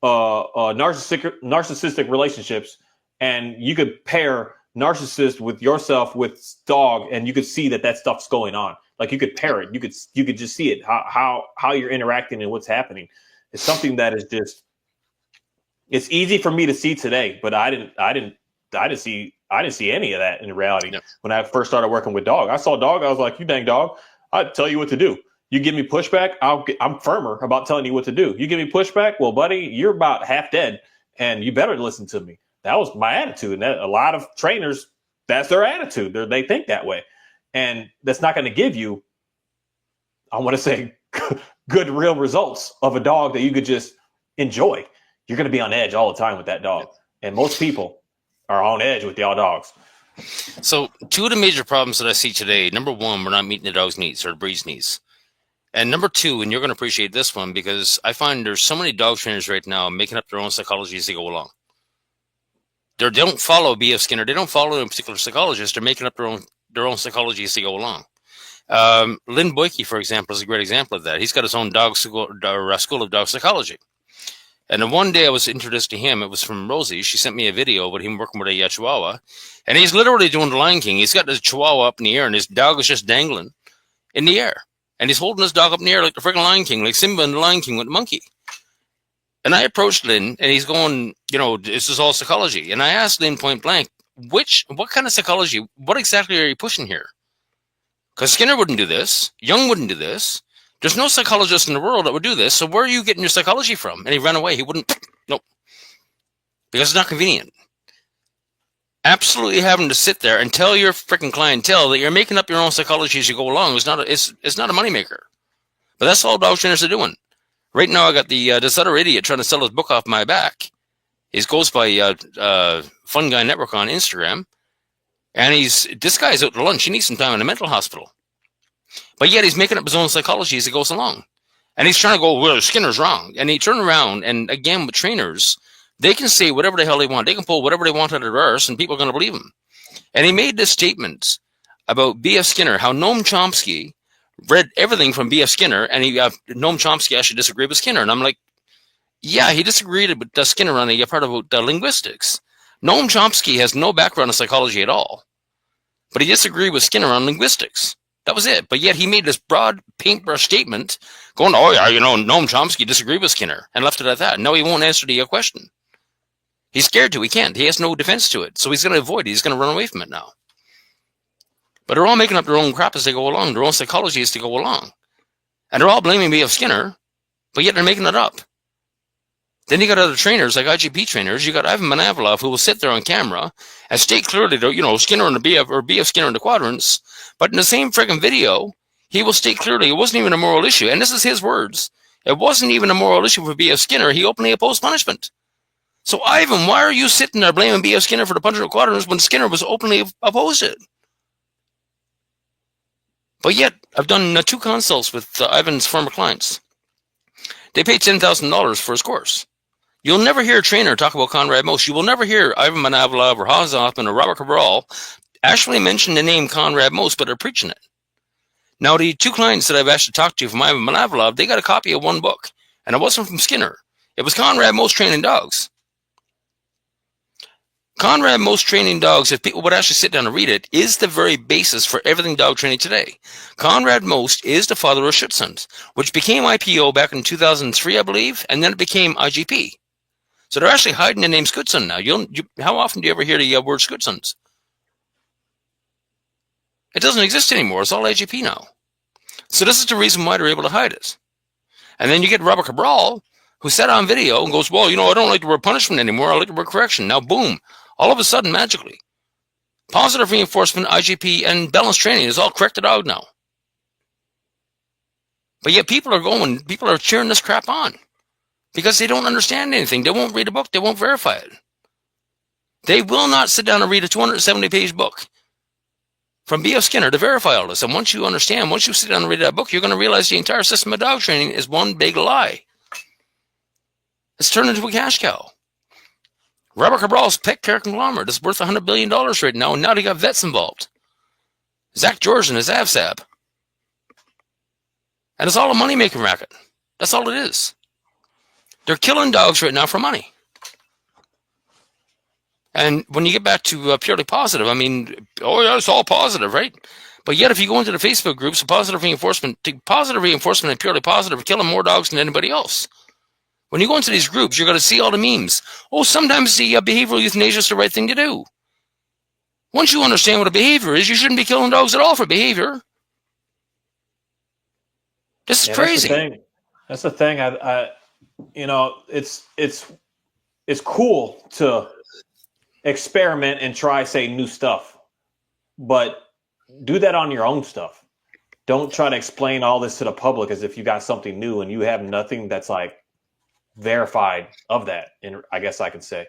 narcissistic relationships, and you could pair narcissist with yourself with dog, and you could see that stuff's going on. Like you could pair it, you could just see it how you're interacting and what's happening. It's something that is just, it's easy for me to see today, but I didn't see any of that in reality. Yep. When I first started working with dog, I saw dog, I was like, you dang dog, I'd tell you what to do. You give me pushback, I'm firmer about telling you what to do. You give me pushback, well, buddy, you're about half dead, and you better listen to me. That was my attitude. And a lot of trainers, that's their attitude. They think that way. And that's not going to give you, I want to say, good, real results of a dog that you could just enjoy. You're going to be on edge all the time with that dog. And most people are on edge with y'all dogs. So 2 of the major problems that I see today, number 1, we're not meeting the dog's needs or the breed's needs. And number 2, and you're going to appreciate this one because I find there's so many dog trainers right now making up their own psychology as they go along. They don't follow B.F. Skinner. They don't follow a particular psychologist. They're making up their own psychology as they go along. Lynn Boyke, for example, is a great example of that. He's got his own school of dog psychology. And then one day I was introduced to him. It was from Rosie. She sent me a video about him working with a Chihuahua. And he's literally doing the Lion King. He's got his Chihuahua up in the air, and his dog is just dangling in the air. And he's holding his dog up in the air like the freaking Lion King, like Simba and the Lion King with the monkey. And I approached Lynn, and he's going, this is all psychology. And I asked Lynn point blank, what kind of psychology, what exactly are you pushing here? Because Skinner wouldn't do this. Jung wouldn't do this. There's no psychologist in the world that would do this. So where are you getting your psychology from? And he ran away. He wouldn't, nope. Because it's not convenient. Absolutely having to sit there and tell your freaking clientele that you're making up your own psychology as you go along is not a moneymaker. But that's all dog trainers are doing. Right now, I got this other idiot trying to sell his book off my back. He goes by Fun Guy Network on Instagram, and this guy's out to lunch. He needs some time in a mental hospital, but yet he's making up his own psychology as he goes along, and he's trying to go, well, Skinner's wrong. And he turned around, and again with trainers, they can say whatever the hell they want. They can pull whatever they want out of their arse, and people are going to believe them. And he made this statement about B.F. Skinner, how Noam Chomsky read everything from B.F. Skinner, and Noam Chomsky actually disagreed with Skinner. And I'm like, yeah, he disagreed with Skinner on the part about linguistics. Noam Chomsky has no background in psychology at all, but he disagreed with Skinner on linguistics. That was it. But yet he made this broad paintbrush statement going, oh, yeah, Noam Chomsky disagreed with Skinner, and left it at that. No, he won't answer the question. He's scared to. He can't. He has no defense to it. So he's going to avoid it. He's going to run away from it now. But they're all making up their own crap as they go along, their own psychology as they go along. And they're all blaming B.F. Skinner, but yet they're making it up. Then you got other trainers, like IGP trainers. You got Ivan Manavilov, who will sit there on camera and state clearly, Skinner and the B.F. or B.F. Skinner in the quadrants. But in the same friggin' video, he will state clearly it wasn't even a moral issue. And this is his words. It wasn't even a moral issue for B.F. Skinner. He openly opposed punishment. So, Ivan, why are you sitting there blaming B.F. Skinner for the punishment quadrants when Skinner was openly opposed it? But yet, I've done 2 consults with Ivan's former clients. They paid $10,000 for his course. You'll never hear a trainer talk about Conrad Most. You will never hear Ivan Manavalov or Hans Hoffman or Robert Cabral actually mention the name Conrad Most, but they're preaching it. Now, the 2 clients that I've actually talked to from Ivan Manavalov, they got a copy of one book, and it wasn't from Skinner. It was Conrad Most Training Dogs. Conrad Most Training Dogs, if people would actually sit down and read it, is the very basis for everything dog training today. Conrad Most is the father of Schutzhund, which became IPO back in 2003, I believe, and then it became IGP. So they're actually hiding the name Schutzhund now. How often do you ever hear the word Schutzhund? It doesn't exist anymore. It's all IGP now. So this is the reason why they're able to hide it. And then you get Robert Cabral, who sat on video and goes, well, I don't like the word punishment anymore. I like the word correction. Now, boom. All of a sudden, magically, positive reinforcement, IGP, and balanced training is all corrected out now. But yet people are cheering this crap on because they don't understand anything. They won't read a book. They won't verify it. They will not sit down and read a 270-page book from B.F. Skinner to verify all this. And once you sit down and read that book, you're going to realize the entire system of dog training is one big lie. It's turned into a cash cow. Robert Cabral's pet care conglomerate is worth $100 billion right now, and now they got vets involved. Zach George and his AVSAB. And it's all a money-making racket. That's all it is. They're killing dogs right now for money. And when you get back to purely positive, it's all positive, right? But yet if you go into the Facebook groups, positive reinforcement and purely positive are killing more dogs than anybody else. When you go into these groups, you're going to see all the memes. Oh, sometimes the behavioral euthanasia is the right thing to do. Once you understand what a behavior is, you shouldn't be killing dogs at all for behavior. This is crazy. That's the thing. It's cool to experiment and try, say, new stuff, but do that on your own stuff. Don't try to explain all this to the public as if you got something new and you have nothing that's like verified of that, and I guess I could say.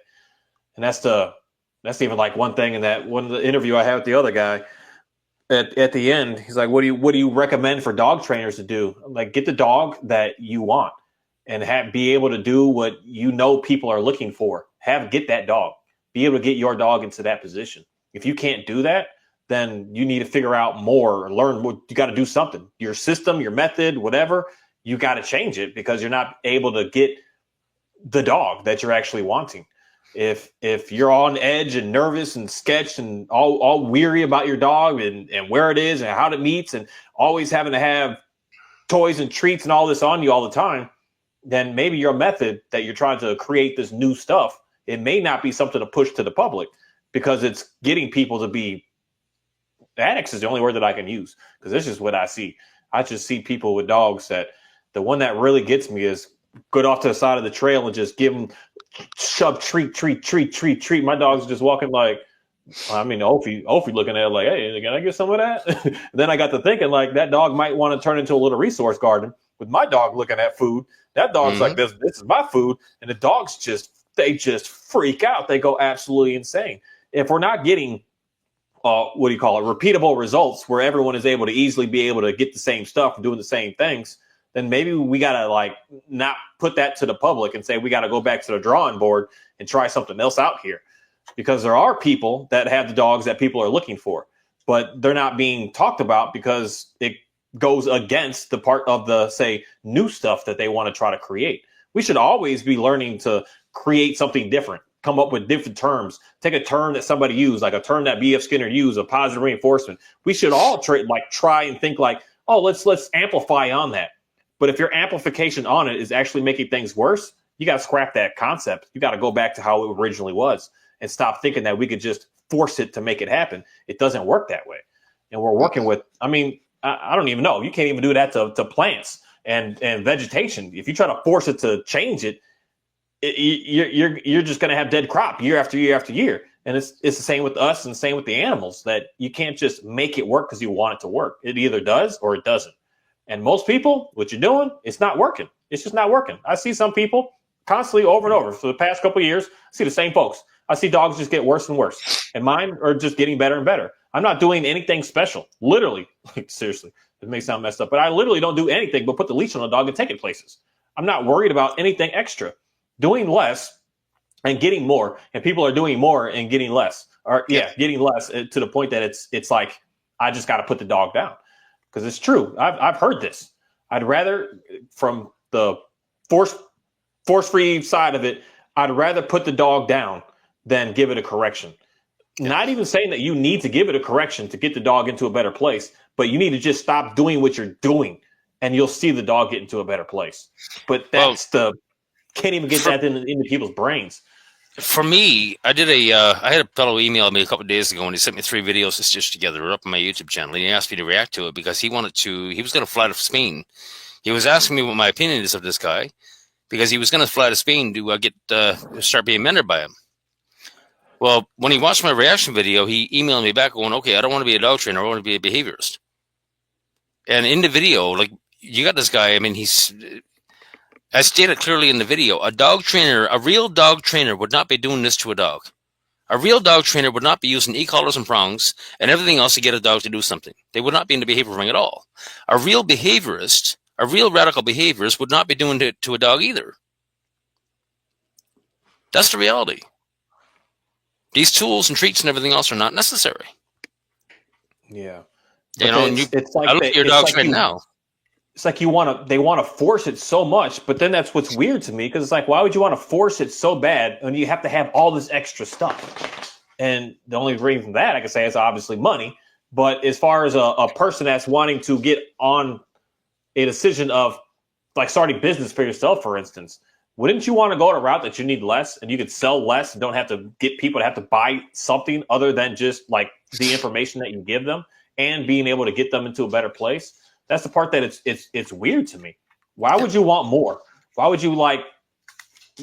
And that's even like one thing in that one of the interview I had with the other guy at the end. He's like, what do you recommend for dog trainers to do? Like, get the dog that you want and be able to do what people are looking for. Get that dog. Be able to get your dog into that position. If you can't do that, then you need to figure out more or learn what you got to do something. Your system, your method, whatever, you got to change it because you're not able to get the dog that you're actually wanting. If you're on edge and nervous and sketched and all weary about your dog and where it is and how it meets and always having to have toys and treats and all this on you all the time, then maybe your method that you're trying to create this new stuff, it may not be something to push to the public because it's getting people to be addicts is the only word that I can use because this is what I see. I just see people with dogs that the one that really gets me is go off to the side of the trail and just give them shove treat. My dog's just walking like, Opie looking at it like, hey, can I get some of that? Then I got to thinking like that dog might want to turn into a little resource garden with my dog looking at food. That dog's like, this is my food. And the dogs they just freak out. They go absolutely insane. If we're not getting repeatable results where everyone is able to easily be able to get the same stuff and doing the same things, then maybe we got to like not put that to the public and say we got to go back to the drawing board and try something else out here. Because there are people that have the dogs that people are looking for, but they're not being talked about because it goes against the part of the, say, new stuff that they want to try to create. We should always be learning to create something different, come up with different terms, take a term that somebody used, like a term that B.F. Skinner used, a positive reinforcement. We should all try and think like, oh, let's amplify on that. But if your amplification on it is actually making things worse, you got to scrap that concept. You got to go back to how it originally was and stop thinking that we could just force it to make it happen. It doesn't work that way. And we're working with, I don't even know. You can't even do that to plants and vegetation. If you try to force it to change it, you're just going to have dead crop year after year after year. And it's the same with us and the same with the animals, that you can't just make it work because you want it to work. It either does or it doesn't. And most people, what you're doing, it's not working. It's just not working. I see some people constantly over and over for the past couple of years. I see the same folks. I see dogs just get worse and worse, and mine are just getting better and better. I'm not doing anything special. Literally, like, seriously, it may sound messed up, but I literally don't do anything but put the leash on the dog and take it places. I'm not worried about anything extra. Doing less and getting more, and people are doing more and getting less. Or getting less to the point that it's like I just got to put the dog down, because it's true. I've heard this. I'd rather, from the force-free side of it, I'd rather put the dog down than give it a correction. Not even saying that you need to give it a correction to get the dog into a better place, but you need to just stop doing what you're doing, and you'll see the dog get into a better place. But can't even get that into people's brains. For me, I had a fellow email me a couple of days ago, and he sent me 3 videos to stitch together. They're up on my YouTube channel. And he asked me to react to it because he was going to fly to Spain. He was asking me what my opinion is of this guy, because he was going to fly to Spain to start being mentored by him. Well, when he watched my reaction video, he emailed me back going, okay, I don't want to be a dog trainer. I want to be a behaviorist. And in the video, like, you got this guy, I mean, as stated clearly in the video, a real dog trainer would not be doing this to a dog. A real dog trainer would not be using e-collars and prongs and everything else to get a dog to do something. They would not be in the behavior ring at all. A real behaviorist, a real radical behaviorist, would not be doing it to a dog either. That's the reality. These tools and treats and everything else are not necessary. Yeah. You know, it's like I look at your dogs right now. It's like they want to force it so much, but then that's what's weird to me, because it's like, why would you want to force it so bad when you have to have all this extra stuff? And the only reason that I can say is obviously money. But as far as a person that's wanting to get on a decision of like starting business for yourself, for instance, wouldn't you want to go on a route that you need less and you could sell less and don't have to get people to have to buy something other than just like the information that you give them and being able to get them into a better place? That's the part that it's weird to me. Why would you want more? Why would you like?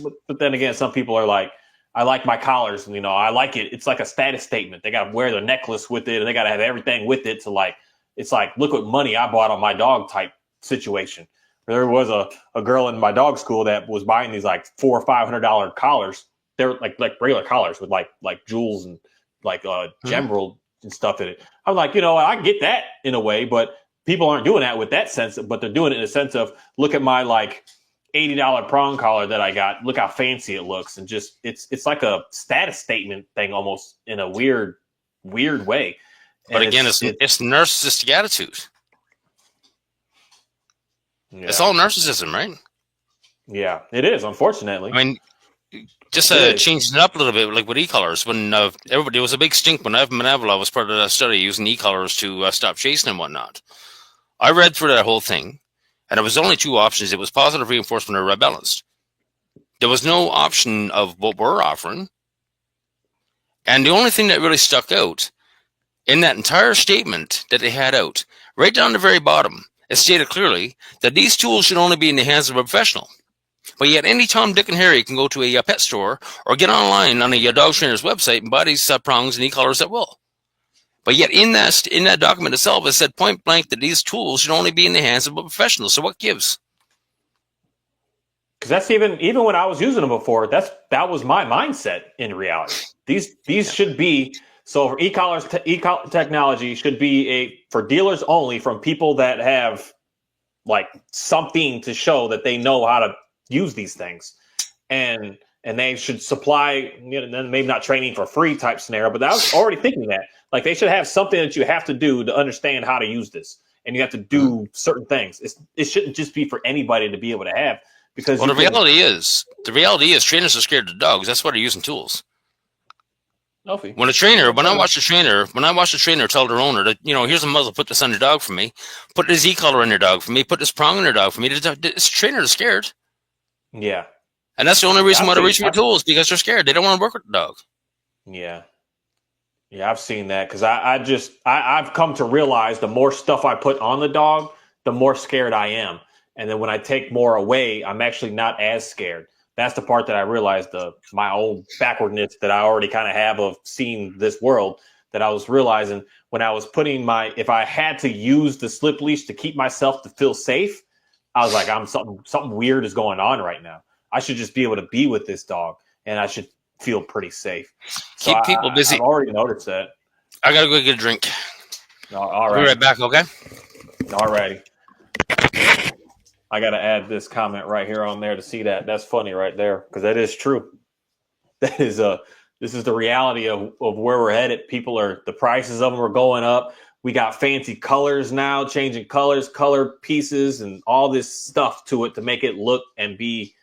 But then again, some people are like, I like my collars, and I like it. It's like a status statement. They got to wear their necklace with it, and they got to have everything with it to like. It's like, look what money I bought on my dog type situation. There was a girl in my dog school that was buying these like $400 or $500 collars. They're like regular collars with like jewels and like gemerald and stuff in it. I'm like, I get that in a way, but people aren't doing that with that sense, but they're doing it in a sense of, look at my like $80 prong collar that I got. Look how fancy it looks. And just, it's like a status statement thing almost in a weird way. But and again, it's narcissistic attitude. Yeah. It's all narcissism, right? Yeah, it is, unfortunately. I mean, just changing it up a little bit, like with e-collars. When everybody, it was a big stink when Evan Manavila was part of that study using e-collars to stop chasing and whatnot. I read through that whole thing, and there was only 2 options. It was positive reinforcement or rebalanced. There was no option of what we're offering. And the only thing that really stuck out in that entire statement that they had out, right down the very bottom, it stated clearly that these tools should only be in the hands of a professional. But yet any Tom, Dick, and Harry can go to a pet store or get online on a dog trainer's website and buy these prongs and e-collars at will. But yet in that document itself, it said point blank that these tools should only be in the hands of a professional. So what gives? Because that's even when I was using them before, that was my mindset in reality. These should be, so for e-collars, e-collar technology should be for dealers only, from people that have like something to show that they know how to use these things, and they should supply, then maybe not training for free type scenario, but I was already thinking that like they should have something that you have to do to understand how to use this, and you have to do certain things. It shouldn't just be for anybody to be able to have, because the reality is trainers are scared of dogs. That's why they're using tools. When I watch a trainer tell their owner that, here's a muzzle, put this on your dog for me, put this e-collar on your dog for me, put this prong on your dog for me, this trainer is scared. Yeah. And that's the only reason why they're reaching for tools, because they're scared. They don't want to work with the dog. Yeah. Yeah, I've seen that, because I've come to realize the more stuff I put on the dog, the more scared I am. And then when I take more away, I'm actually not as scared. That's the part that I realized, my old backwardness that I already kind of have of seeing this world, that I was realizing when I was putting if I had to use the slip leash to keep myself to feel safe, I was like, something weird is going on right now. I should just be able to be with this dog, and I should feel pretty safe. So Keep people busy. I've already noticed that. I gotta go get a drink. All I'll be right. right back. Okay. All righty. I got to add this comment right here on there to see that. That's funny right there, because that is true. That is this is the reality of where we're headed. The prices of them are going up. We got fancy colors now, changing colors, color pieces, and all this stuff to it to make it look and be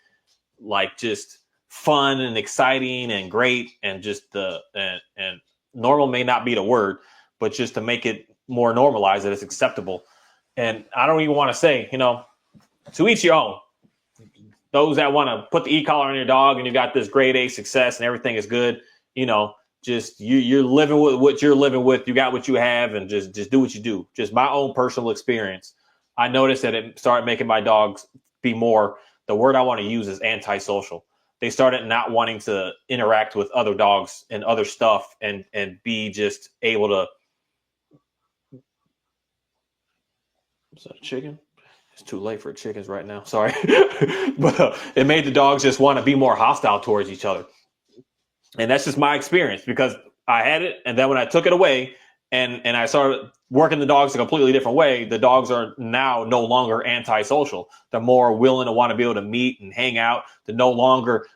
like just fun and exciting and great, and just and normal may not be the word, but just to make it more normalized, that it's acceptable. And I don't even want to say, to each your own. Those that want to put the e-collar on your dog and you got this grade A success and everything is good, just you're living with what you're living with. You got what you have, and just do what you do. Just my own personal experience. I noticed that it started making my dogs be more, the word I want to use is antisocial. They started not wanting to interact with other dogs and other stuff and be just able to. Is that a chicken? It's too late for chickens right now. Sorry. But it made the dogs just want to be more hostile towards each other. And that's just my experience, because I had it. And then when I took it away and I started working the dogs a completely different way, the dogs are now no longer antisocial. They're more willing to want to be able to meet and hang out. They're no longer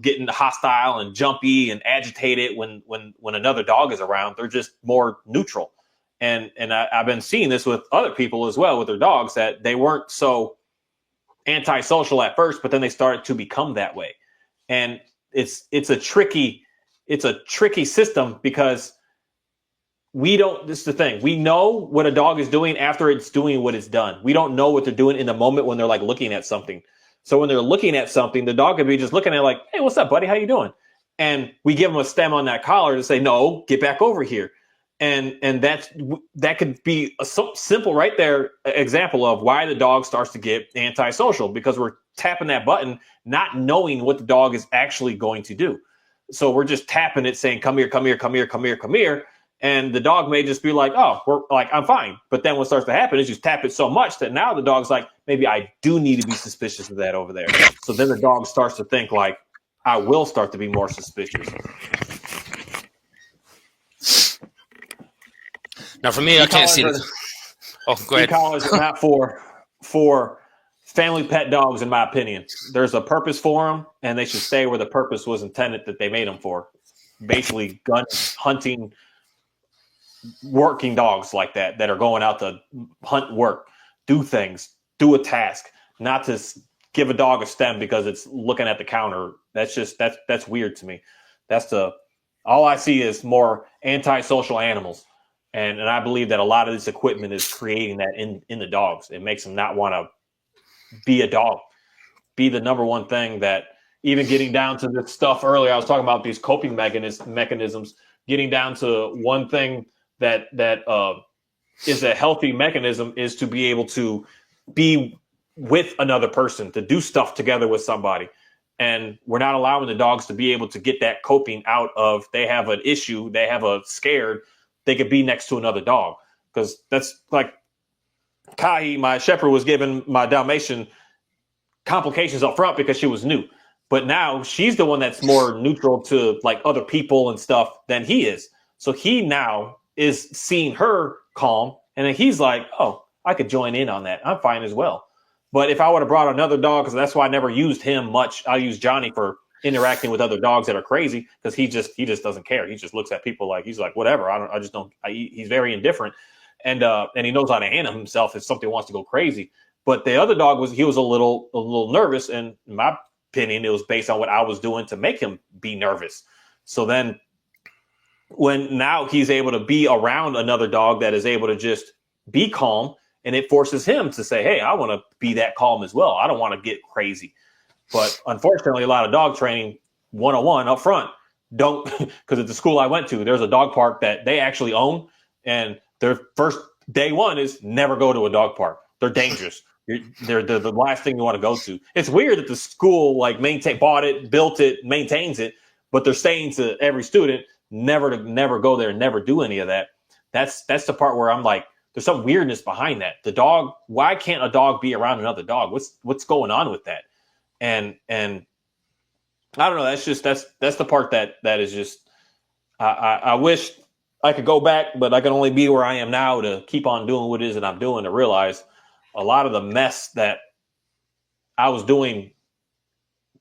getting hostile and jumpy and agitated when another dog is around. They're just more neutral. And I've been seeing this with other people as well with their dogs, that they weren't so antisocial at first, but then they started to become that way. And it's a tricky system, because this is the thing. We know what a dog is doing after it's doing what it's done. We don't know what they're doing in the moment when they're like looking at something. So when they're looking at something, the dog could be just looking at it like, hey, what's up, buddy? How you doing? And we give them a stem on that collar to say, no, get back over here. And that could be a simple right there example of why the dog starts to get antisocial, because we're tapping that button, not knowing what the dog is actually going to do. So we're just tapping it saying, come here, come here, come here, come here, come here. And the dog may just be like, oh, I'm fine. But then what starts to happen is you tap it so much that now the dog's like, maybe I do need to be suspicious of that over there. So then the dog starts to think like, I will start to be more suspicious. Now, for me, I can't see this. Oh, go ahead. E-collars are not for family pet dogs, in my opinion. There's a purpose for them, and they should stay where the purpose was intended that they made them for. Basically, gun hunting, working dogs like that are going out to hunt, work, do things, do a task, not to give a dog a stem because it's looking at the counter. That's weird to me. All I see is more antisocial animals. And I believe that a lot of this equipment is creating that in the dogs. It makes them not want to be a dog, be the number one thing. That even getting down to this stuff earlier, I was talking about these coping mechanisms, getting down to one thing that is a healthy mechanism is to be able to be with another person, to do stuff together with somebody. And we're not allowing the dogs to be able to get that coping out of, they have an issue, they have a scared, they could be next to another dog. Because that's like Kai, my shepherd, was giving my Dalmatian complications up front because she was new. But now she's the one that's more neutral to like other people and stuff than he is. So he now is seeing her calm. And then he's like, oh, I could join in on that. I'm fine as well. But if I would have brought another dog, because that's why I never used him much. I use Johnny for interacting with other dogs that are crazy, because he just doesn't care. He just looks at people like, he's like, whatever. He's very indifferent. And he knows how to handle himself if something wants to go crazy. But the other dog was a little nervous. And in my opinion, it was based on what I was doing to make him be nervous. So then when now he's able to be around another dog that is able to just be calm, and it forces him to say, hey, I want to be that calm as well. I don't want to get crazy. But unfortunately, a lot of dog training 101 up front don't, because at the school I went to, there's a dog park that they actually own. And their first day one is never go to a dog park. They're dangerous. They're the last thing you want to go to. It's weird that the school like bought it, built it, maintains it, but they're saying to every student never go there, never do any of that. That's the part where I'm like, there's some weirdness behind that. The dog, why can't a dog be around another dog? What's going on with that? And I don't know. That's the part that is just, I wish I could go back, but I can only be where I am now to keep on doing what it is that I'm doing, to realize a lot of the mess that I was doing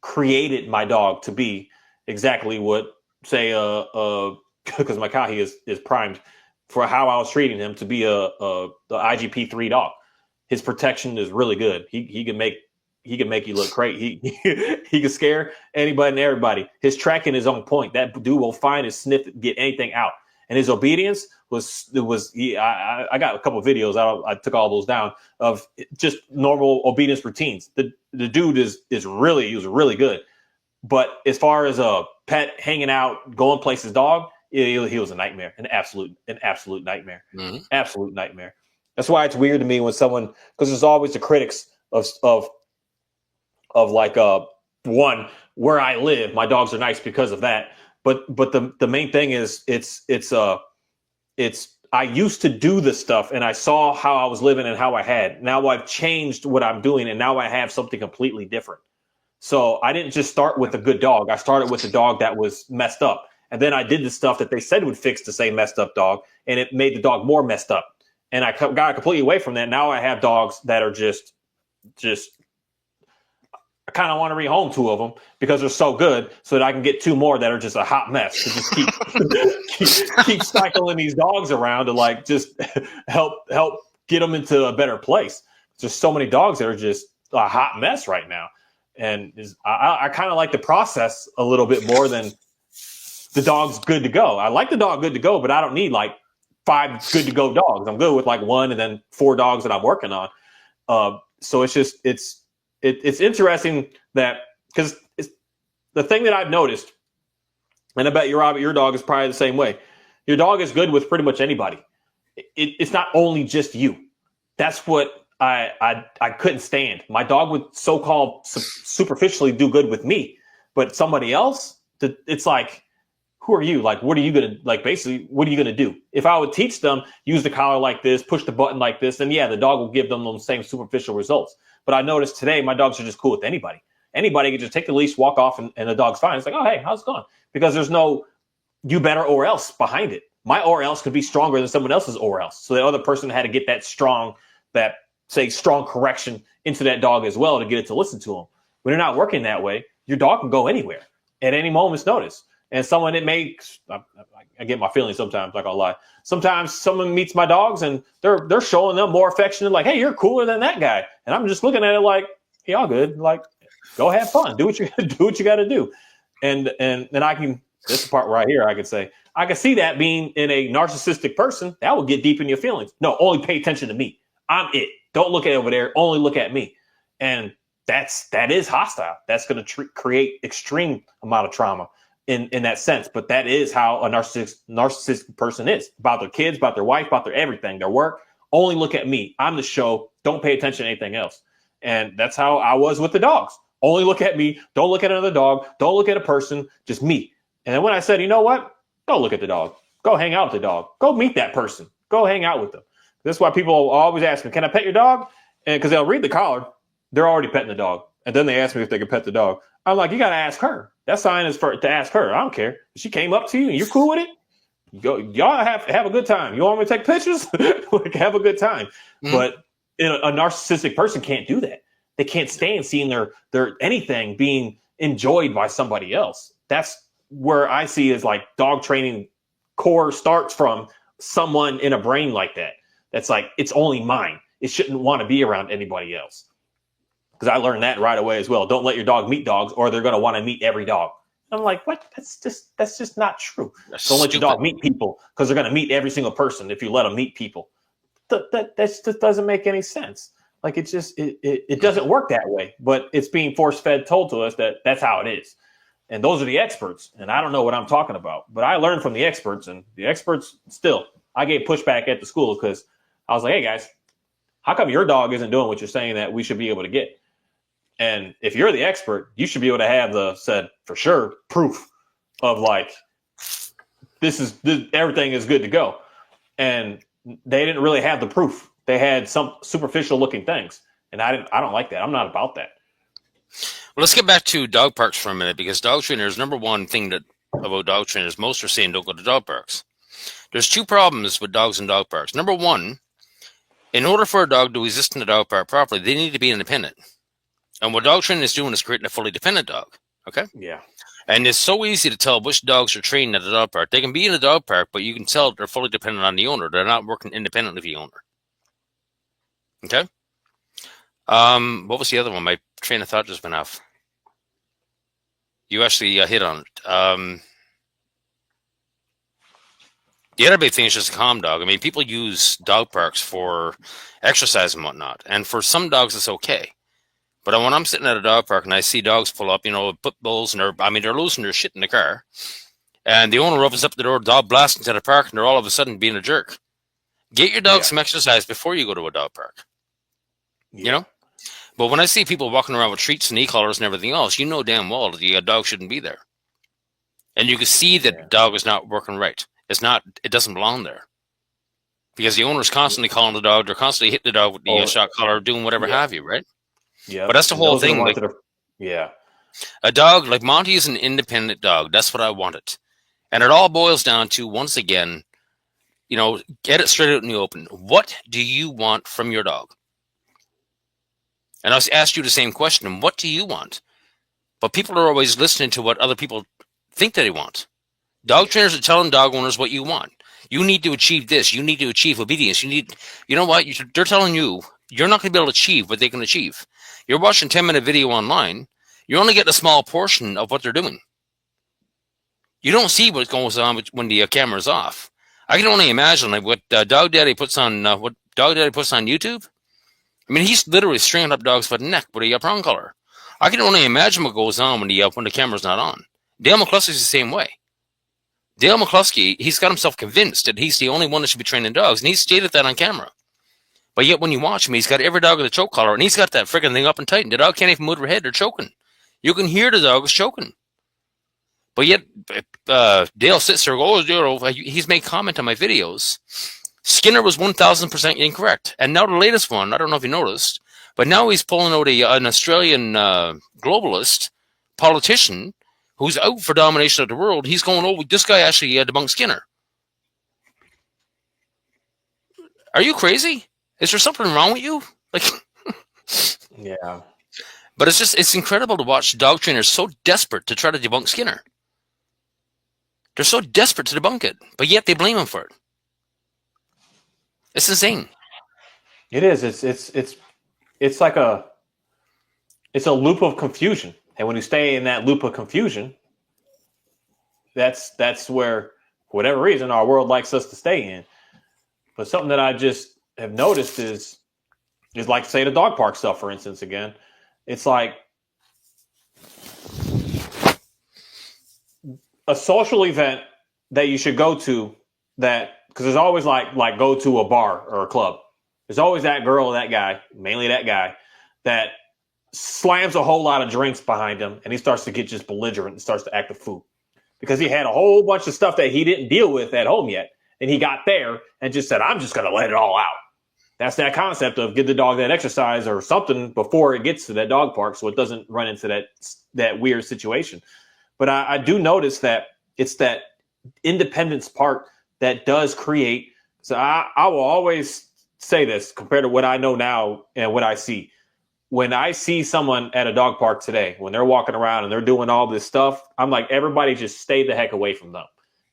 created my dog to be exactly what, say, because my Kahi is primed for how I was treating him to be the IGP3 dog. His protection is really good. He can make you look great. He can scare anybody and everybody. His tracking is on point. That dude will find and sniff, get anything out. And his obedience I got a couple of videos. I took all those down of just normal obedience routines. The dude he was really good. But as far as a pet hanging out, going places dog, he was a nightmare, an absolute nightmare, absolute nightmare. That's why it's weird to me when someone, because there's always the critics of like one, where I live, my dogs are nice because of that. But the main thing is it's I used to do this stuff and I saw how I was living and how I had. Now I've changed what I'm doing and now I have something completely different. So I didn't just start with a good dog. I started with a dog that was messed up. And then I did the stuff that they said would fix the same messed up dog, and it made the dog more messed up. And I got completely away from that. Now I have dogs that are just I kind of want to rehome 2 of them because they're so good, so that I can get 2 more that are just a hot mess to just keep cycling these dogs around to like just help get them into a better place. There's so many dogs that are just a hot mess right now. And I kind of like the process a little bit more than the dog's good to go. I like the dog good to go, but I don't need like 5 good to go dogs. I'm good with like 1 and then 4 dogs that I'm working on. So it's just, it's interesting that, because the thing that I've noticed, and I bet your dog is probably the same way. Your dog is good with pretty much anybody. It's not only just you. That's what I couldn't stand. My dog would so-called superficially do good with me, but somebody else, it's like, who are you? Like, what are you going to, like, basically, what are you going to do? If I would teach them, use the collar like this, push the button like this, then yeah, the dog will give them those same superficial results. But I noticed today, my dogs are just cool with anybody. Anybody can just take the leash, walk off, and the dog's fine. It's like, oh, hey, how's it going? Because there's no you better or else behind it. My or else could be stronger than someone else's or else. So the other person had to get that strong correction into that dog as well to get it to listen to them. When you're not working that way, your dog can go anywhere at any moment's notice. And someone that makes, I get my feelings sometimes, like I'll lie. Sometimes someone meets my dogs and they're showing them more affection, like, hey, you're cooler than that guy. And I'm just looking at it like, hey, all good. Like, go have fun. Do what you got to do. And then I can, this is the part where I can say, I can see that being in a narcissistic person, that will get deep in your feelings. No, only pay attention to me. I'm it. Don't look at over there. Only look at me. And that is hostile. That's going to create extreme amount of trauma in that sense. But that is how a narcissistic person is, about their kids, about their wife, about their everything, their work. Only look at me. I'm the show. Don't pay attention to anything else. And that's how I was with the dogs. Only look at me. Don't look at another dog. Don't look at a person. Just me. And then when I said, you know what? Don't look at the dog. Go hang out with the dog. Go meet that person. Go hang out with them. That's why people always ask me, can I pet your dog? And because they'll read the collar, they're already petting the dog. And then they ask me if they can pet the dog. I'm like, you got to ask her. That sign is to ask her. I don't care. If she came up to you and you're cool with it, y'all have a good time. You want me to take pictures? Like, have a good time. Mm-hmm. But a narcissistic person can't do that. They can't stand seeing their anything being enjoyed by somebody else. That's where I see is like dog training core starts from someone in a brain like that. That's like, it's only mine. It shouldn't want to be around anybody else. Because I learned that right away as well. Don't let your dog meet dogs, or they're going to want to meat every dog. I'm like, what? That's just not true. Don't let your dog meet people, because they're going to meet every single person if you let them meet people. That just doesn't make any sense. Like, it doesn't work that way. But it's being force-fed, told to us that that's how it is. And those are the experts. And I don't know what I'm talking about. But I learned from the experts. And the experts still, I gave pushback at the school because I was like, hey, guys, how come your dog isn't doing what you're saying that we should be able to get? And if you're the expert, you should be able to have said for sure proof of like, everything is good to go. And they didn't really have the proof. They had some superficial looking things, and I don't like that. I'm not about that. Well, let's get back to dog parks for a minute, because dog trainers, number one thing about dog trainers, most are saying don't go to dog parks. There's two problems with dogs in dog parks. Number one, in order for a dog to exist in a dog park properly, they need to be independent. And what dog training is doing is creating a fully dependent dog. Okay? Yeah. And it's so easy to tell which dogs are trained at a dog park. They can be in a dog park, but you can tell they're fully dependent on the owner. They're not working independently of the owner. Okay? What was the other one? My train of thought just went off. You actually hit on it. The other big thing is just a calm dog. I mean, people use dog parks for exercise and whatnot. And for some dogs, it's okay. But when I'm sitting at a dog park and I see dogs pull up, pit bulls, and they're losing their shit in the car. And the owner opens up the door, dog blasts into the park, and they're all of a sudden being a jerk. Get your dog some exercise before you go to a dog park. Yeah. But when I see people walking around with treats and e-collars and everything else, you know damn well that the dog shouldn't be there. And you can see that the dog is not working right. It doesn't belong there. Because the owner's constantly calling the dog, they're constantly hitting the dog with the shot collar, doing whatever have you, right? Yeah. But that's the whole thing. A dog, like Monty, is an independent dog. That's what I wanted. And it all boils down to, once again, get it straight out in the open. What do you want from your dog? And I asked you the same question. What do you want? But people are always listening to what other people think that they want. Dog trainers are telling dog owners what you want. You need to achieve this. You need to achieve obedience. They're telling you you're not going to be able to achieve what they can achieve. You're watching a 10-minute video online. You're only getting a small portion of what they're doing. You don't see what goes on when the camera's off. I can only imagine what Dog Daddy puts on YouTube. I mean, he's literally stringing up dogs by the neck with a prong collar. I can only imagine what goes on when the camera's not on. Dale McCluskey's the same way. Dale McCluskey, he's got himself convinced that he's the only one that should be training dogs, and he's stated that on camera. But yet when you watch him, he's got every dog with a choke collar, and he's got that freaking thing up and tight, and the dog can't even move her head. They're choking. You can hear the dog is choking. But yet Dale sits there and goes, he's made comment on my videos. Skinner was 1,000% incorrect. And now the latest one, I don't know if you noticed, but now he's pulling out an Australian globalist politician who's out for domination of the world. He's going, this guy actually debunked Skinner. Are you crazy? Is there something wrong with you? Yeah. But it's incredible to watch dog trainers so desperate to try to debunk Skinner. They're so desperate to debunk it, but yet they blame him for it. It's insane. It is. It's like a loop of confusion. And when you stay in that loop of confusion, that's where, for whatever reason, our world likes us to stay in. But something that I just have noticed is like, say, the dog park stuff, for instance, again. It's like a social event that you should go to, because there's always like go to a bar or a club. There's always that girl or that guy, mainly that guy, that slams a whole lot of drinks behind him, and he starts to get just belligerent and starts to act a fool because he had a whole bunch of stuff that he didn't deal with at home yet. And he got there and just said, I'm just going to let it all out. That's that concept of give the dog that exercise or something before it gets to that dog park so it doesn't run into that weird situation. But I do notice that it's that independence part that does create. So I will always say this compared to what I know now and what I see. When I see someone at a dog park today, when they're walking around and they're doing all this stuff, I'm like, everybody just stay the heck away from them.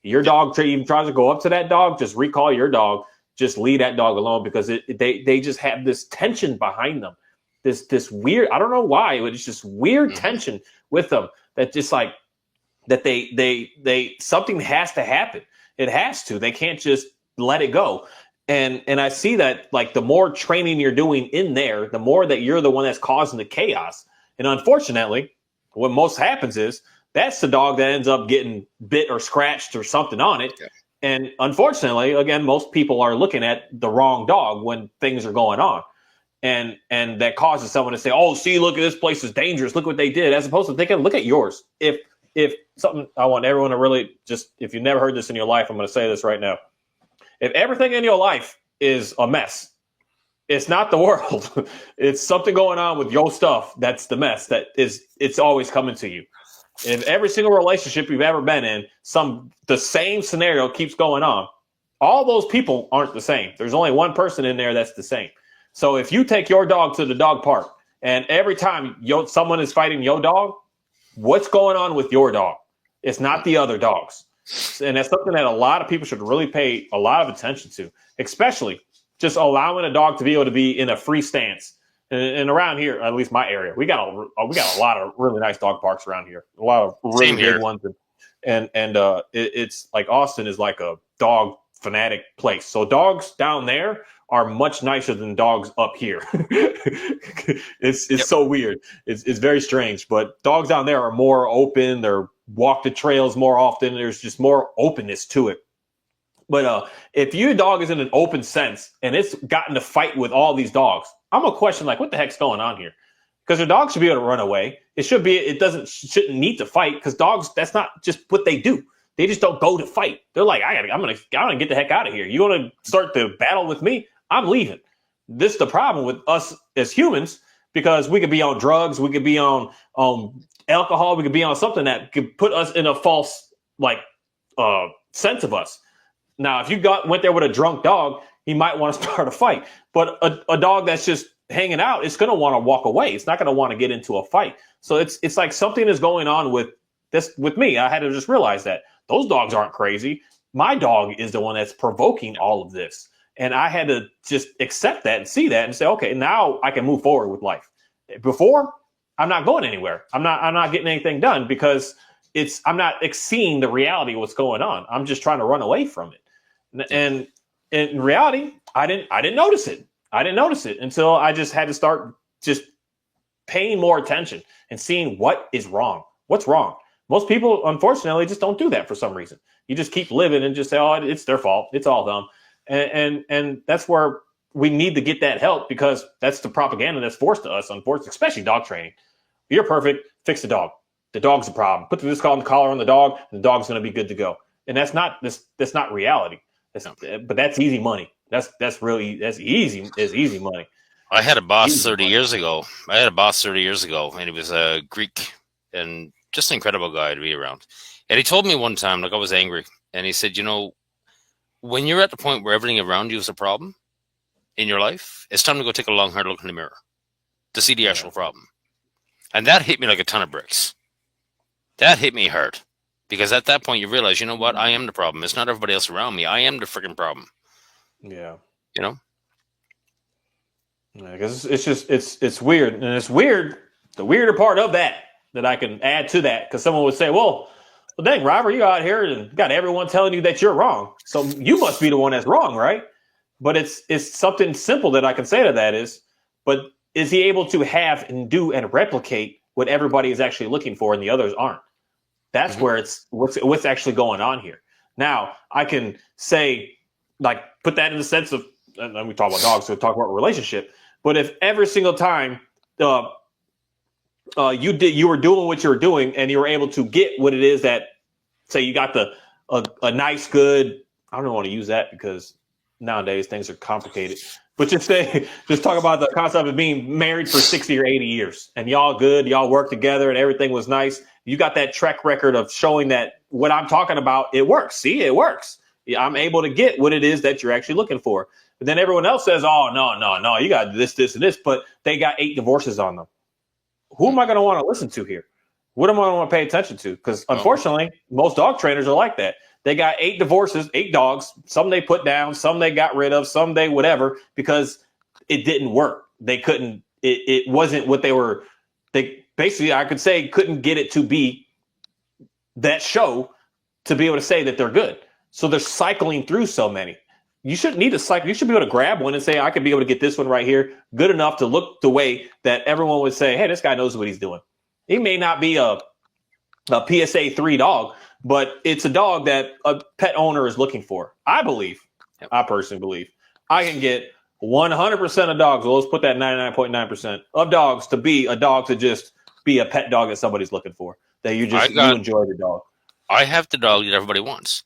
Your dog even tries to go up to that dog, just recall your dog, just leave that dog alone, because they just have this tension behind them. This weird, I don't know why, but it's just weird tension with them that just like that they something has to happen. It has to. They can't just let it go. And I see that, like, the more training you're doing in there, the more that you're the one that's causing the chaos. And unfortunately, what most happens is that's the dog that ends up getting bit or scratched or something on it. Yeah. And unfortunately, again, most people are looking at the wrong dog when things are going on. And that causes someone to say, oh, see, look at this place is dangerous. Look what they did. As opposed to thinking, look at yours. If something, I want everyone to really just, if you've never heard this in your life, I'm going to say this right now. If everything in your life is a mess. It's not the world. It's something going on with your stuff. That's the mess it's always coming to you. In every single relationship you've ever been in, the same scenario keeps going on. All those people aren't the same. There's only one person in there that's the same. So if you take your dog to the dog park and every time someone is fighting your dog, what's going on with your dog? It's not the other dogs. And that's something that a lot of people should really pay a lot of attention to, especially just allowing a dog to be able to be in a free stance. And around here, at least my area, we got a lot of really nice dog parks around here. A lot of really big ones, and it's like Austin is like a dog fanatic place. So dogs down there are much nicer than dogs up here. It's so weird. It's very strange. But dogs down there are more open. They're walk the trails more often. There's just more openness to it. But if your dog is in an open sense and it's gotten to fight with all these dogs, I'm gonna question like, what the heck's going on here? Because the dog should be able to run away. Shouldn't need to fight because dogs, that's not just what they do. They just don't go to fight. They're like, I'm gonna get the heck out of here. You want to start the battle with me? I'm leaving. This is the problem with us as humans because we could be on drugs, we could be on alcohol, we could be on something that could put us in a false sense of us. Now, if you went there with a drunk dog, he might want to start a fight. But a dog that's just hanging out, it's going to want to walk away. It's not going to want to get into a fight. So it's like something is going on with me. I had to just realize that those dogs aren't crazy. My dog is the one that's provoking all of this. And I had to just accept that and see that and say, okay, now I can move forward with life. Before, I'm not going anywhere. I'm not getting anything done because I'm not seeing the reality of what's going on. I'm just trying to run away from it. And in reality, I didn't notice it. I didn't notice it until I just had to start just paying more attention and seeing what is wrong. What's wrong? Most people, unfortunately, just don't do that for some reason. You just keep living and just say, oh, it's their fault. It's all them. And that's where we need to get that help because that's the propaganda that's forced to us, unfortunately, especially dog training. You're perfect. Fix the dog. The dog's the problem. Put this collar on the dog, and the dog's going to be good to go. And that's not reality. But that's easy money. That's easy money. I had a boss 30 years ago, and he was a Greek and just an incredible guy to be around. And he told me one time, like I was angry, and he said, when you're at the point where everything around you is a problem in your life, it's time to go take a long, hard look in the mirror to see the actual problem. And that hit me like a ton of bricks. That hit me hard. Because at that point, you realize, you know what? I am the problem. It's not everybody else around me. I am the freaking problem. Yeah. Yeah, because it's weird. And it's weird. The weirder part of that I can add to that, because someone would say, well, dang, Robert, you out here and got everyone telling you that you're wrong. So you must be the one that's wrong, right? But it's something simple that I can say to that but is he able to have and do and replicate what everybody is actually looking for and the others aren't? That's where it's what's actually going on here. Now, I can say, like, put that in the sense of, and we talk about dogs, so we talk about relationship. But if every single time you were doing what you were doing and you were able to get what it is that, say you got a nice, good, I don't want to use that because nowadays things are complicated. But just talk about the concept of being married for 60 or 80 years and y'all good, y'all work together and everything was nice. You got that track record of showing that what I'm talking about, it works. See, it works. I'm able to get what it is that you're actually looking for. But then everyone else says, oh, no, you got this, and this, but they got 8 divorces on them. Who am I going to want to listen to here? What am I going to want to pay attention to? Because unfortunately, most dog trainers are like that. They got 8 divorces, 8 dogs. Some they put down, some they got rid of, some they whatever, because it didn't work. They couldn't, it wasn't what they basically, I could say, couldn't get it to be that show to be able to say that they're good. So they're cycling through so many. You shouldn't need to cycle. You should be able to grab one and say, I could be able to get this one right here, good enough to look the way that everyone would say, hey, this guy knows what he's doing. He may not be a PSA 3 dog, but it's a dog that a pet owner is looking for. I personally believe, I can get 100% of dogs. Well, let's put that 99.9% of dogs to be a dog to just be a pet dog that somebody's looking for. That you enjoy the dog. I have the dog that everybody wants.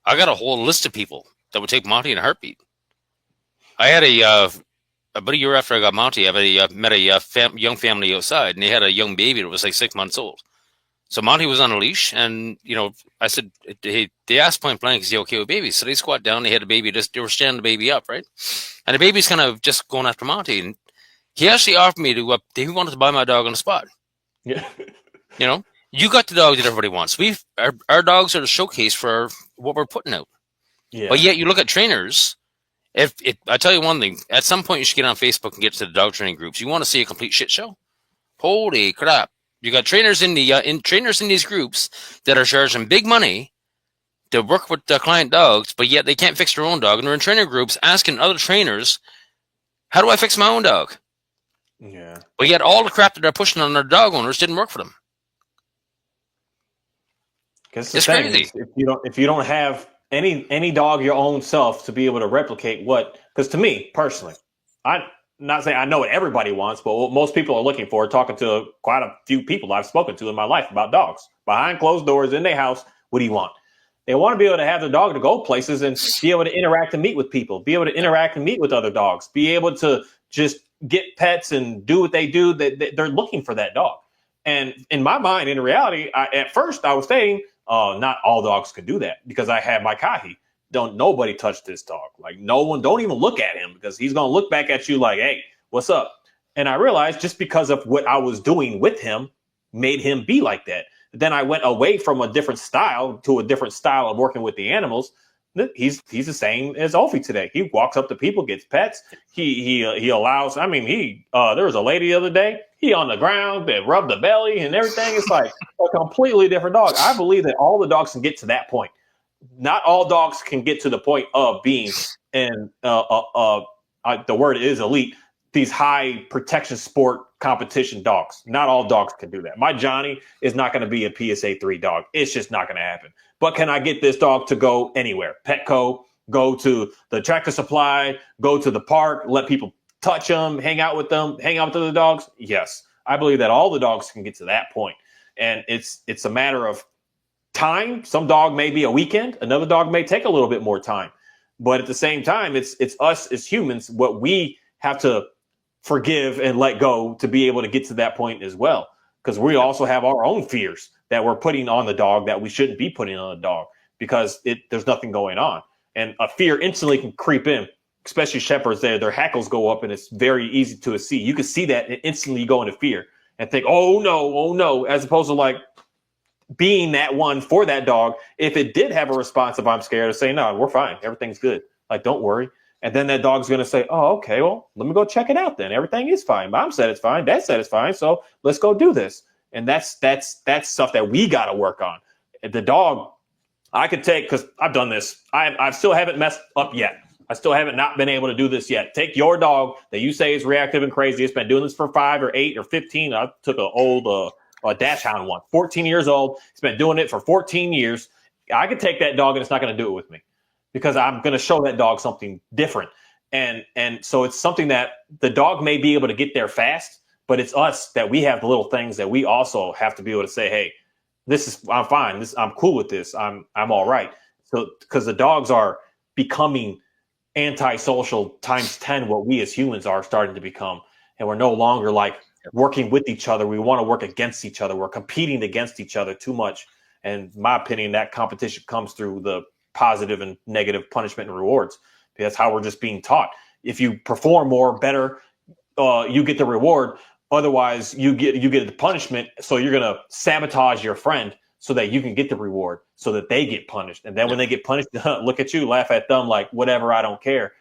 I got a whole list of people that would take Monty in a heartbeat. I had about a year after I got Monty, met a young family outside, and they had a young baby that was like 6 months old. So Monty was on a leash, and I said, hey, they asked point blank, is he okay with babies? So they squat down, they had a baby, they were standing the baby up, right? And the baby's kind of just going after Monty, and he actually offered me to he wanted to buy my dog on the spot. Yeah. You got the dog that everybody wants. Our dogs are the showcase for what we're putting out. Yeah. But yet you look at trainers. If I tell you one thing, at some point you should get on Facebook and get to the dog training groups. You want to see a complete shit show? Holy crap! You got trainers in these groups that are charging big money to work with the client dogs, but yet they can't fix their own dog, and they're in trainer groups asking other trainers, "How do I fix my own dog?" Yeah. But yet all the crap that they're pushing on their dog owners didn't work for them. It's crazy. If you don't have any dog your own self to be able to replicate because to me personally, I'm not saying I know what everybody wants, but what most people are looking for, talking to quite a few people I've spoken to in my life about dogs behind closed doors in their house. What do you want? They want to be able to have the dog to go places and be able to interact and meet with people, be able to interact and meet with other dogs, be able to just get pets and do what they do. They're looking for that dog. And in my mind, in reality, at first I was saying, not all dogs can do that because I have my Kahi. Don't nobody touch this dog. Like no one, don't even look at him because he's going to look back at you like, hey, what's up? And I realized just because of what I was doing with him made him be like that. Then I went away from a different style to a different style of working with the animals. He's the same as Ophi today. He walks up to people, gets pets. He allows. I mean, there was a lady the other day. He on the ground, they rubbed the belly and everything. It's like a completely different dog. I believe that all the dogs can get to that point. Not all dogs can get to the point of being the word is elite. These high protection sport competition dogs. Not all dogs can do that. My Johnny is not going to be a PSA 3 dog. It's just not going to happen. But can I get this dog to go anywhere? Petco, go to the Tractor Supply, go to the park, let people touch them, hang out with them, hang out with other dogs? Yes. I believe that all the dogs can get to that point. And it's a matter of time. Some dog may be a weekend. Another dog may take a little bit more time. But at the same time, it's us as humans, what we have to forgive and let go to be able to get to that point as well. Because we also have our own fears that we're putting on the dog that we shouldn't be putting on the dog because there's nothing going on. And a fear instantly can creep in, especially shepherds. Their hackles go up and it's very easy to see. You can see that and instantly go into fear and think, oh no, as opposed to like being that one for that dog. If it did have a response, if I'm scared, to say, no, we're fine. Everything's good. Like, don't worry. And then that dog's going to say, oh, okay, well, let me go check it out then. Everything is fine. Mom said it's fine. Dad said it's fine. So let's go do this. And that's stuff that we got to work on. The dog, I could take, because I've done this. I still haven't messed up yet. I still haven't not been able to do this yet. Take your dog that you say is reactive and crazy. It's been doing this for 5 or 8 or 15. I took an old dash hound one, 14 years old. It's been doing it for 14 years. I could take that dog and it's not going to do it with me because I'm going to show that dog something different. And so it's something that the dog may be able to get there fast, but it's us that we have the little things that we also have to be able to say, hey, I'm fine. I'm cool with this. I'm all right. So, because the dogs are becoming antisocial times 10, what we as humans are starting to become. And we're no longer like working with each other. We want to work against each other. We're competing against each other too much. And in my opinion, that competition comes through the positive and negative punishment and rewards. That's how we're just being taught. If you perform more, better, you get the reward. Otherwise, you get the punishment. So you're going to sabotage your friend so that you can get the reward, so that they get punished. And then when they get punished, look at you, laugh at them like, whatever, I don't care.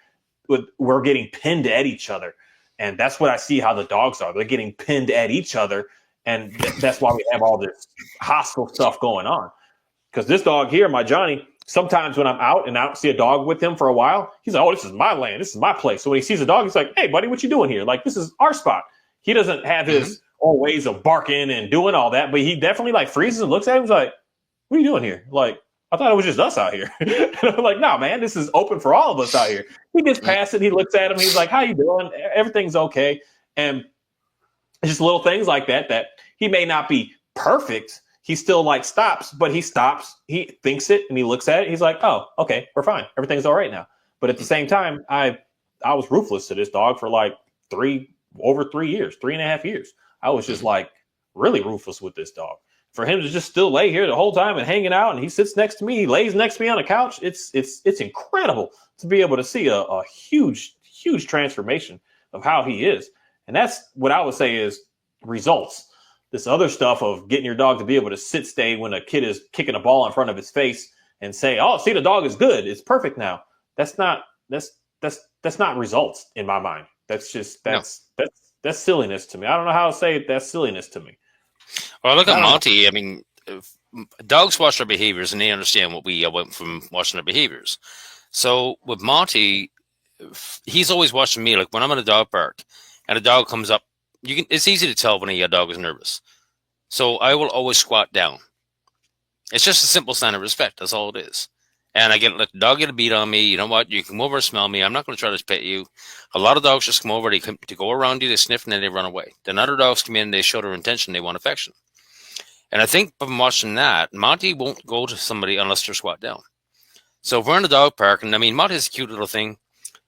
We're getting pinned at each other. And that's what I see how the dogs are. They're getting pinned at each other. And that's why we have all this hostile stuff going on. Because this dog here, my Johnny, sometimes when I'm out and I don't see a dog with him for a while, he's like, oh, this is my land. This is my place. So when he sees a dog, he's like, hey, buddy, what you doing here? Like, this is our spot. He doesn't have his own ways of barking and doing all that, but he definitely like freezes and looks at him. He's like, what are you doing here? Like, I thought it was just us out here. And I'm like, no, man, this is open for all of us out here. He gets past it. He looks at him. He's like, how you doing? Everything's okay. And it's just little things like that he may not be perfect. He still like stops, but he stops. He thinks it and he looks at it. He's like, oh, okay, we're fine. Everything's all right now. But at the same time, I I was ruthless to this dog for like over 3 years, 3.5 years. I was just like really ruthless with this dog. For him to just still lay here the whole time and hanging out, and he sits next to me, he lays next to me on the couch. It's incredible to be able to see a huge transformation of how he is. And that's what I would say is results. This other stuff of getting your dog to be able to stay when a kid is kicking a ball in front of his face and say, "Oh, see, the dog is good. It's perfect now." That's not results in my mind. That's just that's silliness to me. I don't know how to say it. That's silliness to me. Well, look at Monty. I mean, dogs watch our behaviors and they understand what we went from watching their behaviors. So with Monty, he's always watching me. Like when I'm in a dog park and a dog comes up, it's easy to tell when a dog is nervous. So I will always squat down. It's just a simple sign of respect. That's all it is. And I let the dog get a beat on me. You know what? You can come over and smell me. I'm not going to try to pet you. A lot of dogs just come over. They come to go around you. They sniff and then they run away. Then other dogs come in. They show their intention. They want affection. And I think from watching that, Monty won't go to somebody unless they're squat down. So if we're in a dog park, and I mean, Monty's a cute little thing.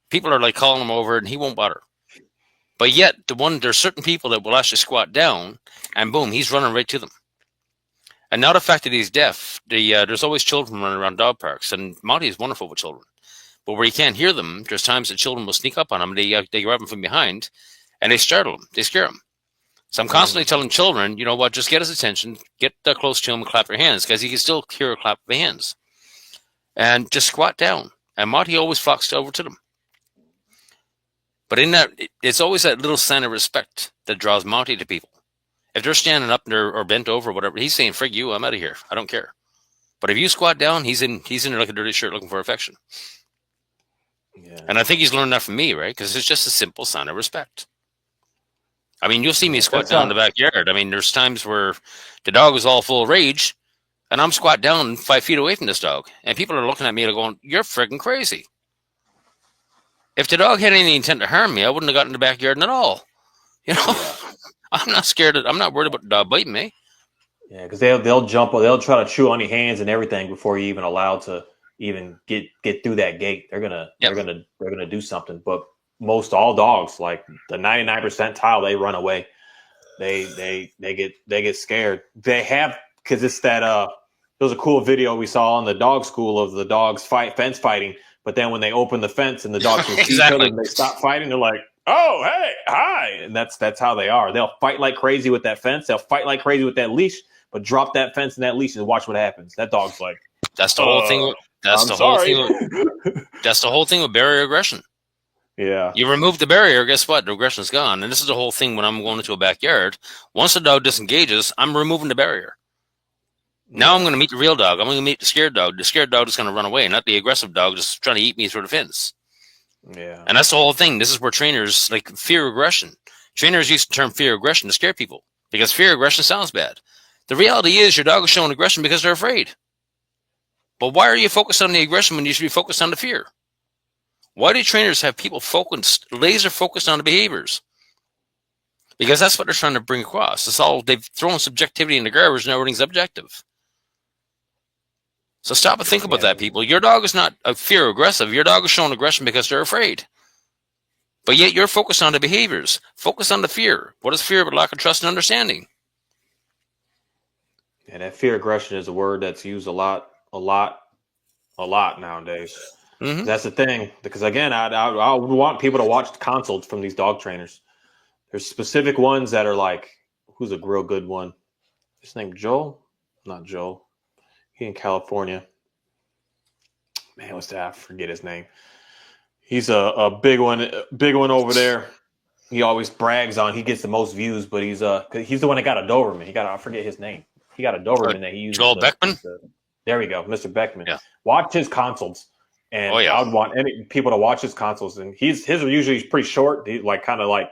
People are like calling him over and he won't bother. But yet there's certain people that will actually squat down and boom, he's running right to them. And now the fact that he's deaf, there's always children running around dog parks, and Monty is wonderful with children. But where he can't hear them, there's times that children will sneak up on him, and they grab him from behind, and they startle him. They scare him. So I'm constantly telling children, you know what, just get his attention, get close to him and clap your hands, because he can still hear a clap of the hands. And just squat down. And Monty always flocks over to them. But in that, it's always that little sign of respect that draws Monty to people. If they're standing up there or bent over or whatever, he's saying, "Frig you, I'm out of here. I don't care." But if you squat down, he's in there like a dirty shirt looking for affection. Yeah. And I think he's learned that from me, right? Because it's just a simple sign of respect. I mean, you'll see me squat down in the backyard. I mean, there's times where the dog is all full of rage, and I'm squat down 5 feet away from this dog. And people are looking at me and going, "You're friggin' crazy." If the dog had any intent to harm me, I wouldn't have gotten in the backyard at all. You know? Yeah. I'm not scared. I'm not worried about the dog biting me. Yeah, because they'll jump, they'll try to chew on your hands and everything before you're even allowed to even get through that gate. They're gonna do something. But most all dogs, like the 99 percentile, they run away. They get scared. They have, because it's that there was a cool video we saw on the dog school of the dogs fence fighting. But then when they open the fence and the dogs can see each other and they stop fighting, they're like, "Oh, hey, hi." And that's how they are. They'll fight like crazy with that fence. They'll fight like crazy with that leash, but drop that fence and that leash and watch what happens. That dog's like, that's the whole thing. That's the whole thing with barrier aggression. Yeah. You remove the barrier, guess what? The aggression's gone. And this is the whole thing when I'm going into a backyard. Once the dog disengages, I'm removing the barrier. Now I'm going to meet the real dog. I'm going to meet the scared dog. The scared dog is going to run away, not the aggressive dog just trying to eat me through the fence. Yeah. And that's the whole thing. This is where trainers, like fear aggression. Trainers use the term fear aggression to scare people because fear aggression sounds bad. The reality is your dog is showing aggression because they're afraid. But why are you focused on the aggression when you should be focused on the fear? Why do trainers have people laser focused on the behaviors? Because that's what they're trying to bring across. It's all, they've thrown subjectivity in the garbage and everything's objective. So stop and think about that, people. Your dog is not a fear aggressive. Your dog is showing aggression because they're afraid. But yet you're focused on the behaviors. Focus on the fear. What is fear but lack of trust and understanding? And that fear aggression is a word that's used a lot nowadays. Mm-hmm. That's the thing. Because again, I want people to watch consults from these dog trainers. There's specific ones that are like, who's a real good one? His name Joel? Not Joel. He in California. Man, what's that? I forget his name. He's a big one over there. He always brags on. He gets the most views, but he's the one that got a Doberman. I forget his name. He got a Doberman that he used. Joel Beckman. There we go, Mr. Beckman. Yeah. Watch his consults, and I would want any people to watch his consults. And his are usually pretty short. He kind of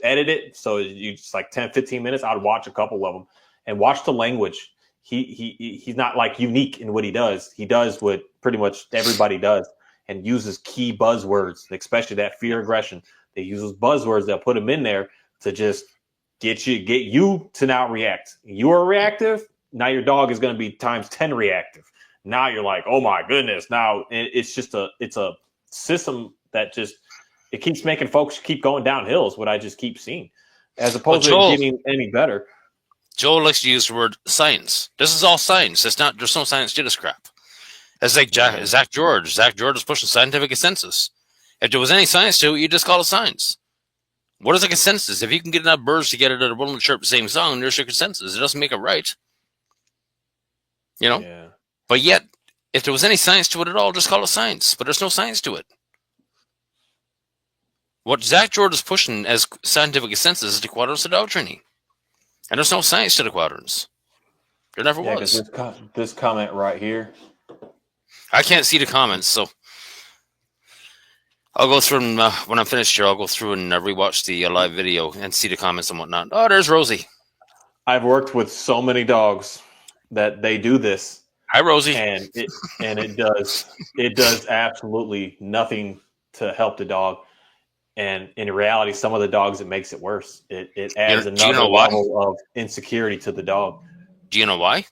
edit it, so you just 10, 15 minutes. I'd watch a couple of them and watch the language. He's not unique in what he does. He does what pretty much everybody does and uses key buzzwords, especially that fear aggression. They use those buzzwords. They'll put them in there to just get you to now react. You are reactive. Now your dog is going to be times 10 reactive. Now you're like, oh my goodness. Now it's a system that just it keeps making folks keep going downhill is what I just keep seeing, as Well, opposed to it getting any better. Joel likes to use the word science. This is all science. It's not. There's no science to this crap. It's like Zach George. Zach George is pushing scientific consensus. If there was any science to it, you just call it science. What is a consensus? If you can get enough birds together that are willing to chirp the same song, there's your consensus. It doesn't make it right. You know? Yeah. But yet, if there was any science to it at all, just call it science. But there's no science to it. What Zach George is pushing as scientific consensus is the quadrants of dog training. And there's no science to the quadrants. There never was. This comment right here. I can't see the comments, so I'll go through and when I'm finished here, I'll go through and rewatch the live video and see the comments and whatnot. Oh, there's Rosie. I've worked with so many dogs that they do this. Hi, Rosie. And it does absolutely nothing to help the dog. And in reality, some of the dogs, it makes it worse. It adds another level of insecurity to the dog. Do you know why?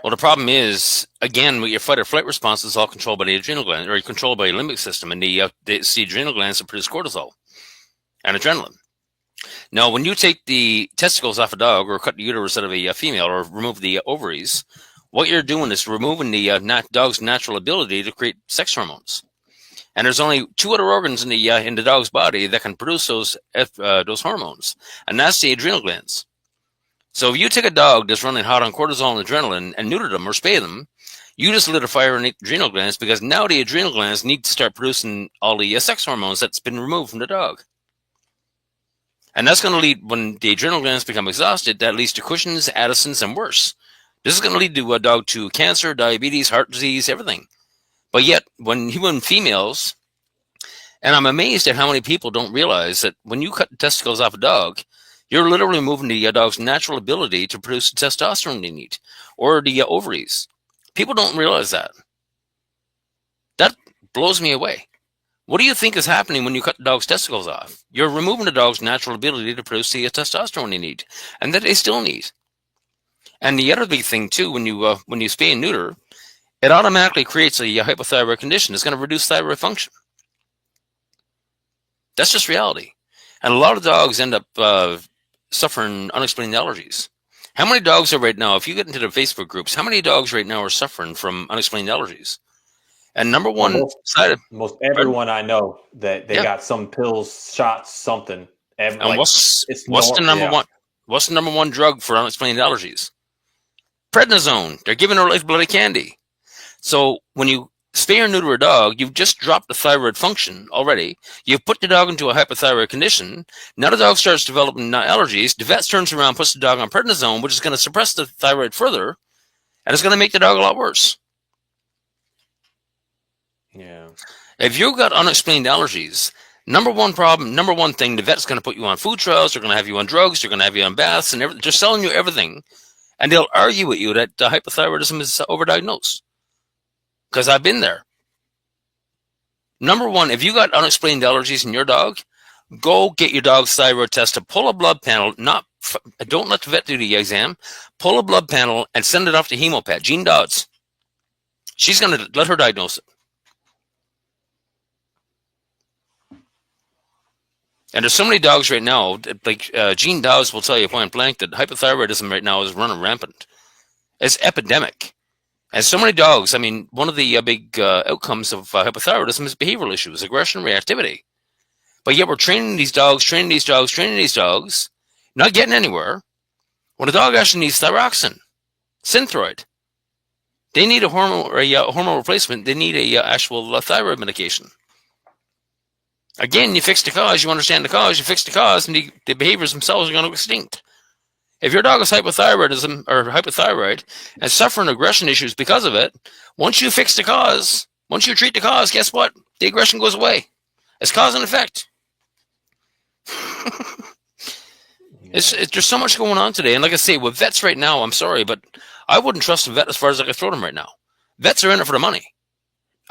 Well, the problem is, again, with your fight or flight response is all controlled by the adrenal gland, or controlled by the limbic system, and the adrenal glands that produce cortisol and adrenaline. Now, when you take the testicles off a dog, or cut the uterus out of a female, or remove the ovaries, what you're doing is removing the dog's natural ability to create sex hormones. And there's only 2 other organs in the dog's body that can produce those hormones, and that's the adrenal glands. So if you take a dog that's running hot on cortisol and adrenaline and neuter them or spay them, you just lit a fire in the adrenal glands, because now the adrenal glands need to start producing all the sex hormones that's been removed from the dog. And that's going to lead, when the adrenal glands become exhausted, that leads to Cushing's, Addison's, and worse. This is going to lead to a dog to cancer, diabetes, heart disease, everything. But yet, when human females, and I'm amazed at how many people don't realize that when you cut the testicles off a dog, you're literally removing the dog's natural ability to produce the testosterone they need, or the ovaries. People don't realize that. That blows me away. What do you think is happening when you cut the dog's testicles off? You're removing the dog's natural ability to produce the testosterone they need, and that they still need. And the other big thing too, when you spay and neuter, it automatically creates a hypothyroid condition. It's going to reduce thyroid function. That's just reality. And a lot of dogs end up suffering unexplained allergies. How many dogs are right now, if you get into the Facebook groups, how many dogs right now are suffering from unexplained allergies? And number one, most everyone I know that they got some pills, shots, something. And what's the number one drug for unexplained allergies? Prednisone. They're giving her like bloody candy. So when you spay or neuter a dog, you've just dropped the thyroid function already. You've put the dog into a hypothyroid condition. Now the dog starts developing allergies. The vet turns around, puts the dog on prednisone, which is going to suppress the thyroid further, and it's going to make the dog a lot worse. Yeah. If you've got unexplained allergies, number one thing, the vet's going to put you on food trials. They're going to have you on drugs. They're going to have you on baths, and they're selling you everything. And they'll argue with you that hypothyroidism is overdiagnosed. Because I've been there. Number one, if you got unexplained allergies in your dog, go get your dog's thyroid tested. Pull a blood panel. Don't let the vet do the exam. Pull a blood panel and send it off to Hemopat. Jean Dodds. She's going to let her diagnose it. And there's so many dogs right now, like Jean Dodds will tell you point blank that hypothyroidism right now is running rampant. It's epidemic. And so many dogs, I mean, one of the big outcomes of hypothyroidism is behavioral issues, aggression, reactivity. But yet we're training these dogs, not getting anywhere. When a dog actually needs thyroxine, Synthroid, they need a hormone replacement. They need a actual thyroid medication. Again, you fix the cause, you understand the cause, you fix the cause, and the behaviors themselves are going to go extinct. If your dog is hypothyroidism or hypothyroid and suffering aggression issues because of it, once you fix the cause, once you treat the cause, guess what? The aggression goes away. It's cause and effect. There's so much going on today. And like I say, with vets right now, I'm sorry, but I wouldn't trust a vet as far as I could throw them right now. Vets are in it for the money.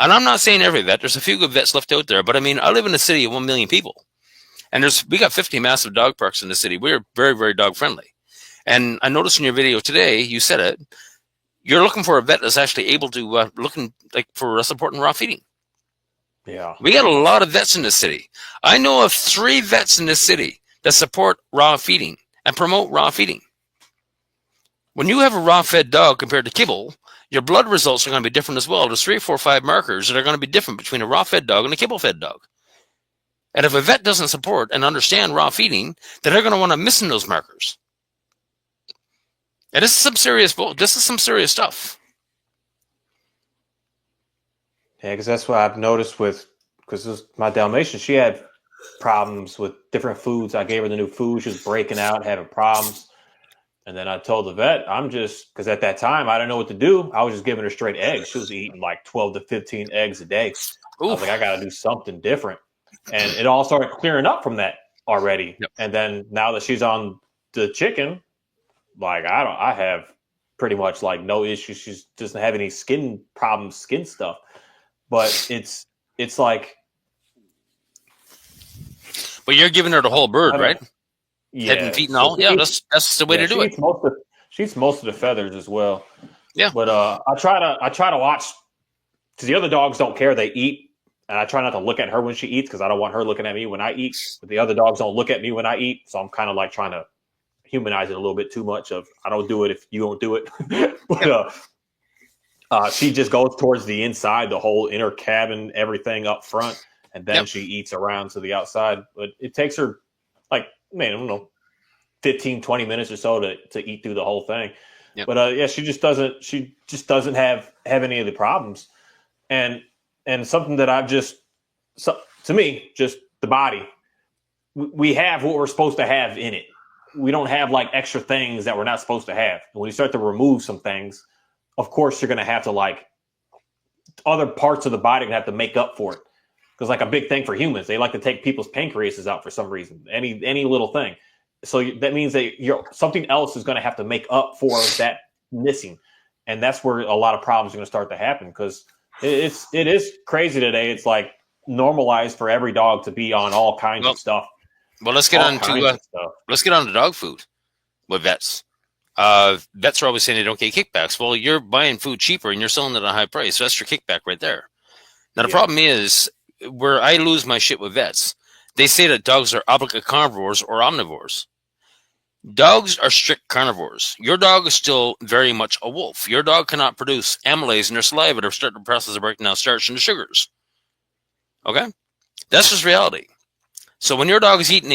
And I'm not saying every vet. There's a few good vets left out there. But I mean, I live in a city of 1 million people. And we got 50 massive dog parks in the city. We're very, very dog friendly. And I noticed in your video today, you said it, you're looking for a vet that's actually able to looking like for support in raw feeding. Yeah. We got a lot of vets in this city. I know of 3 vets in this city that support raw feeding and promote raw feeding. When you have a raw fed dog compared to kibble, your blood results are going to be different as well. There's 3, 4, 5 markers that are going to be different between a raw fed dog and a kibble fed dog. And if a vet doesn't support and understand raw feeding, then they're going to want to miss in those markers. And this is some serious stuff. Yeah, because that's what I've noticed because my Dalmatian, she had problems with different foods. I gave her the new food. She was breaking out, having problems. And then I told the vet, because at that time, I didn't know what to do. I was just giving her straight eggs. She was eating like 12 to 15 eggs a day. Oof. I was like, I got to do something different. And it all started clearing up from that already. Yep. And then now that she's on the chicken, like I have pretty much like no issues. She doesn't have any skin problems, skin stuff. But it's like. But you're giving her the whole bird, right? Yeah. Head and feet and all. Yeah, that's the way to do it. She eats most of the feathers as well. Yeah. But I try to watch, because the other dogs don't care. They eat, and I try not to look at her when she eats because I don't want her looking at me when I eat. But the other dogs don't look at me when I eat, so I'm kind of like trying to humanize it a little bit too much. I don't do it if you don't do it. But she just goes towards the inside, the whole inner cabin, everything up front, and then she eats around to the outside. But it takes her I don't know, 15, 20 minutes or so to eat through the whole thing. Yep. But she just doesn't have any of the problems. And something that to me, just the body, we have what we're supposed to have in it. We don't have like extra things that we're not supposed to have. And when you start to remove some things, of course you're going to have to like other parts of the body are going to have to make up for it. Because like a big thing for humans, they like to take people's pancreases out for some reason, any little thing. So that means that something else is going to have to make up for that missing. And that's where a lot of problems are going to start to happen, because it is crazy today. It's like normalized for every dog to be on all kinds of stuff. Well, let's get on to dog food with vets. Vets are always saying they don't get kickbacks. Well, you're buying food cheaper and you're selling it at a high price. So that's your kickback right there. Now, the problem is where I lose my shit with vets. They say that dogs are obligate carnivores or omnivores. Dogs are strict carnivores. Your dog is still very much a wolf. Your dog cannot produce amylase in their saliva to start the process of breaking down starch into sugars. Okay? That's just reality. So when your dog is eating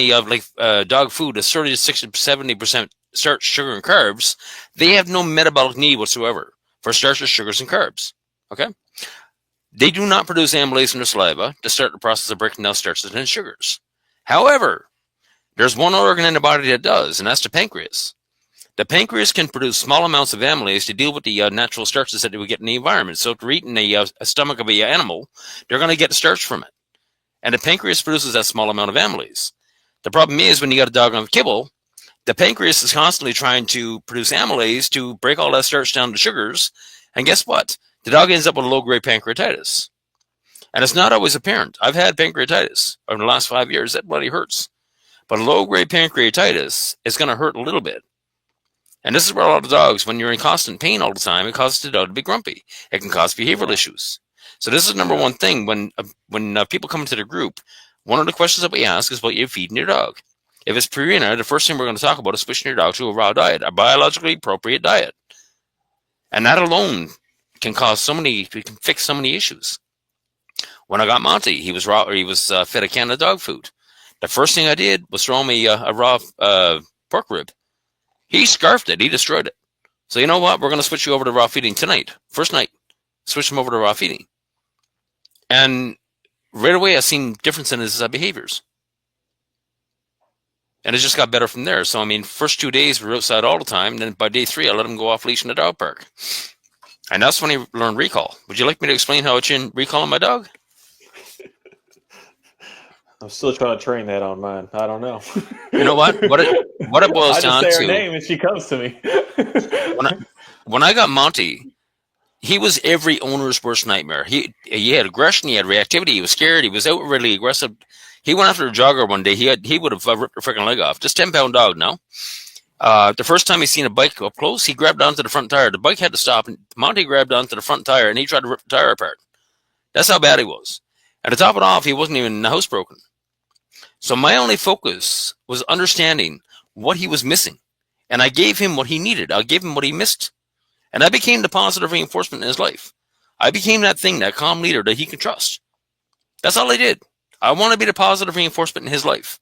dog food that's 30 to 60 to 70% starch, sugar, and carbs, they have no metabolic need whatsoever for starches, sugars, and carbs. Okay? They do not produce amylase in their saliva to start the process of breaking down starches and sugars. However, there's one organ in the body that does, and that's the pancreas. The pancreas can produce small amounts of amylase to deal with the natural starches that we get in the environment. So if they're eating a stomach of an animal, they're going to get starch from it. And the pancreas produces that small amount of amylase. The problem is when you got a dog on kibble, the pancreas is constantly trying to produce amylase to break all that starch down to sugars. And guess what? The dog ends up with low-grade pancreatitis. And it's not always apparent. I've had pancreatitis over the last 5 years. That bloody hurts. But low-grade pancreatitis is going to hurt a little bit. And this is where a lot of dogs, when you're in constant pain all the time, it causes the dog to be grumpy. It can cause behavioral issues. So this is number one thing. When people come into the group, one of the questions that we ask is what you're feeding your dog. If it's Purina, the first thing we're going to talk about is switching your dog to a raw diet, a biologically appropriate diet. And that alone can fix so many issues. When I got Monty, he was raw, or he was fed a can of dog food. The first thing I did was throw him a raw pork rib. He scarfed it. He destroyed it. So you know what? We're going to switch you over to raw feeding tonight. First night, switch him over to raw feeding. And right away, I've seen difference in his behaviors. And it just got better from there. So, I mean, first 2 days, we were outside all the time. Then by day 3, I let him go off leash in the dog park. And that's when he learned recall. Would you like me to explain how it's in recalling my dog? I'm still trying to train that on mine. I don't know. You know what? What it boils down to. I just say her name and she comes to me. when I got Monty, he was every owner's worst nightmare. He had aggression. He had reactivity. He was scared. He was outwardly aggressive. He went after a jogger one day. He would have ripped her freaking leg off. Just 10-pound dog now. The first time he seen a bike up close, he grabbed onto the front tire. The bike had to stop, and Monty grabbed onto the front tire, and he tried to rip the tire apart. That's how bad he was. And to top it off, he wasn't even housebroken. So my only focus was understanding what he was missing. And I gave him what he needed. I gave him what he missed. And I became the positive reinforcement in his life. I became that thing, that calm leader that he can trust. That's all I did. I want to be the positive reinforcement in his life.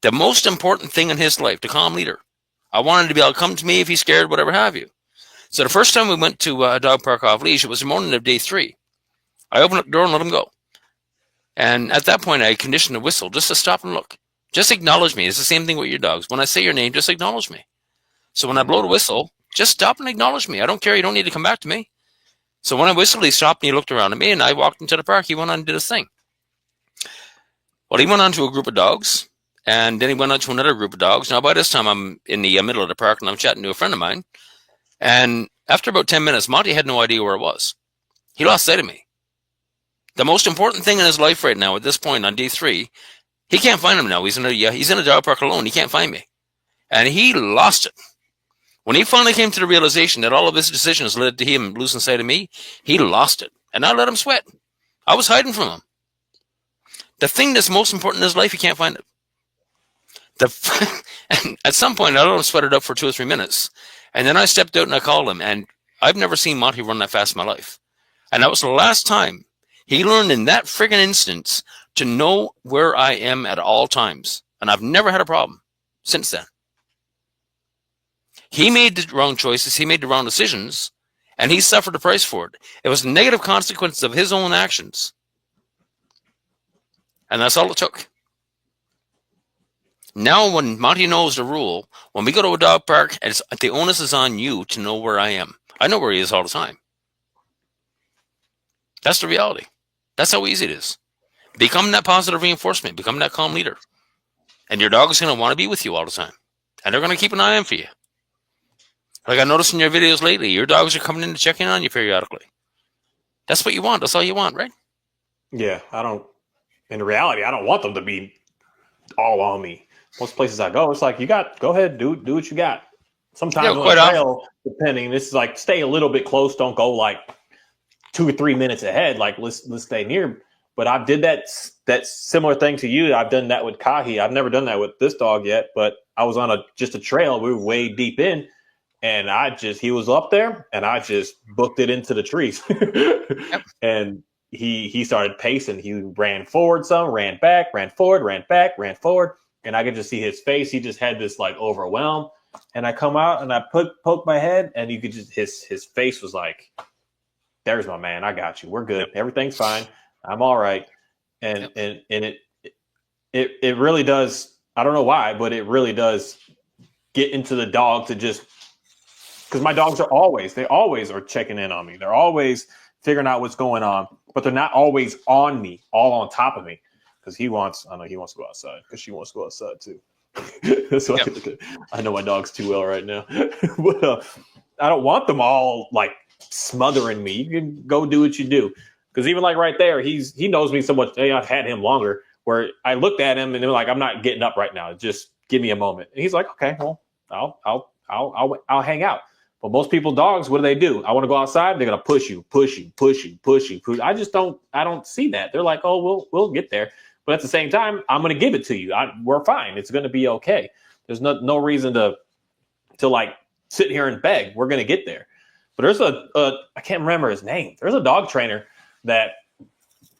The most important thing in his life, the calm leader. I wanted him to be able to come to me if he's scared, whatever have you. So the first time we went to a dog park off leash, it was the morning of day 3. I opened up the door and let him go. And at that point, I conditioned a whistle just to stop and look. Just acknowledge me. It's the same thing with your dogs. When I say your name, just acknowledge me. So when I blow the whistle, just stop and acknowledge me. I don't care. You don't need to come back to me. So when I whistled, he stopped and he looked around at me, and I walked into the park. He went on and did his thing. Well, he went on to a group of dogs, and then he went on to another group of dogs. Now, by this time, I'm in the middle of the park, and I'm chatting to a friend of mine. And after about 10 minutes, Monty had no idea where it was. He lost sight of me. The most important thing in his life right now, at this point on day 3, he can't find him now. He's in a dog park alone. He can't find me. And he lost it. When he finally came to the realization that all of his decisions led to him losing sight of me, he lost it. And I let him sweat. I was hiding from him. The thing that's most important in his life, he can't find it. And at some point, I let him sweat it up for 2 or 3 minutes. And then I stepped out and I called him. And I've never seen Monty run that fast in my life. And that was the last time he learned in that friggin' instance to know where I am at all times. And I've never had a problem since then. He made the wrong choices. He made the wrong decisions. And he suffered the price for it. It was the negative consequences of his own actions. And that's all it took. Now when Monty knows the rule, when we go to a dog park, the onus is on you to know where I am. I know where he is all the time. That's the reality. That's how easy it is. Become that positive reinforcement. Become that calm leader. And your dog is going to want to be with you all the time. And they're going to keep an eye on for you. Like I noticed in your videos lately, your dogs are coming in to check in on you periodically. That's what you want. That's all you want, right? Yeah, in reality, I don't want them to be all on me. Most places I go, it's like, go ahead, do what you got. Sometimes on a trail, depending, this is like, stay a little bit close. Don't go like 2 or 3 minutes ahead. Like let's stay near. But I did that similar thing to you. I've done that with Kahi. I've never done that with this dog yet, but I was on just a trail. We were way deep in, and he was up there, and I just booked it into the trees. Yep. And he started pacing. He ran forward some, ran back, ran forward, ran back, ran forward, and I could just see his face. He just had this like overwhelm. And I come out and I poke my head, and you could just his face was like, "There's my man. I got you. We're good. Everything's fine. I'm all right." And it really does. I don't know why, but it really does get into the dog to just, because my dogs they always are checking in on me. They're always figuring out what's going on, but they're not always on me, all on top of me. Because he wants to go outside, because she wants to go outside too. That's what I know my dogs too well right now. But I don't want them all like smothering me. You can go do what you do. Because even like right there, he knows me so much. Hey, I've had him longer, where I looked at him and they're like, "I'm not getting up right now. Just give me a moment." And he's like, "Okay, well, I'll hang out." But most people, dogs, what do? I want to go outside. They're gonna push you. I just don't see that. They're like, "Oh, we'll get there." But at the same time, I'm gonna give it to you. We're fine. It's gonna be okay. There's no reason to like sit here and beg. We're gonna get there. But there's I can't remember his name. There's a dog trainer that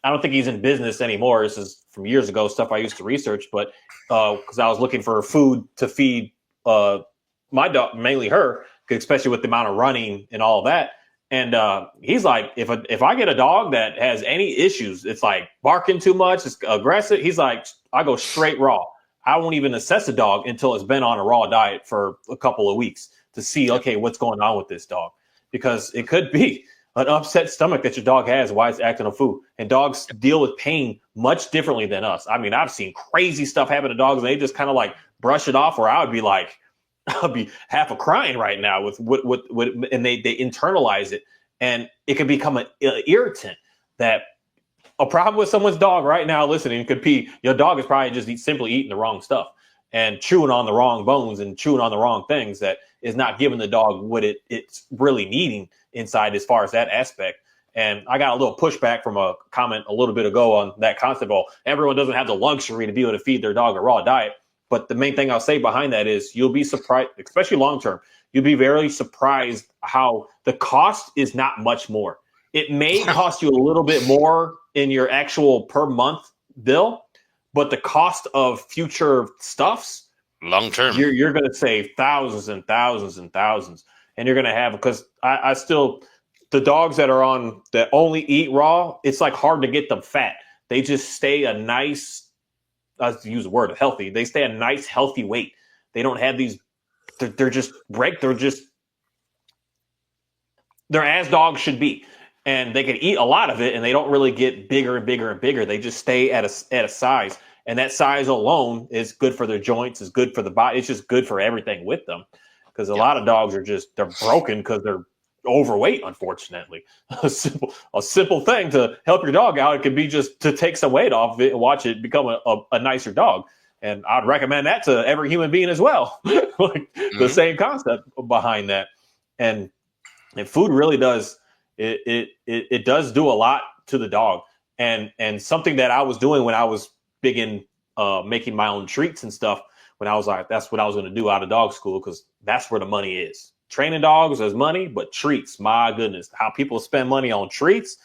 I don't think he's in business anymore. This is from years ago, stuff I used to research. But because I was looking for food to feed my dog, mainly her, especially with the amount of running and all of that. And he's like, if I get a dog that has any issues, it's like barking too much, it's aggressive. He's like, I go straight raw. I won't even assess a dog until it's been on a raw diet for a couple of weeks to see, okay, what's going on with this dog. Because it could be an upset stomach that your dog has, why it's acting on food. And dogs deal with pain much differently than us. I mean, I've seen crazy stuff happen to dogs, and they just kind of like brush it off, where I would be like, I'll be half a crying right now with what, and they internalize it, and it can become an irritant. That a problem with someone's dog right now listening could be your dog is probably just simply eating the wrong stuff. and chewing on the wrong bones and chewing on the wrong things that is not giving the dog what it's really needing inside as far as that aspect. And I got a little pushback from a comment a little bit ago on that concept. Well, everyone doesn't have the luxury to be able to feed their dog a raw diet. But the main thing I'll say behind that is you'll be surprised, especially long term, you'll be very surprised how the cost is not much more. It may cost you a little bit more in your actual per month bill, but the cost of future stuffs, long term, you're going to save thousands and thousands and thousands. And you're going to have, because I still, the dogs that are on that only eat raw, it's like hard to get them fat. They just stay a nice, I use the word healthy. They stay a nice, healthy weight. They don't have these, they're as dogs should be. And they can eat a lot of it, and they don't really get bigger and bigger and bigger. They just stay at a size. And that size alone is good for their joints, is good for the body. It's just good for everything with them. Because a lot of dogs are they're broken because they're overweight, unfortunately. A simple thing to help your dog out, it could be just to take some weight off of it and watch it become a nicer dog. And I'd recommend that to every human being as well. The same concept behind that. And food really does, it does do a lot to the dog. And something that I was doing when I was big in making my own treats and stuff, when I was like, that's what I was going to do out of dog school, because that's where the money is. Training dogs is money, but treats, my goodness, how people spend money on treats.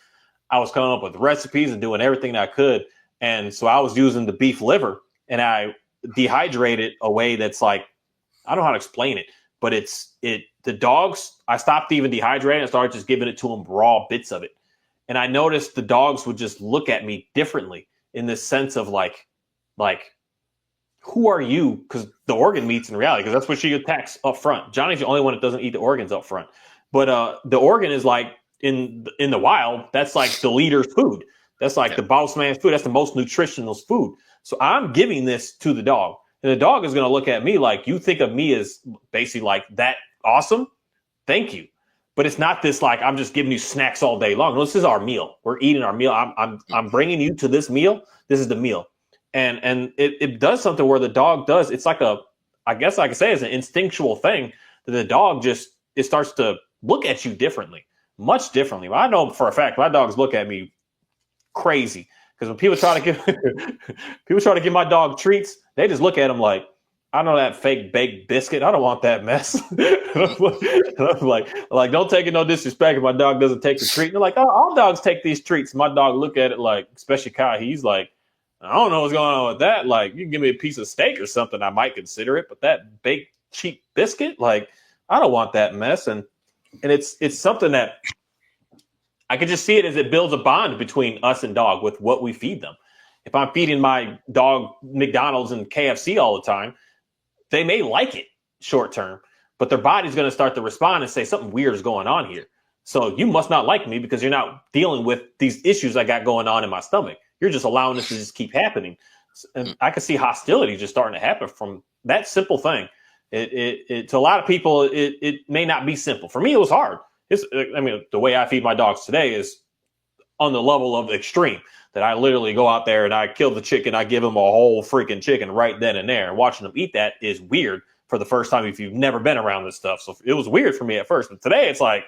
I was coming up with recipes and doing everything that I could. And so I was using the beef liver, and I dehydrated a way that's like, I don't know how to explain it, but the dogs, I stopped even dehydrating and started just giving it to them raw bits of it. And I noticed the dogs would just look at me differently in this sense of like, who are you? Because the organ meats in reality, because that's what she attacks up front. Johnny's the only one that doesn't eat the organs up front. But the organ is like in the wild, that's like the leader's food. That's like the boss man's food. That's the most nutritional food. So I'm giving this to the dog. And the dog is going to look at me like, you think of me as basically like that awesome? Thank you. But it's not this like, I'm just giving you snacks all day long. No, this is our meal. We're eating our meal. I'm bringing you to this meal. This is the meal. And it does something where the dog does. It's like I guess I could say it's an instinctual thing that the dog it starts to look at you differently, much differently. I know for a fact my dogs look at me crazy, because when people try to give my dog treats, they just look at them like, I know that fake baked biscuit. I don't want that mess. I'm like, don't take it no disrespect if my dog doesn't take the treat. And they're like, oh, all dogs take these treats. My dog look at it like, especially Kai, he's like, I don't know what's going on with that. Like, you can give me a piece of steak or something, I might consider it. But that baked cheap biscuit, like, I don't want that mess. And it's something that I can just see it as it builds a bond between us and dog with what we feed them. If I'm feeding my dog McDonald's and KFC all the time, they may like it short term, but their body's going to start to respond and say something weird is going on here. So you must not like me because you're not dealing with these issues I got going on in my stomach. You're just allowing this to just keep happening. And I can see hostility just starting to happen from that simple thing. To a lot of people, it may not be simple. For me, it was hard. The way I feed my dogs today is on the level of extreme, that I literally go out there and I kill the chicken. I give them a whole freaking chicken right then and there. And watching them eat that is weird for the first time if you've never been around this stuff. So it was weird for me at first. But today it's like,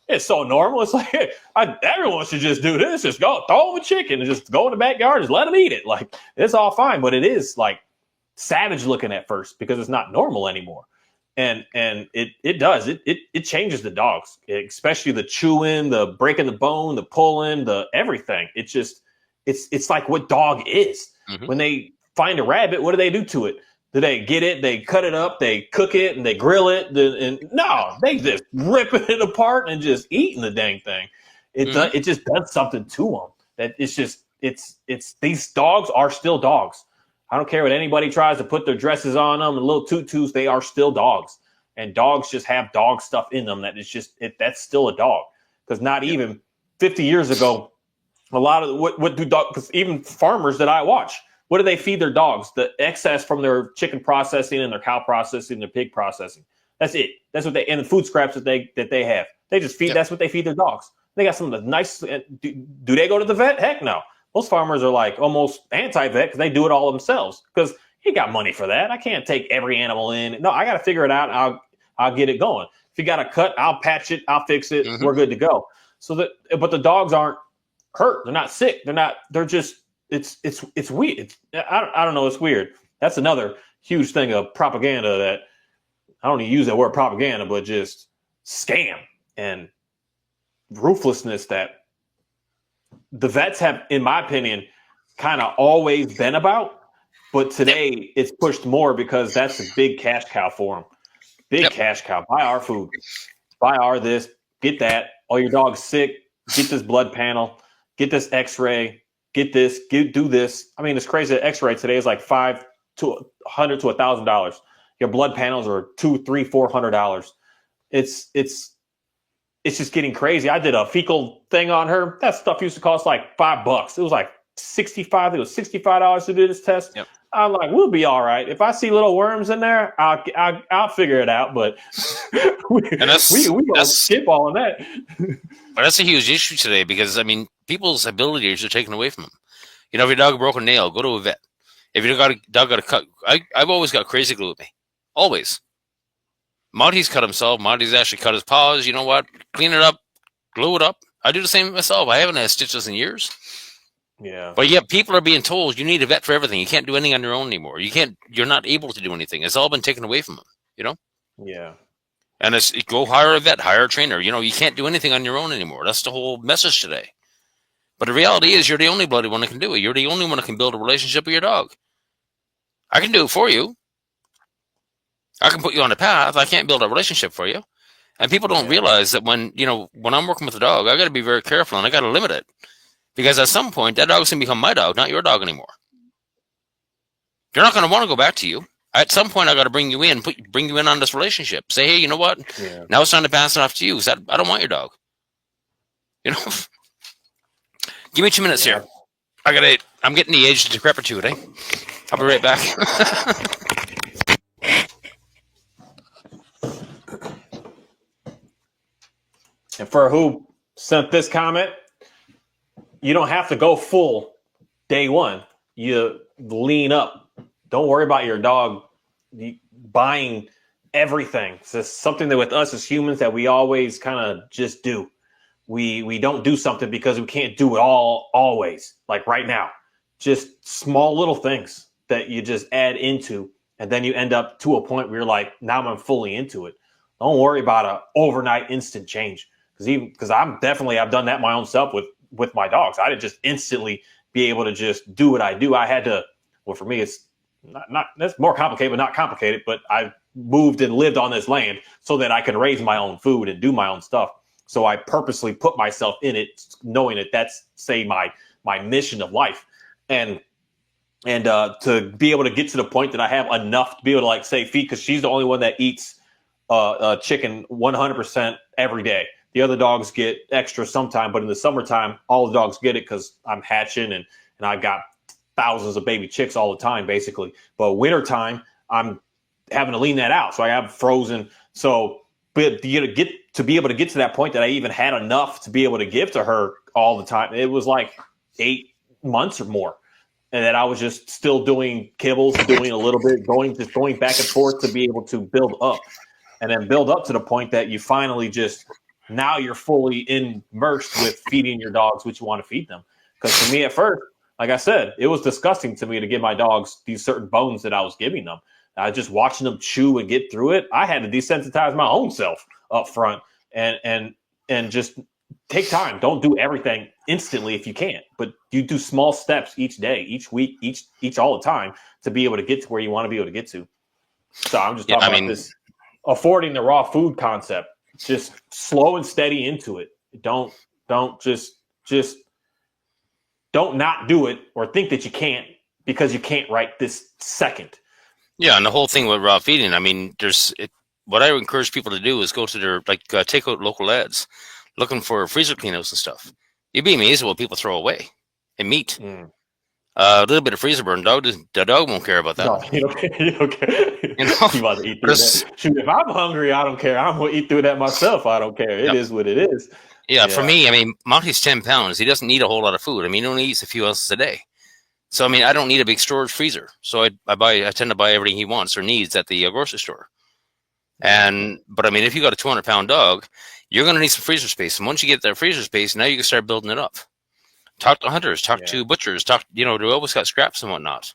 it's so normal. It's like, everyone should just do this. Just go throw them a chicken and just go in the backyard and just let them eat it. Like, it's all fine. But it is like savage looking at first because it's not normal anymore. And it does. It changes the dogs, especially the chewing, the breaking the bone, the pulling, the everything. It's like what dog is. Mm-hmm. When they find a rabbit, what do they do to it? Do they get it? They cut it up, they cook it, and they grill it. No, they just ripping it apart and just eating the dang thing. It just does something to them. That it's these dogs are still dogs. I don't care what anybody tries to put their dresses on them and little tutus. They are still dogs, and dogs just have dog stuff in them. That's still a dog. Because not even 50 years ago, a lot of what do dogs? Because even farmers that I watch, what do they feed their dogs? The excess from their chicken processing and their cow processing, their pig processing. That's it. That's what and the food scraps that they have. They just feed. Yep. That's what they feed their dogs. They got some of the nice. Do they go to the vet? Heck no. Most farmers are like almost anti-vet because they do it all themselves. Because He got money for that. I can't take every animal in. No, I got to figure it out. I'll get it going. If you got a cut, I'll patch it. I'll fix it. Mm-hmm. We're good to go. But the dogs aren't hurt. They're not sick. They're just, it's weird. I don't know. It's weird. That's another huge thing of propaganda that I don't even use that word propaganda, but just scam and ruthlessness that the vets have, in my opinion, kind of always been about. But today it's pushed more because that's a big cash cow for them. Big cash cow. Buy our food. Buy our this. Get that. Oh, your dog's sick. Get this blood panel. Get this X-ray. Get this. Do this. I mean, it's crazy. The X-ray today is like $500 to $1,000. Your blood panels are $200, $300, $400. It's just getting crazy. I did a fecal thing on her. That stuff used to cost like $5. It was like $65. It was $65 to do this test. Yep. I'm like, we'll be all right. If I see little worms in there, I'll figure it out. But we gonna skip all of that. But that's a huge issue today because I mean, people's abilities are taken away from them. You know, if your dog broke a nail, go to a vet. If your dog got a cut, I've always got crazy glue with me. Always. Monty's cut himself. Monty's actually cut his paws. You know what? Clean it up, glue it up. I do the same myself. I haven't had stitches in years. Yeah. But yet people are being told you need a vet for everything. You can't do anything on your own anymore. You're not able to do anything. It's all been taken away from them, you know? Yeah. And it's go hire a vet, hire a trainer. You know, you can't do anything on your own anymore. That's the whole message today. But the reality is you're the only bloody one that can do it. You're the only one that can build a relationship with your dog. I can do it for you. I can put you on the path. I can't build a relationship for you. And people don't realize that when I'm working with a dog, I got to be very careful and I got to limit it. Because at some point, that dog's going to become my dog, not your dog anymore. You're not going to want to go back to you. At some point, I got to bring you in, bring you in on this relationship. Say, hey, you know what? Yeah. Now it's time to pass it off to you. I don't want your dog. You know? Give me 2 minutes here. I'm getting the age of decrepitude, eh? I'll be right back. And for who sent this comment, you don't have to go full day one. You lean up. Don't worry about your dog buying everything. It's just something that with us as humans that we always kind of just do. We don't do something because we can't do it all always. Like right now, just small little things that you just add into, and then you end up to a point where you're like, now I'm fully into it. Don't worry about an overnight instant change. Because I've done that my own self with my dogs. I didn't just instantly be able to just do what I do. I had to, well, for me, it's not that's more complicated, but not complicated. But I moved and lived on this land so that I can raise my own food and do my own stuff. So I purposely put myself in it, knowing that that's, say, my mission of life. And to be able to get to the point that I have enough to be able to, like, say, feed, because she's the only one that eats chicken 100% every day. The other dogs get extra sometime, but in the summertime, all the dogs get it because I'm hatching and I've got thousands of baby chicks all the time, basically. But wintertime, I'm having to lean that out. So I have frozen. So but to be able to get to that point that I even had enough to be able to give to her all the time, it was like 8 months or more. And that I was just still doing kibbles, doing a little bit, going back and forth to be able to build up. And then build up to the point that you finally just... Now you're fully immersed with feeding your dogs what you want to feed them. Because for me at first, like I said, it was disgusting to me to give my dogs these certain bones that I was giving them. Just watching them chew and get through it, I had to desensitize my own self up front and just take time. Don't do everything instantly if you can't, but you do small steps each day, each week, each all the time to be able to get to where you want to be able to get to. So I'm just talking about this affording the raw food concept. Just slow and steady into it. Don't just don't not do it or think that you can't because you can't right this second. Yeah, and the whole thing with raw feeding, I mean, what I encourage people to do is go to their take out local ads, looking for freezer cleanouts and stuff. You'd be amazed at what people throw away in meat. A little bit of freezer burn, the dog won't care about that. No, you don't care. You about to eat through that. Shoot, if I'm hungry, I don't care. I'm going to eat through that myself. I don't care. It is what it is. Yeah, for me, I mean, Monty's 10 pounds. He doesn't need a whole lot of food. I mean, he only eats a few ounces a day. So I mean, I don't need a big storage freezer. So I tend to buy everything he wants or needs at the grocery store. But I mean, if you got a 200-pound dog, you're going to need some freezer space. And once you get that freezer space, now you can start building it up. Talk to hunters, talk to butchers, they always got scraps and whatnot.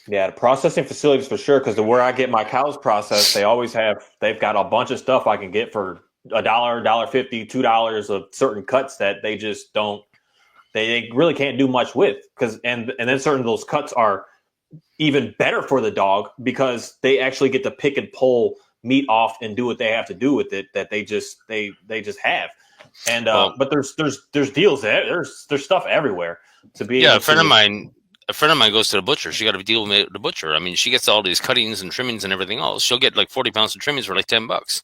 Yeah, the processing facilities for sure. Because where I get my cows processed, they've got a bunch of stuff I can get for $1, $1.50, $2 of certain cuts that they just don't. They really can't do much with and then certain of those cuts are even better for the dog because they actually get to pick and pull meat off and do what they have to do with it that they just have. And but there's deals there. There's stuff everywhere to be. Yeah, a friend of mine goes to the butcher. She got to deal with the butcher. I mean, she gets all these cuttings and trimmings and everything else. She'll get like 40 pounds of trimmings for like $10.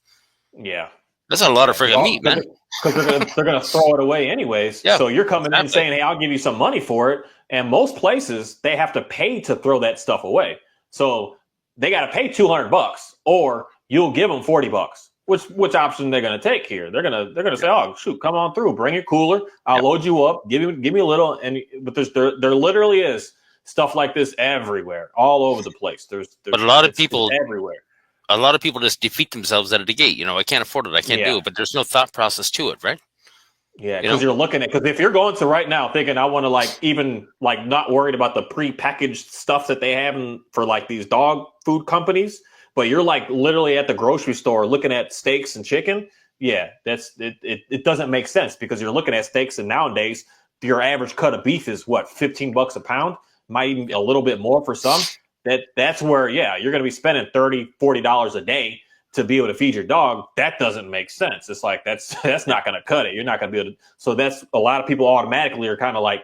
Yeah, that's a lot of freaking meat, man. Because they're gonna throw it away anyways. Yeah, so you're coming in saying, "Hey, I'll give you some money for it." And most places they have to pay to throw that stuff away. So they got to pay $200, or you'll give them $40. Which option they're going to take here? They're gonna say, "Oh, shoot, come on through, bring your cooler. I'll load you up. Give me a little." But there literally is stuff like this everywhere, all over the place. There's but a lot of people everywhere. A lot of people just defeat themselves out of the gate. I can't afford it. I can't do it. But there's no thought process to it, right? Yeah, because you're looking at, because if you're going to right now thinking I want to not worried about the pre-packaged stuff that they have for these dog food companies, but you're literally at the grocery store looking at steaks and chicken. Yeah, it doesn't make sense because you're looking at steaks, and nowadays your average cut of beef is what, $15 a pound, might even be a little bit more for some. That's where you're going to be spending $30, $40 a day to be able to feed your dog. That doesn't make sense. It's that's not going to cut it. You're not going to be able to. So that's a lot of people automatically are kind of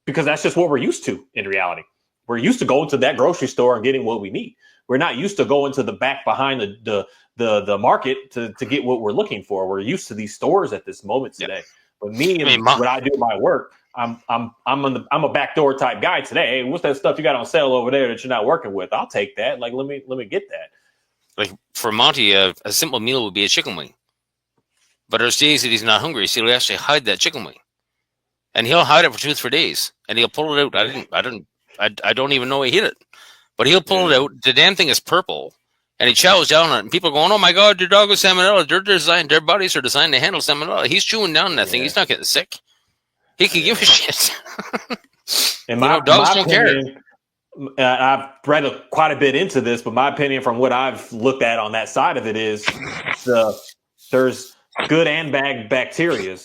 because that's just what we're used to in reality. We're used to going to that grocery store and getting what we need. We're not used to going to the back behind the market to get what we're looking for. We're used to these stores at this moment today. But what I do in my work, I'm a backdoor type guy today. Hey, what's that stuff you got on sale over there that you're not working with? I'll take that. Let me get that. Like for Monty, a simple meal would be a chicken wing. But there's days that he's not hungry, so he'll actually hide that chicken wing, and he'll hide it for 2 or 3 days, and he'll pull it out. I don't even know he hit it, but he'll pull it out. The damn thing is purple, and he chows down on it, and people are going, "Oh my God, your dog is salmonella." Their bodies are designed to handle salmonella. He's chewing down that thing. He's not getting sick. He can give a shit. And dogs don't care. I've read quite a bit into this, but my opinion from what I've looked at on that side of it is there's good and bad bacteria,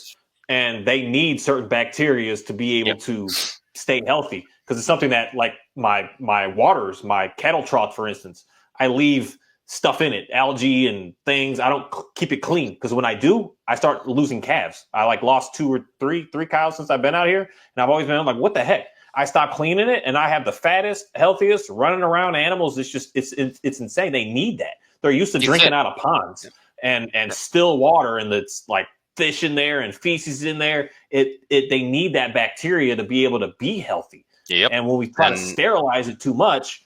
and they need certain bacteria to be able to stay healthy. Because it's something that, like my waters, my cattle trough, for instance, I leave stuff in it, algae and things. I don't keep it clean because when I do, I start losing calves. I lost 2 or 3 cows since I've been out here, and I've always been like, what the heck? I stopped cleaning it, and I have the fattest, healthiest, running around animals. It's insane. They need that. They're used to drinking out of ponds and still water, and it's like fish in there and feces in there. They need that bacteria to be able to be healthy. Yep. And when we try to sterilize it too much,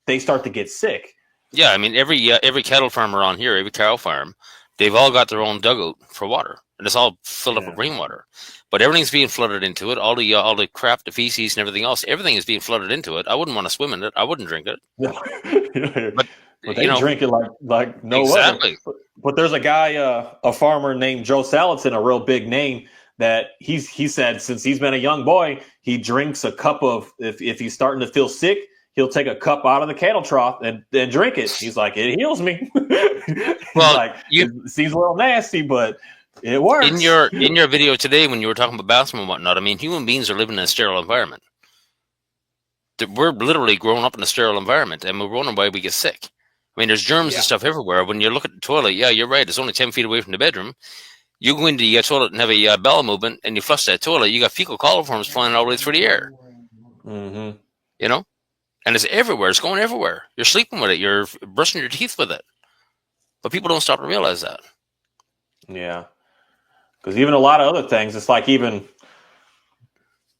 they start to get sick. Yeah, I mean every cattle farm around here, every cow farm, they've all got their own dugout for water, and it's all filled up with rainwater. But everything's being flooded into it. All the crap, the feces, and everything else. Everything is being flooded into it. I wouldn't want to swim in it. I wouldn't drink it. but they drink it like no other. But there's a guy, a farmer named Joe Salatin, a real big name. That he said since he's been a young boy, he drinks a cup of if he's starting to feel sick, he'll take a cup out of the cattle trough and drink it. He's like, it heals me. Well, it seems a little nasty, but it works. In your video today, when you were talking about bathroom and whatnot, I mean, human beings are living in a sterile environment. We're literally growing up in a sterile environment, and we're wondering why we get sick. I mean, there's germs and stuff everywhere. When you look at the toilet, you're right. It's only 10 feet away from the bedroom. You go into your toilet and have a bowel movement, and you flush that toilet. You got fecal coliforms flying all the way through the air. Mm-hmm. And it's everywhere. It's going everywhere. You're sleeping with it. You're brushing your teeth with it. But people don't stop to realize that. Yeah. Because even a lot of other things, it's like I'm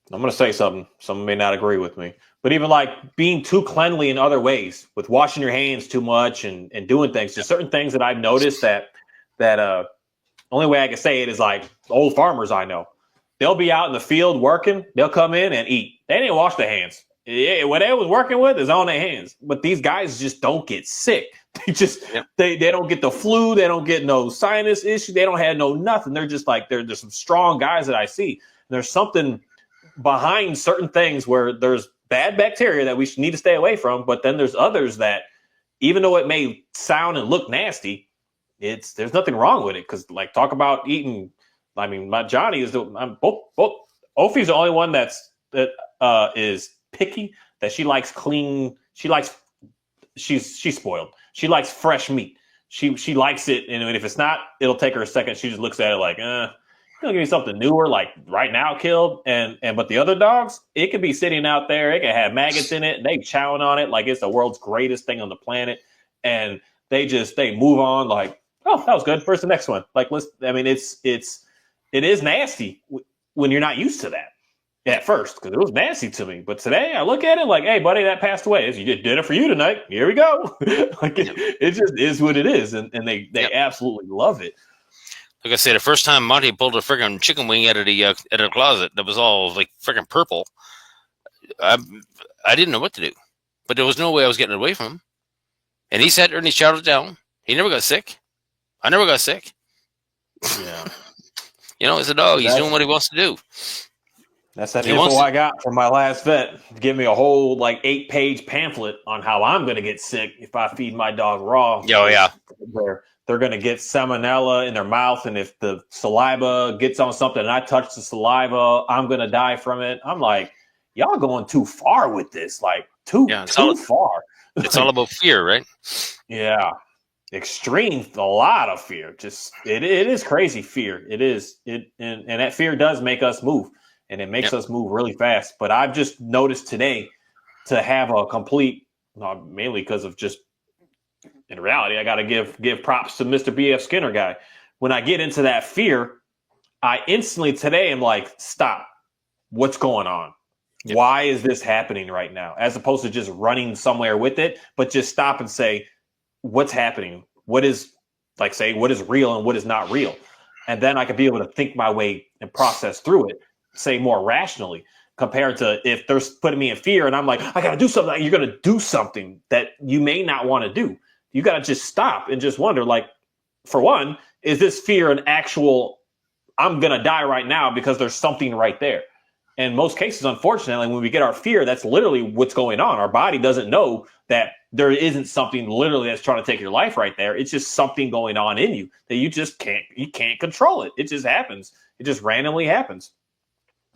going to say something. Someone may not agree with me. But even like being too cleanly in other ways, with washing your hands too much and doing things. There's certain things that I've noticed that only way I can say it is like old farmers I know. They'll be out in the field working. They'll come in and eat. They didn't wash their hands. Yeah, what they was working with is on their hands. But these guys just don't get sick. They just they don't get the flu. They don't get no sinus issue. They don't have no nothing. They're just like there's some strong guys that I see. There's something behind certain things where there's bad bacteria that we need to stay away from. But then there's others that, even though it may sound and look nasty, there's nothing wrong with it. Because like talk about eating. I mean, my Johnny is both. Ophi's the only one that is picky, that she likes clean. She's spoiled. She likes fresh meat. She likes it, and if it's not, it'll take her a second. She just looks at it like, give me something newer, like right now killed. But the other dogs, it could be sitting out there. It could have maggots in it. They chowing on it like it's the world's greatest thing on the planet, and they move on like, oh, that was good. Where's the next one? Like, it is nasty when you're not used to that at first, because it was nasty to me. But today I look at it like, hey, buddy, that passed away. You did dinner for you tonight. Here we go. Like it just is what it is, and they absolutely love it. Like I said, the first time Monty pulled a freaking chicken wing out of the closet that was all like freaking purple, I didn't know what to do, but there was no way I was getting it away from him. And he sat there and he shouted down. He never got sick. I never got sick. Yeah. It's a dog. He's doing what he wants to do. That's that info I got from my last vet. Give me a whole 8-page pamphlet on how I'm going to get sick if I feed my dog raw. Oh, yeah. They're going to get salmonella in their mouth, and if the saliva gets on something and I touch the saliva, I'm going to die from it. I'm like, y'all going too far with this. Like, too far. It's all about fear, right? Yeah. Extreme, a lot of fear. Just it is crazy fear. It is. And that fear does make us move. And it makes us move really fast. But I've just noticed today to have a complete, mainly because of just, in reality, I got to give props to Mr. B.F. Skinner guy. When I get into that fear, I instantly today am like, stop. What's going on? Yep. Why is this happening right now? As opposed to just running somewhere with it, but just stop and say, what's happening? What is real and what is not real? And then I could be able to think my way and process through it. Say more rationally, compared to if they're putting me in fear and I'm like, I got to do something. You're going to do something that you may not want to do. You got to just stop and just wonder, like, for one, is this fear an actual, I'm going to die right now because there's something right there? In most cases, unfortunately, when we get our fear, that's literally what's going on. Our body doesn't know that there isn't something literally that's trying to take your life right there. It's just something going on in you that you can't control it. It just happens. It just randomly happens.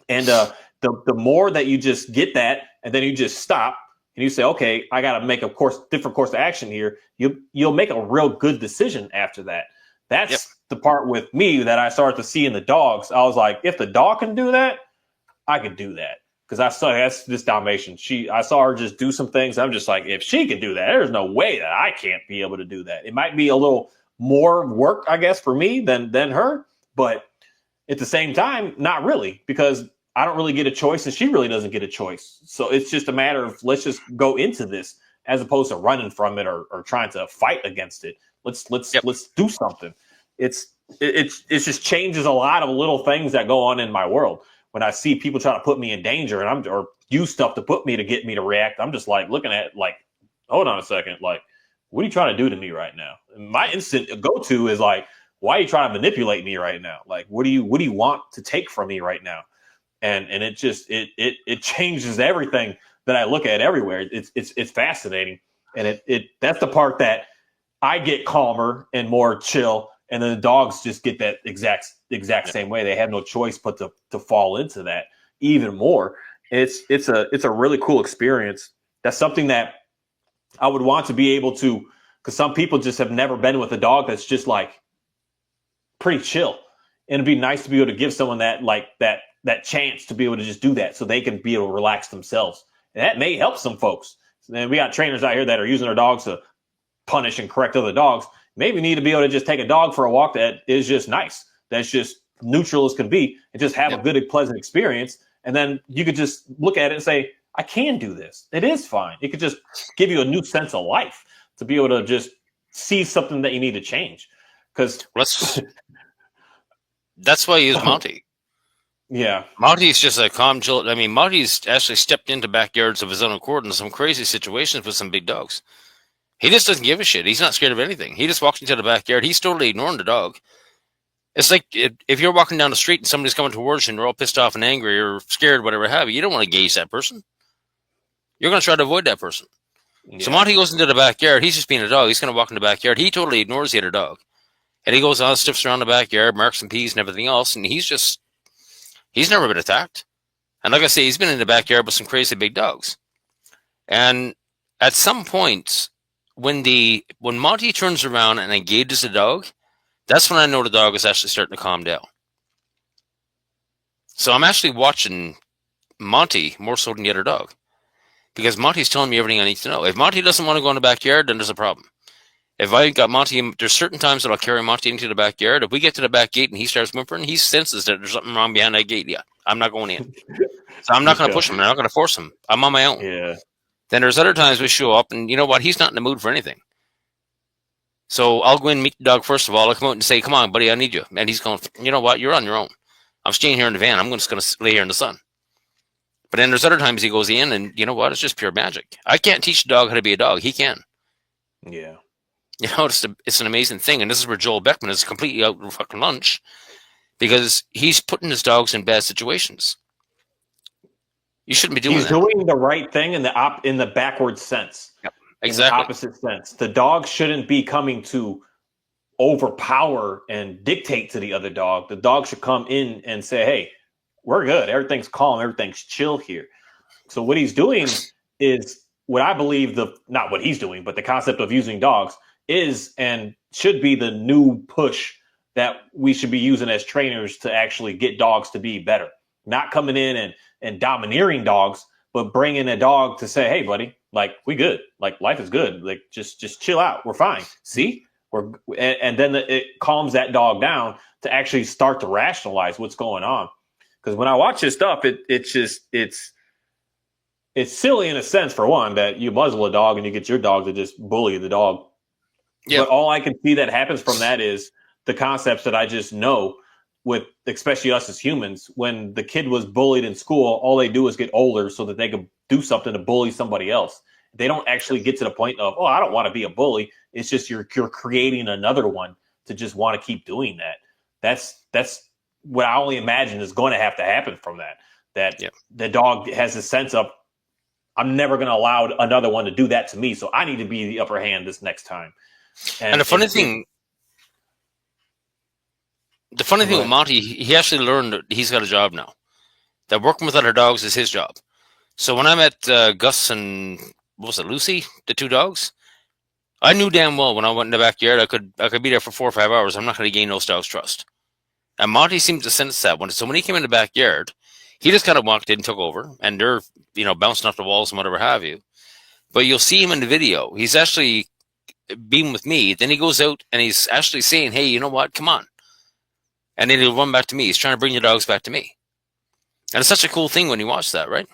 And the more that you just get that, and then you just stop and you say, okay, I got to make a different course of action here. You'll make a real good decision after that. That's the part with me that I started to see in the dogs. I was like, if the dog can do that, I could do that. Because that's this Dalmatian. I saw her just do some things. I'm just like, if she can do that, there's no way that I can't be able to do that. It might be a little more work, I guess, for me than her. But at the same time, not really, because I don't really get a choice and she really doesn't get a choice. So it's just a matter of, let's just go into this as opposed to running from it or trying to fight against it. Let's do something. It just changes a lot of little things that go on in my world. When I see people trying to put me in danger or use stuff to put me to get me to react, I'm just like looking at it like, hold on a second. Like, what are you trying to do to me right now? And my instant go-to is like, why are you trying to manipulate me right now? Like, what do you want to take from me right now? And it just it changes everything that I look at everywhere. It's fascinating, and that's the part that I get calmer and more chill, and then the dogs just get that exact same way. They have no choice but to fall into that even more. It's a really cool experience. That's something that I would want to be able to, because some people just have never been with a dog that's just like pretty chill, and it'd be nice to be able to give someone that chance to be able to just do that so they can be able to relax themselves. And that may help some folks. And we got trainers out here that are using their dogs to punish and correct other dogs. Maybe need to be able to just take a dog for a walk that is just nice. That's just neutral as can be, and just have a good, pleasant experience. And then you could just look at it and say, I can do this. It is fine. It could just give you a new sense of life to be able to just see something that you need to change. Because that's why you use Monty. Yeah. Monty's just a calm, chill. I mean, Monty's actually stepped into backyards of his own accord in some crazy situations with some big dogs. He just doesn't give a shit. He's not scared of anything. He just walks into the backyard. He's totally ignoring the dog. It's like if you're walking down the street and somebody's coming towards you and they're all pissed off and angry or scared, whatever have you, you don't want to gaze that person. You're going to try to avoid that person. Yeah. So Monty goes into the backyard. He's just being a dog. He's going to walk in the backyard. He totally ignores the other dog. And he goes on, stiffs around the backyard, marks and peas and everything else. And he's never been attacked. And like I say, he's been in the backyard with some crazy big dogs. And at some point, when Monty turns around and engages the dog, that's when I know the dog is actually starting to calm down. So I'm actually watching Monty more so than the other dog. Because Monty's telling me everything I need to know. If Monty doesn't want to go in the backyard, then there's a problem. If I got Monty, there's certain times that I'll carry Monty into the backyard. If we get to the back gate and he starts whimpering, he senses that there's something wrong behind that gate. Yeah, I'm not going in. So I'm not going to push him. I'm not going to force him. I'm on my own. Yeah. Then there's other times we show up, and you know what? He's not in the mood for anything. So I'll go in and meet the dog first of all. I'll come out and say, "Come on, buddy, I need you." And he's going, "You know what? You're on your own. I'm staying here in the van. I'm just going to lay here in the sun." But then there's other times he goes in, and you know what? It's just pure magic. I can't teach the dog how to be a dog. He can. Yeah. You know, it's an amazing thing. And this is where Joel Beckman is completely out for fucking lunch because he's putting his dogs in bad situations. You shouldn't be doing that. He's doing the right thing in the backward sense. Yep, exactly. In the opposite sense. The dog shouldn't be coming to overpower and dictate to the other dog. The dog should come in and say, "Hey, we're good. Everything's calm. Everything's chill here." So what he's doing is what I believe not what he's doing, but the concept of using dogs is and should be the new push that we should be using as trainers to actually get dogs to be better. Not coming in and domineering dogs, but bringing a dog to say, "Hey, buddy, like we good. Like life is good. Like just chill out. We're fine. See, and then it calms that dog down to actually start to rationalize what's going on." Because when I watch this stuff, it's silly in a sense, for one, that you muzzle a dog and you get your dog to just bully the dog. Yep. But all I can see that happens from that is the concepts that I just know with especially us as humans. When the kid was bullied in school, all they do is get older so that they can do something to bully somebody else. They don't actually get to the point of, "Oh, I don't want to be a bully." It's just you're creating another one to just want to keep doing that. That's what I only imagine is going to have to happen from that. That the dog has a sense of, I'm never going to allow another one to do that to me, so I need to be the upper hand this next time. And the funny thing with Monty, he actually learned that he's got a job now. That working with other dogs is his job. So when I met Gus and what was it, Lucy, the two dogs, I knew damn well when I went in the backyard I could be there for 4 or 5 hours. I'm not going to gain those dogs' trust. And Monty seemed to sense that one. So when he came in the backyard, he just kind of walked in, took over, and they're bouncing off the walls and whatever have you. But you'll see him in the video. He's actually being with me. Then he goes out and he's actually saying, "Hey, you know what? Come on." And then he'll run back to me. He's trying to bring the dogs back to me. And it's such a cool thing when you watch that, right?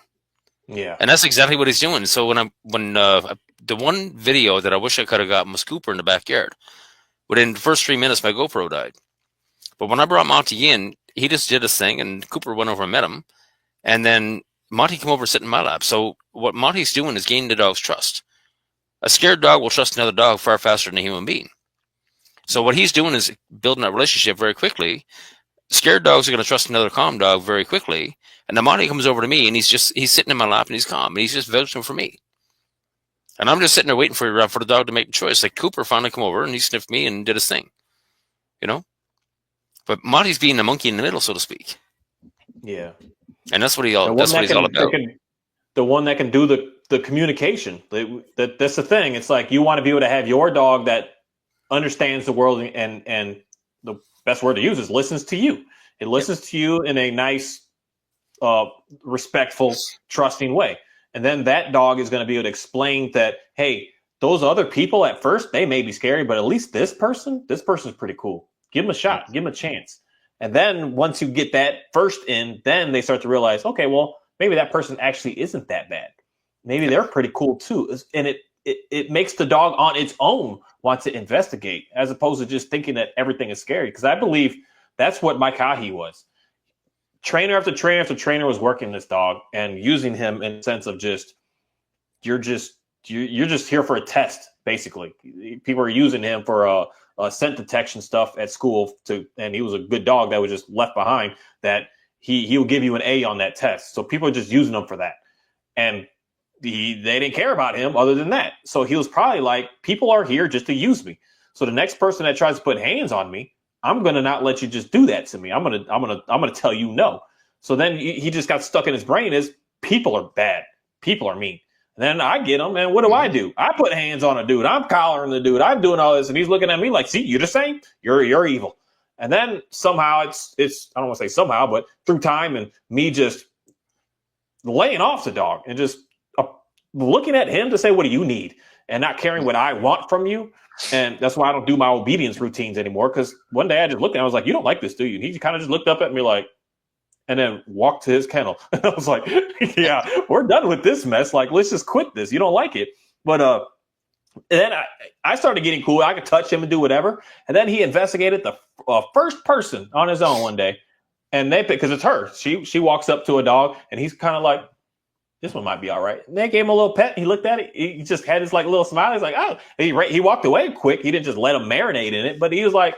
Yeah. And that's exactly what he's doing. So when the one video that I wish I could have gotten was Cooper in the backyard. Within the first 3 minutes, my GoPro died. But when I brought Monty in, he just did his thing, and Cooper went over and met him. And then Monty came over and sit in my lap. So what Monty's doing is gaining the dog's trust. A scared dog will trust another dog far faster than a human being. So what he's doing is building that relationship very quickly. Scared dogs are going to trust another calm dog very quickly. And then Monty comes over to me, and he's sitting in my lap, and he's calm, and he's just vouching for me. And I'm just sitting there waiting for the dog to make the choice. Like Cooper finally come over, and he sniffed me and did his thing. But Monty's being the monkey in the middle, so to speak. Yeah. And that's what he's all about. The one that can do the communication. That's the thing. It's like you want to be able to have your dog that understands the world and the best word to use is listens to you. It listens to you in a nice, respectful, trusting way. And then that dog is going to be able to explain that, hey, those other people at first, they may be scary, but at least this person's pretty cool. Give them a shot. Give them a chance. And then once you get that first in, then they start to realize, okay, well, maybe that person actually isn't that bad. Maybe they're pretty cool too. And it makes the dog on its own want to investigate as opposed to just thinking that everything is scary. Because I believe that's what Mike Hahi was. trainer after trainer after trainer was working this dog and using him in the sense of you're just here for a test, basically. People are using him for a scent detection stuff at school and he was a good dog that was just left behind, that he'll give you an A on that test. So people are just using him for that. And they didn't care about him other than that. So he was probably like, people are here just to use me. So the next person that tries to put hands on me, I'm going to not let you just do that to me. I'm going to tell you no. So then he just got stuck in his brain is people are bad. People are mean. And then I get him, and what do? I put hands on a dude. I'm collaring the dude. I'm doing all this. And he's looking at me like, see, you're the same. You're evil. And then somehow it's I don't want to say somehow, but through time and me just laying off the dog and just looking at him to say, what do you need? And not caring what I want from you. And that's why I don't do my obedience routines anymore. Because one day I just looked at him, I was like, you don't like this, do you? And he kind of just looked up at me like, and then walked to his kennel. And I was like, yeah, we're done with this mess. Like, let's just quit this. You don't like it. But and then I started getting cool. I could touch him and do whatever. And then he investigated the first person on his own one day. And because it's her. She walks up to a dog and he's kind of like, this one might be all right. And they gave him a little pet. And he looked at it. He just had his like little smile. He's like, oh, he walked away quick. He didn't just let him marinate in it. But he was like,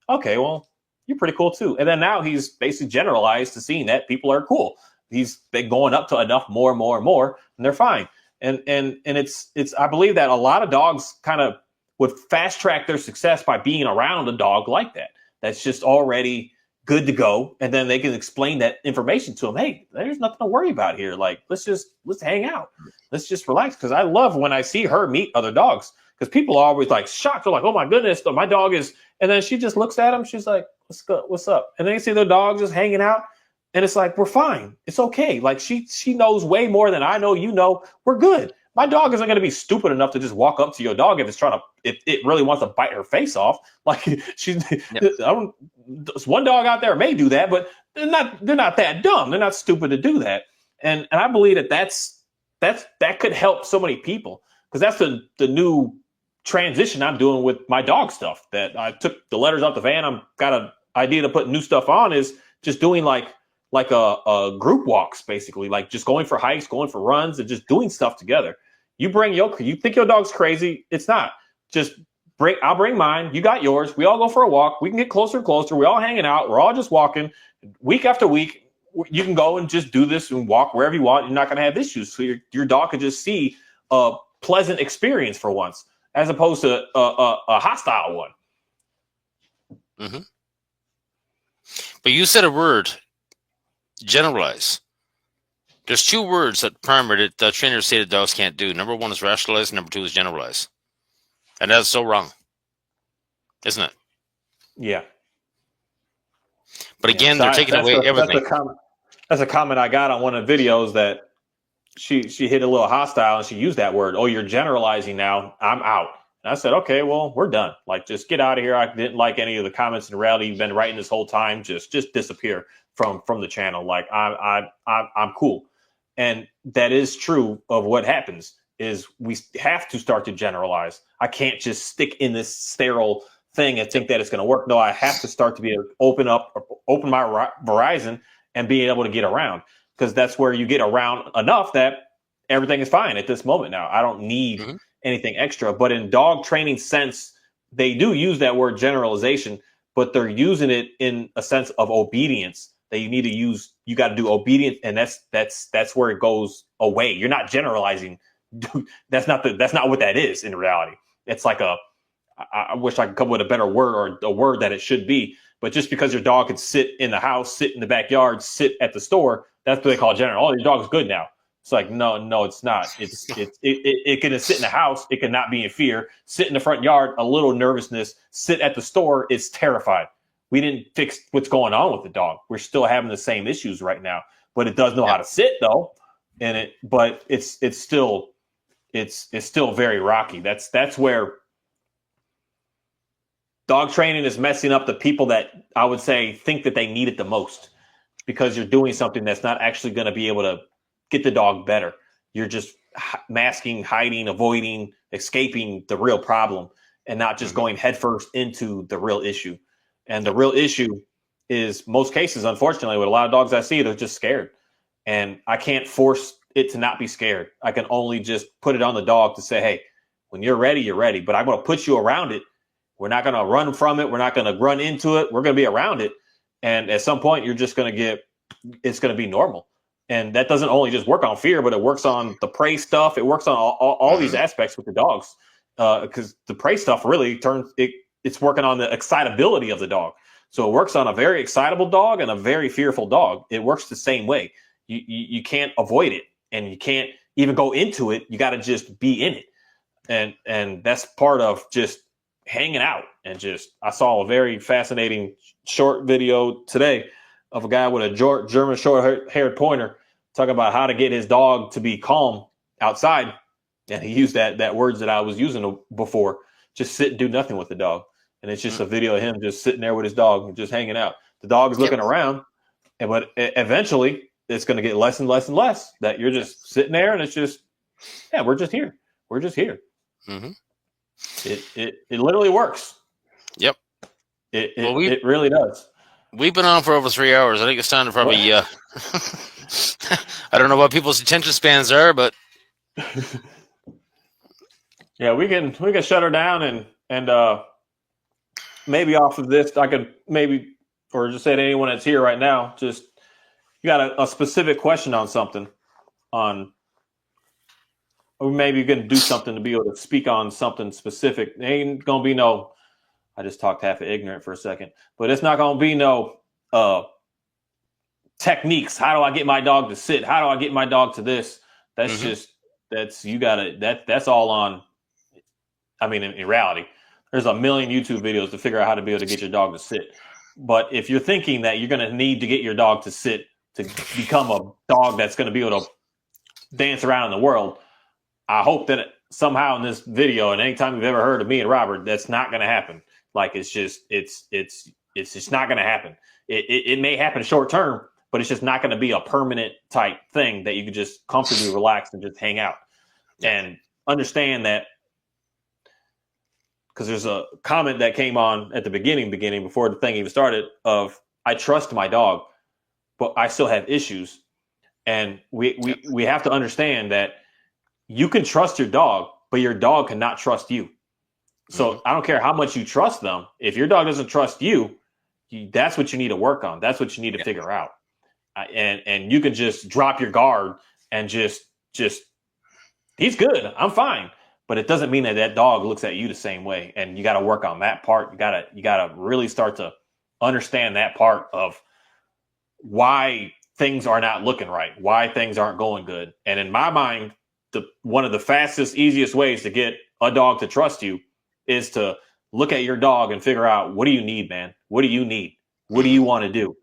okay, well, you're pretty cool too. And then now he's basically generalized to seeing that people are cool. He's been going up to enough more and more and more, and they're fine. And it's I believe that a lot of dogs kind of would fast track their success by being around a dog like that. That's just already good to go. And then they can explain that information to them. Hey, there's nothing to worry about here. Like, let's hang out. Let's just relax. Cause I love when I see her meet other dogs, because people are always like shocked. They're like, oh my goodness, my dog is, and then she just looks at him. She's like, what's up? And then you see the dog just hanging out. And it's like, we're fine. It's okay. Like she knows way more than I know. You know, we're good. My dog isn't going to be stupid enough to just walk up to your dog if it really wants to bite her face off. Like one dog out there may do that, but they're not that dumb. They're not stupid to do that. And I believe that could help so many people, because that's the new transition I'm doing with my dog stuff. That I took the letters off the van. I've got an idea to put new stuff on, is just doing like a group walks, basically, like just going for hikes, going for runs, and just doing stuff together. You think your dog's crazy. It's not. I'll bring mine. You got yours. We all go for a walk. We can get closer and closer. We're all hanging out. We're all just walking week after week. You can go and just do this and walk wherever you want. You're not going to have issues. So your dog could just see a pleasant experience for once, as opposed to a hostile one. Mm-hmm. But you said a word, generalize. There's two words that the trainers say that dogs can't do. Number one is rationalize. Number two is generalize. And that's so wrong, isn't it? Yeah. But again, they're taking away everything. That's a comment I got on one of the videos, that she hit a little hostile and she used that word. Oh, you're generalizing now. I'm out. And I said, okay, well, we're done. Like, just get out of here. I didn't like any of the comments in reality you've been writing this whole time. Just disappear from the channel. Like, I'm cool. And that is true of what happens, is we have to start to generalize. I can't just stick in this sterile thing and think that it's going to work. No, I have to start to be able to open my horizon and being able to get around, because that's where you get around enough that everything is fine at this moment. Now, I don't need anything extra, but in dog training sense, they do use that word generalization, but they're using it in a sense of obedience. That you got to do obedience, and that's where it goes away. You're not generalizing. That's not what that is in reality. It's like I wish I could come up with a better word, or a word that it should be. But just because your dog could sit in the house, sit in the backyard, sit at the store, that's what they call general. Oh, your dog's good now. It's like, no, it's not. It can sit in the house. It can not be in fear. Sit in the front yard, a little nervousness. Sit at the store, it's terrified. We didn't fix what's going on with the dog. We're still having the same issues right now, but it does know how to sit though. But it's still very rocky. That's where dog training is messing up the people that I would say think that they need it the most, because you're doing something that's not actually going to be able to get the dog better. You're just masking, hiding, avoiding, escaping the real problem, and not just going headfirst into the real issue. And the real issue is most cases, unfortunately, with a lot of dogs I see, they're just scared. And I can't force it to not be scared. I can only just put it on the dog to say, hey, when you're ready, you're ready. But I'm going to put you around it. We're not going to run from it. We're not going to run into it. We're going to be around it. And at some point, you're just going to it's going to be normal. And that doesn't only just work on fear, but it works on the prey stuff. It works on all these aspects with the dogs. Because the prey stuff really it's working on the excitability of the dog. So it works on a very excitable dog and a very fearful dog. It works the same way. You can't avoid it, and you can't even go into it. You got to just be in it. And that's part of just hanging out. And just, I saw a very fascinating short video today of a guy with a German short-haired pointer talking about how to get his dog to be calm outside. And he used that words that I was using before. Just sit and do nothing with the dog. And it's just a video of him just sitting there with his dog and just hanging out. The dog is looking around, but eventually it's going to get less and less and less that you're just sitting there, and it's just, yeah, we're just here. We're just here. Mm-hmm. It literally works. Yep. It really does. We've been on for over 3 hours. I think it's time to probably. I don't know what people's attention spans are, but yeah, we can shut her down and maybe off of this I could or just say to anyone that's here right now, just you got a specific question on something or maybe you can do something to be able to speak on something specific. It ain't gonna be no. I just talked half ignorant for a second, but it's not gonna be no techniques. How do I get my dog to sit? How do I get my dog to this? That's that's all on. I mean, in reality, there's a million YouTube videos to figure out how to be able to get your dog to sit. But if you're thinking that you're going to need to get your dog to sit to become a dog that's going to be able to dance around in the world, I hope that somehow in this video and anytime you've ever heard of me and Robert, that's not going to happen. Like it's just not going to happen. It may happen short term, but it's just not going to be a permanent type thing that you can just comfortably relax and just hang out. And understand that, because there's a comment that came on at the beginning before the thing even started of, I trust my dog, but I still have issues. And we have to understand that you can trust your dog, but your dog cannot trust you. So I don't care how much you trust them. If your dog doesn't trust you, that's what you need to work on. That's what you need to figure out. And you can just drop your guard and just he's good. I'm fine. But it doesn't mean that dog looks at you the same way. And you got to work on that part. You got to really start to understand that part of why things are not looking right, why things aren't going good. And in my mind, one of the fastest, easiest ways to get a dog to trust you is to look at your dog and figure out, what do you need, man? What do you need? What do you want to do?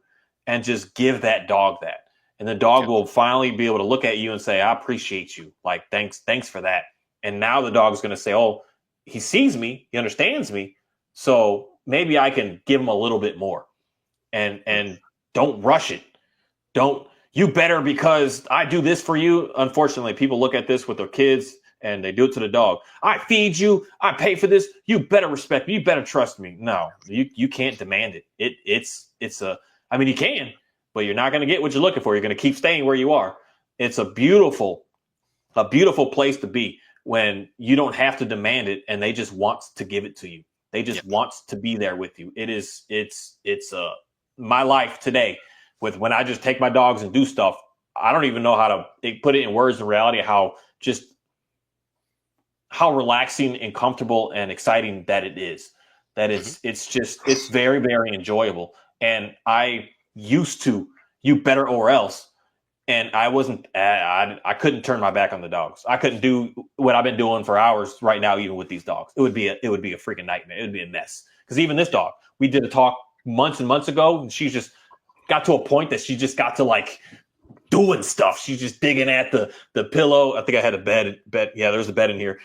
And just give that dog that. And the dog will finally be able to look at you and say, I appreciate you. Like, thanks for that. And now the dog's going to say, oh, he sees me, he understands me, so maybe I can give him a little bit more. And don't rush it. Don't, you better because I do this for you. Unfortunately, people look at this with their kids and they do it to the dog. I feed you, I pay for this, you better respect me, you better trust me. No, you can't demand it. I mean, you can, but you're not going to get what you're looking for. You're going to keep staying where you are. It's a beautiful place to be, when you don't have to demand it and they just want to give it to you. They just want to be there with you. It's my life today with when I just take my dogs and do stuff. I don't even know how to put it in words in reality, how relaxing and comfortable and exciting that it is. That it's very, very enjoyable. And I used to, you better or else. And I wasn't, I couldn't turn my back on the dogs. I couldn't do what I've been doing for hours right now, even with these dogs. It would be a freaking nightmare. It would be a mess. Because even this dog, we did a talk months and months ago, and she just got to a point that she just got to like doing stuff. She's just digging at the pillow. I think I had a bed. Yeah, there's a bed in here.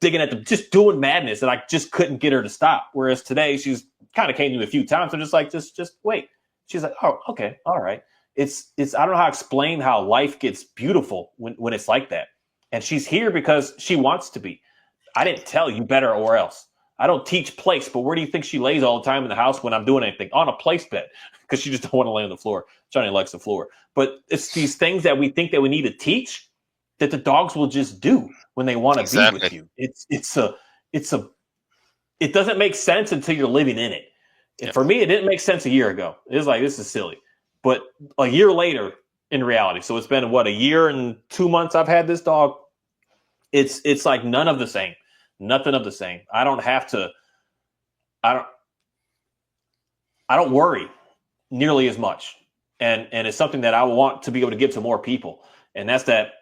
Digging at just doing madness, and I just couldn't get her to stop. Whereas today, she's kind of came to me a few times. I'm just like, just wait. She's like, oh, okay, all right. It's I don't know how to explain how life gets beautiful when it's like that. And she's here because she wants to be. I didn't tell you better or else. I don't teach place, but where do you think she lays all the time in the house when I'm doing anything? On a place bed, because she just don't want to lay on the floor. Johnny likes the floor. But it's these things that we think that we need to teach that the dogs will just do when they want to be with you. It doesn't make sense until you're living in it. And for me, it didn't make sense a year ago. It was like, this is silly. But a year later, in reality, so it's been, a year and 2 months I've had this dog. It's like none of the same. Nothing of the same. I don't worry nearly as much. And it's something that I want to be able to give to more people. And that's that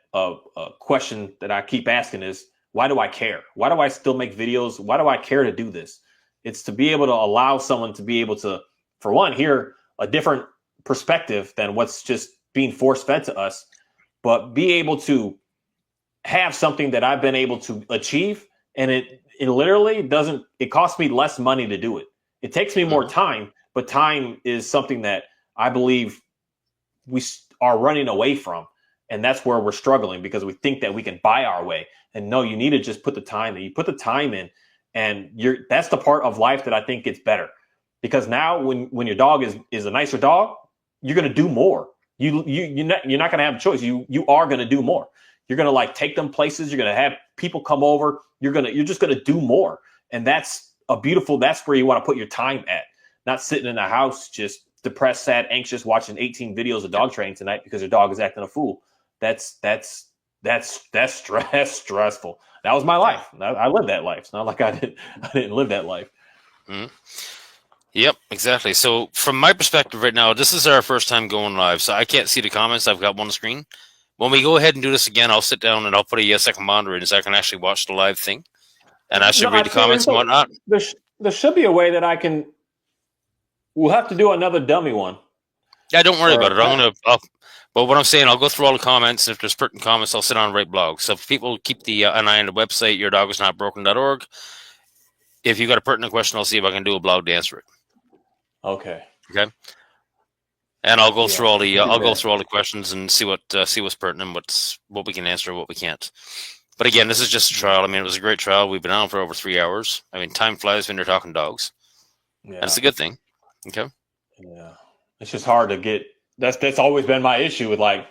question that I keep asking is, why do I care? Why do I still make videos? Why do I care to do this? It's to be able to allow someone to be able to, for one, hear a different perspective than what's just being force fed to us, but be able to have something that I've been able to achieve. And it literally doesn't, it costs me less money to do it. It takes me more time, but time is something that I believe we are running away from. And that's where we're struggling, because we think that we can buy our way. And no, you need to just put the time in. You put the time in, and that's the part of life that I think gets better. Because now when your dog is a nicer dog, you're going to do more. You're not going to have a choice. You are going to do more. You're going to like take them places. You're going to have people come over. You're just going to do more. And that's that's where you want to put your time at. Not sitting in the house, just depressed, sad, anxious, watching 18 videos of dog training tonight because your dog is acting a fool. That's stressful. That was my life. I lived that life. It's not like I didn't live that life. Mm-hmm. Yep, exactly. So from my perspective right now, this is our first time going live, so I can't see the comments. I've got one screen. When we go ahead and do this again, I'll sit down and I'll put a second monitor in so I can actually watch the live thing. And I should read the comments and whatnot. There should be a way that I can. We'll have to do another dummy one. Yeah, don't worry about it. But what I'm saying, I'll go through all the comments. If there's pertinent comments, I'll sit on and write blogs. So if people keep an eye on the website, yourdogIsNotBroken.org. If you got a pertinent question, I'll see if I can do a blog to answer it. Okay. And I'll go through all the questions and see what's pertinent, what we can answer, what we can't. But again, this is just a trial. I mean, it was a great trial. We've been on for over 3 hours. I mean, time flies when you're talking dogs. Yeah. And it's a good thing. Okay. Yeah. It's just hard to get. That's always been my issue with like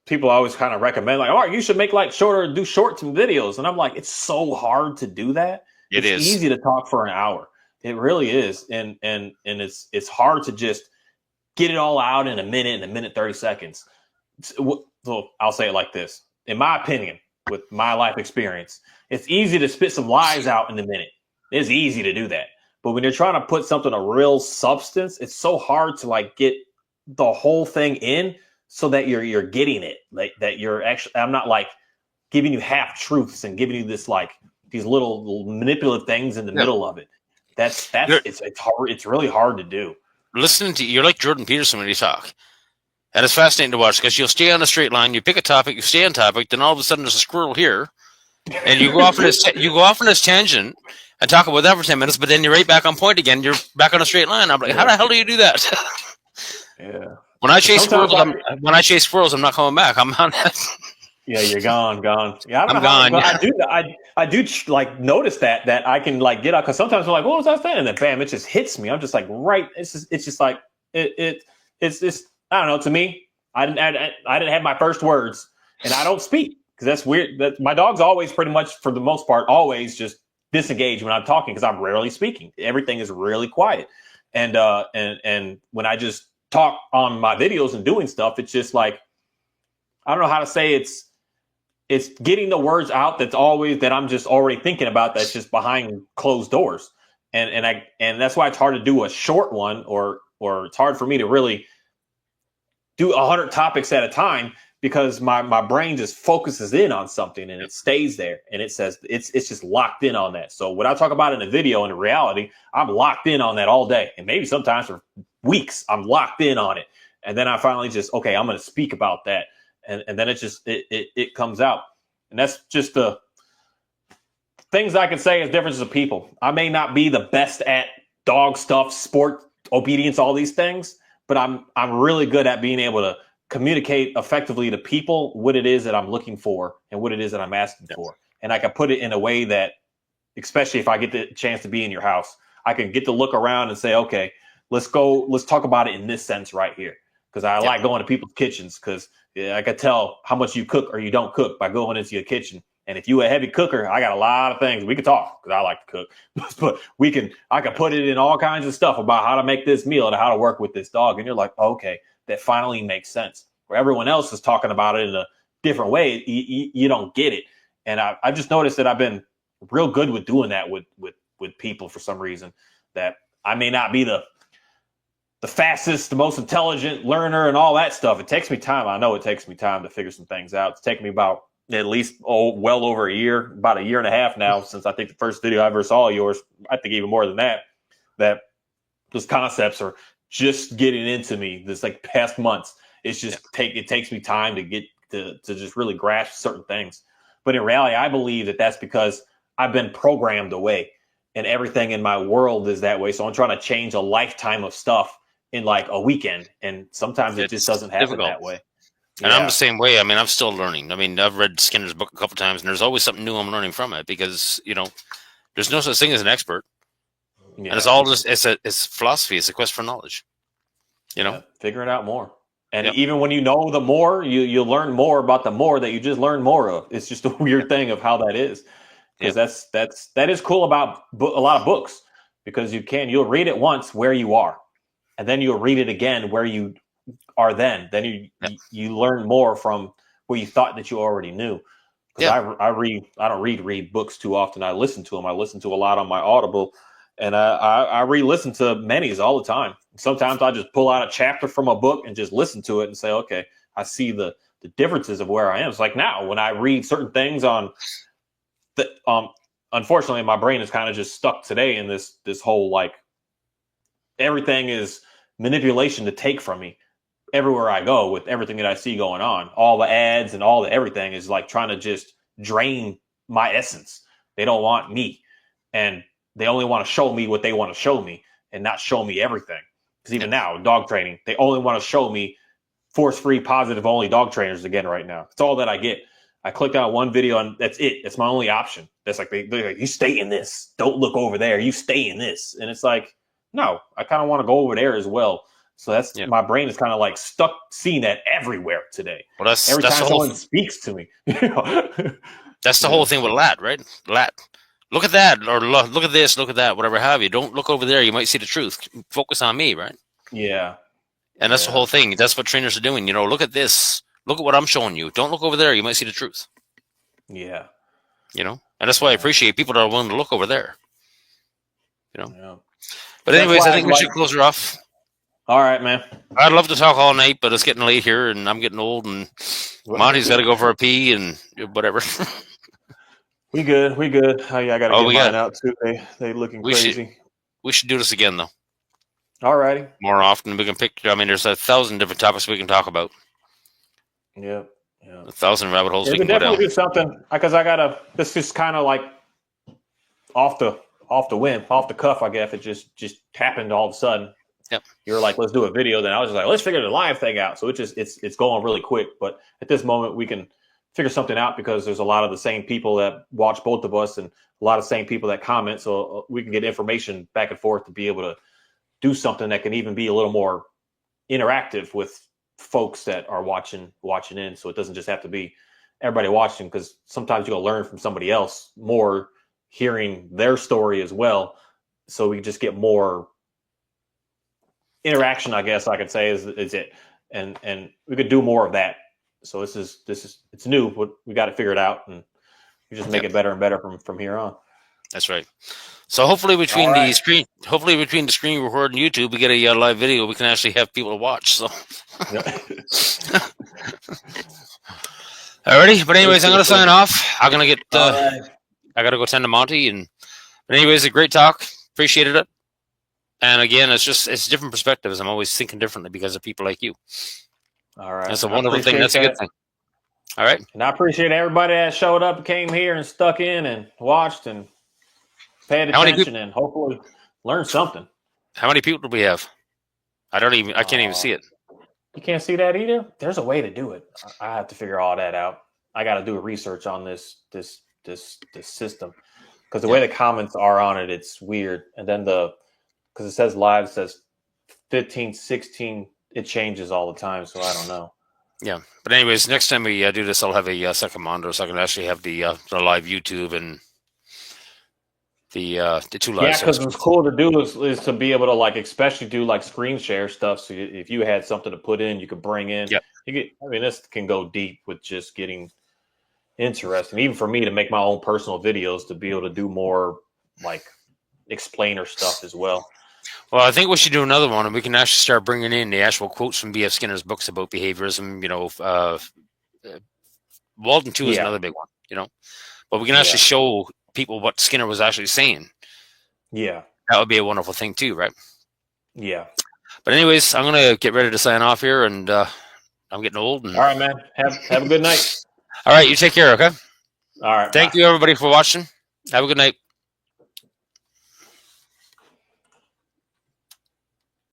people always kind of recommend like, all right, you should make like do shorts and videos. And I'm like, it's so hard to do that. It's easy to talk for an hour. It really is. And it's hard to just get it all out in a minute, 30 seconds. So I'll say it like this. In my opinion, with my life experience, it's easy to spit some lies out in a minute. It's easy to do that. But when you're trying to put something of real substance, it's so hard to like get the whole thing in so that you're getting it. Like that you're actually, I'm not like giving you half truths and giving you this like these little manipulative things in the middle of it. It's hard. It's really hard to do. Listening to you're like Jordan Peterson when you talk, and it's fascinating to watch because you'll stay on a straight line, you pick a topic, you stay on topic, then all of a sudden there's a squirrel here, and you go off on this tangent and talk about that for 10 minutes, but then you're right back on point again. You're back on a straight line. I'm like, how the hell do you do that? Yeah. When I chase squirrels, I'm not coming back. I'm on. Yeah, you're gone. Yeah, I'm gone. I do like notice that I can like get out because sometimes I'm like, what was I saying? And then bam, it just hits me. I'm just like, right. It's just like it's I don't know. To me, I didn't have my first words, and I don't speak because that's weird. That my dog's always pretty much for the most part always just disengaged when I'm talking because I'm rarely speaking. Everything is really quiet, and when I just talk on my videos and doing stuff, it's just like I don't know how to say it's getting the words out that I'm just already thinking about that's just behind closed doors. And that's why it's hard to do a short one or it's hard for me to really do 100 topics at a time because my brain just focuses in on something and it stays there and it says it's just locked in on that. So what I talk about in a video in reality, I'm locked in on that all day. And maybe sometimes for weeks I'm locked in on it. And then I finally just, okay, I'm going to speak about that. And then it comes out. And that's just the things I can say as differences of people. I may not be the best at dog stuff, sport, obedience, all these things, but I'm really good at being able to communicate effectively to people what it is that I'm looking for and what it is that I'm asking for. And I can put it in a way that especially if I get the chance to be in your house. I can get to look around and say, okay, let's talk about it in this sense right here. Because I like going to people's kitchens because I can tell how much you cook or you don't cook by going into your kitchen. And if you a heavy cooker, I got a lot of things we can talk because I like to cook. But I can put it in all kinds of stuff about how to make this meal and how to work with this dog. And you're like, okay, that finally makes sense. Where everyone else is talking about it in a different way, you don't get it. And I just noticed that I've been real good with doing that with people for some reason. That I may not be the fastest, the most intelligent learner and all that stuff. It takes me time. I know it takes me time to figure some things out. It's taken me about at least well over a year, about a year and a half now since I think the first video I ever saw of yours. I think even more than that. That those concepts are just getting into me. This like past months. It's just it takes me time to get to just really grasp certain things. But in reality, I believe that that's because I've been programmed away, and everything in my world is that way. So I'm trying to change a lifetime of stuff in like a weekend, and sometimes it just doesn't happen that way. And I'm the same way. I mean, I'm still learning. I mean, I've read Skinner's book a couple times, and there's always something new I'm learning from it because there's no such thing as an expert, and it's all just it's philosophy. It's a quest for knowledge. Figuring out more. And even when you know the more, you learn more about the more that you just learn more of. It's just a weird thing of how that is. Because that is cool about a lot of books, because you'll read it once where you are, and then you'll read it again where you are then you learn more from where you thought that you already knew. Because I don't read books too often. I listen to them. I listen to a lot on my Audible, and I re-listen to many's all the time. Sometimes I just pull out a chapter from a book and just listen to it and say, okay, I see the differences of where I am. It's like now when I read certain things on unfortunately, my brain is kind of just stuck today in this whole like everything is manipulation to take from me everywhere I go with everything that I see going on. All the ads and all the everything is like trying to just drain my essence. They don't want me, and they only want to show me what they want to show me and not show me everything. Because even now, dog training, they only want to show me force-free, positive-only dog trainers again right now. It's all that I get. I clicked on one video and that's it. It's my only option. That's like, they're like, you stay in this. Don't look over there. You stay in this. And it's like, no, I kind of want to go over there as well. So that's my brain is kind of like stuck seeing that everywhere today. Well, every time someone speaks to me. That's the whole thing with lat, right? Lat. Look at that, or look at this, look at that, whatever have you. Don't look over there. You might see the truth. Focus on me, right? Yeah. And that's the whole thing. That's what trainers are doing. Look at this. Look at what I'm showing you. Don't look over there. You might see the truth. Yeah. And that's why I appreciate people that are willing to look over there. Yeah. But anyways, I think we should close her off. All right, man. I'd love to talk all night, but it's getting late here, and I'm getting old, and Monty's got to go for a pee, and whatever. We good. Oh, yeah, I got to get mine out, too. They looking crazy. We should do this again, though. All righty. More often. We can pick, there's 1,000 different topics we can talk about. Yeah. 1,000 rabbit holes we can go down. Do something, because this is kind of like off the whim, off the cuff, I guess. It just happened all of a sudden. Yep. You were like, let's do a video. Then I was just like, let's figure the live thing out. So it's going really quick. But at this moment, we can figure something out because there's a lot of the same people that watch both of us and a lot of same people that comment. So we can get information back and forth to be able to do something that can even be a little more interactive with folks that are watching in. So it doesn't just have to be everybody watching, because sometimes you'll learn from somebody else more hearing their story as well. So we just get more interaction, I guess I could say is it. And we could do more of that. So this is it's new, but we got to figure it out, and we just make it better and better from here on. That's right. So hopefully between the screen record and YouTube, we get a live video. We can actually have people to watch. So, alrighty. But anyways, I'm gonna sign off. I'm gonna get. I gotta go tend to Monty. But anyways, a great talk. Appreciated it. And again, it's different perspectives. I'm always thinking differently because of people like you. All right. That's a wonderful thing. That's a good thing. All right. And I appreciate everybody that showed up, came here and stuck in and watched and paid attention and hopefully learned something. How many people do we have? I can't even see it. You can't see that either? There's a way to do it. I have to figure all that out. I got to do research on this system. because the way the comments are on it, it's weird. And then because it says live, it says 15, 16, it changes all the time. So I don't know. Yeah, but anyways, next time we do this, I'll have a second monitor, so I can actually have the live YouTube and the 2 live. Yeah, because what's cool to do is to be able to like, especially do like screen share stuff. So if you had something to put in, you could bring in. Yep. I mean, this can go deep with just getting interesting. Even for me to make my own personal videos, to be able to do more like explainer stuff as well. Well, I think we should do another one, and we can actually start bringing in the actual quotes from B.F. Skinner's books about behaviorism. You know, Walden 2 is another big one. You know, but we can actually show people what Skinner was actually saying. Yeah, that would be a wonderful thing too, right? Yeah. But anyways, I'm gonna get ready to sign off here, and I'm getting old. And... All right, man. Have a good night. All right, you take care. Okay. All right. Thank you, everybody, for watching. Have a good night.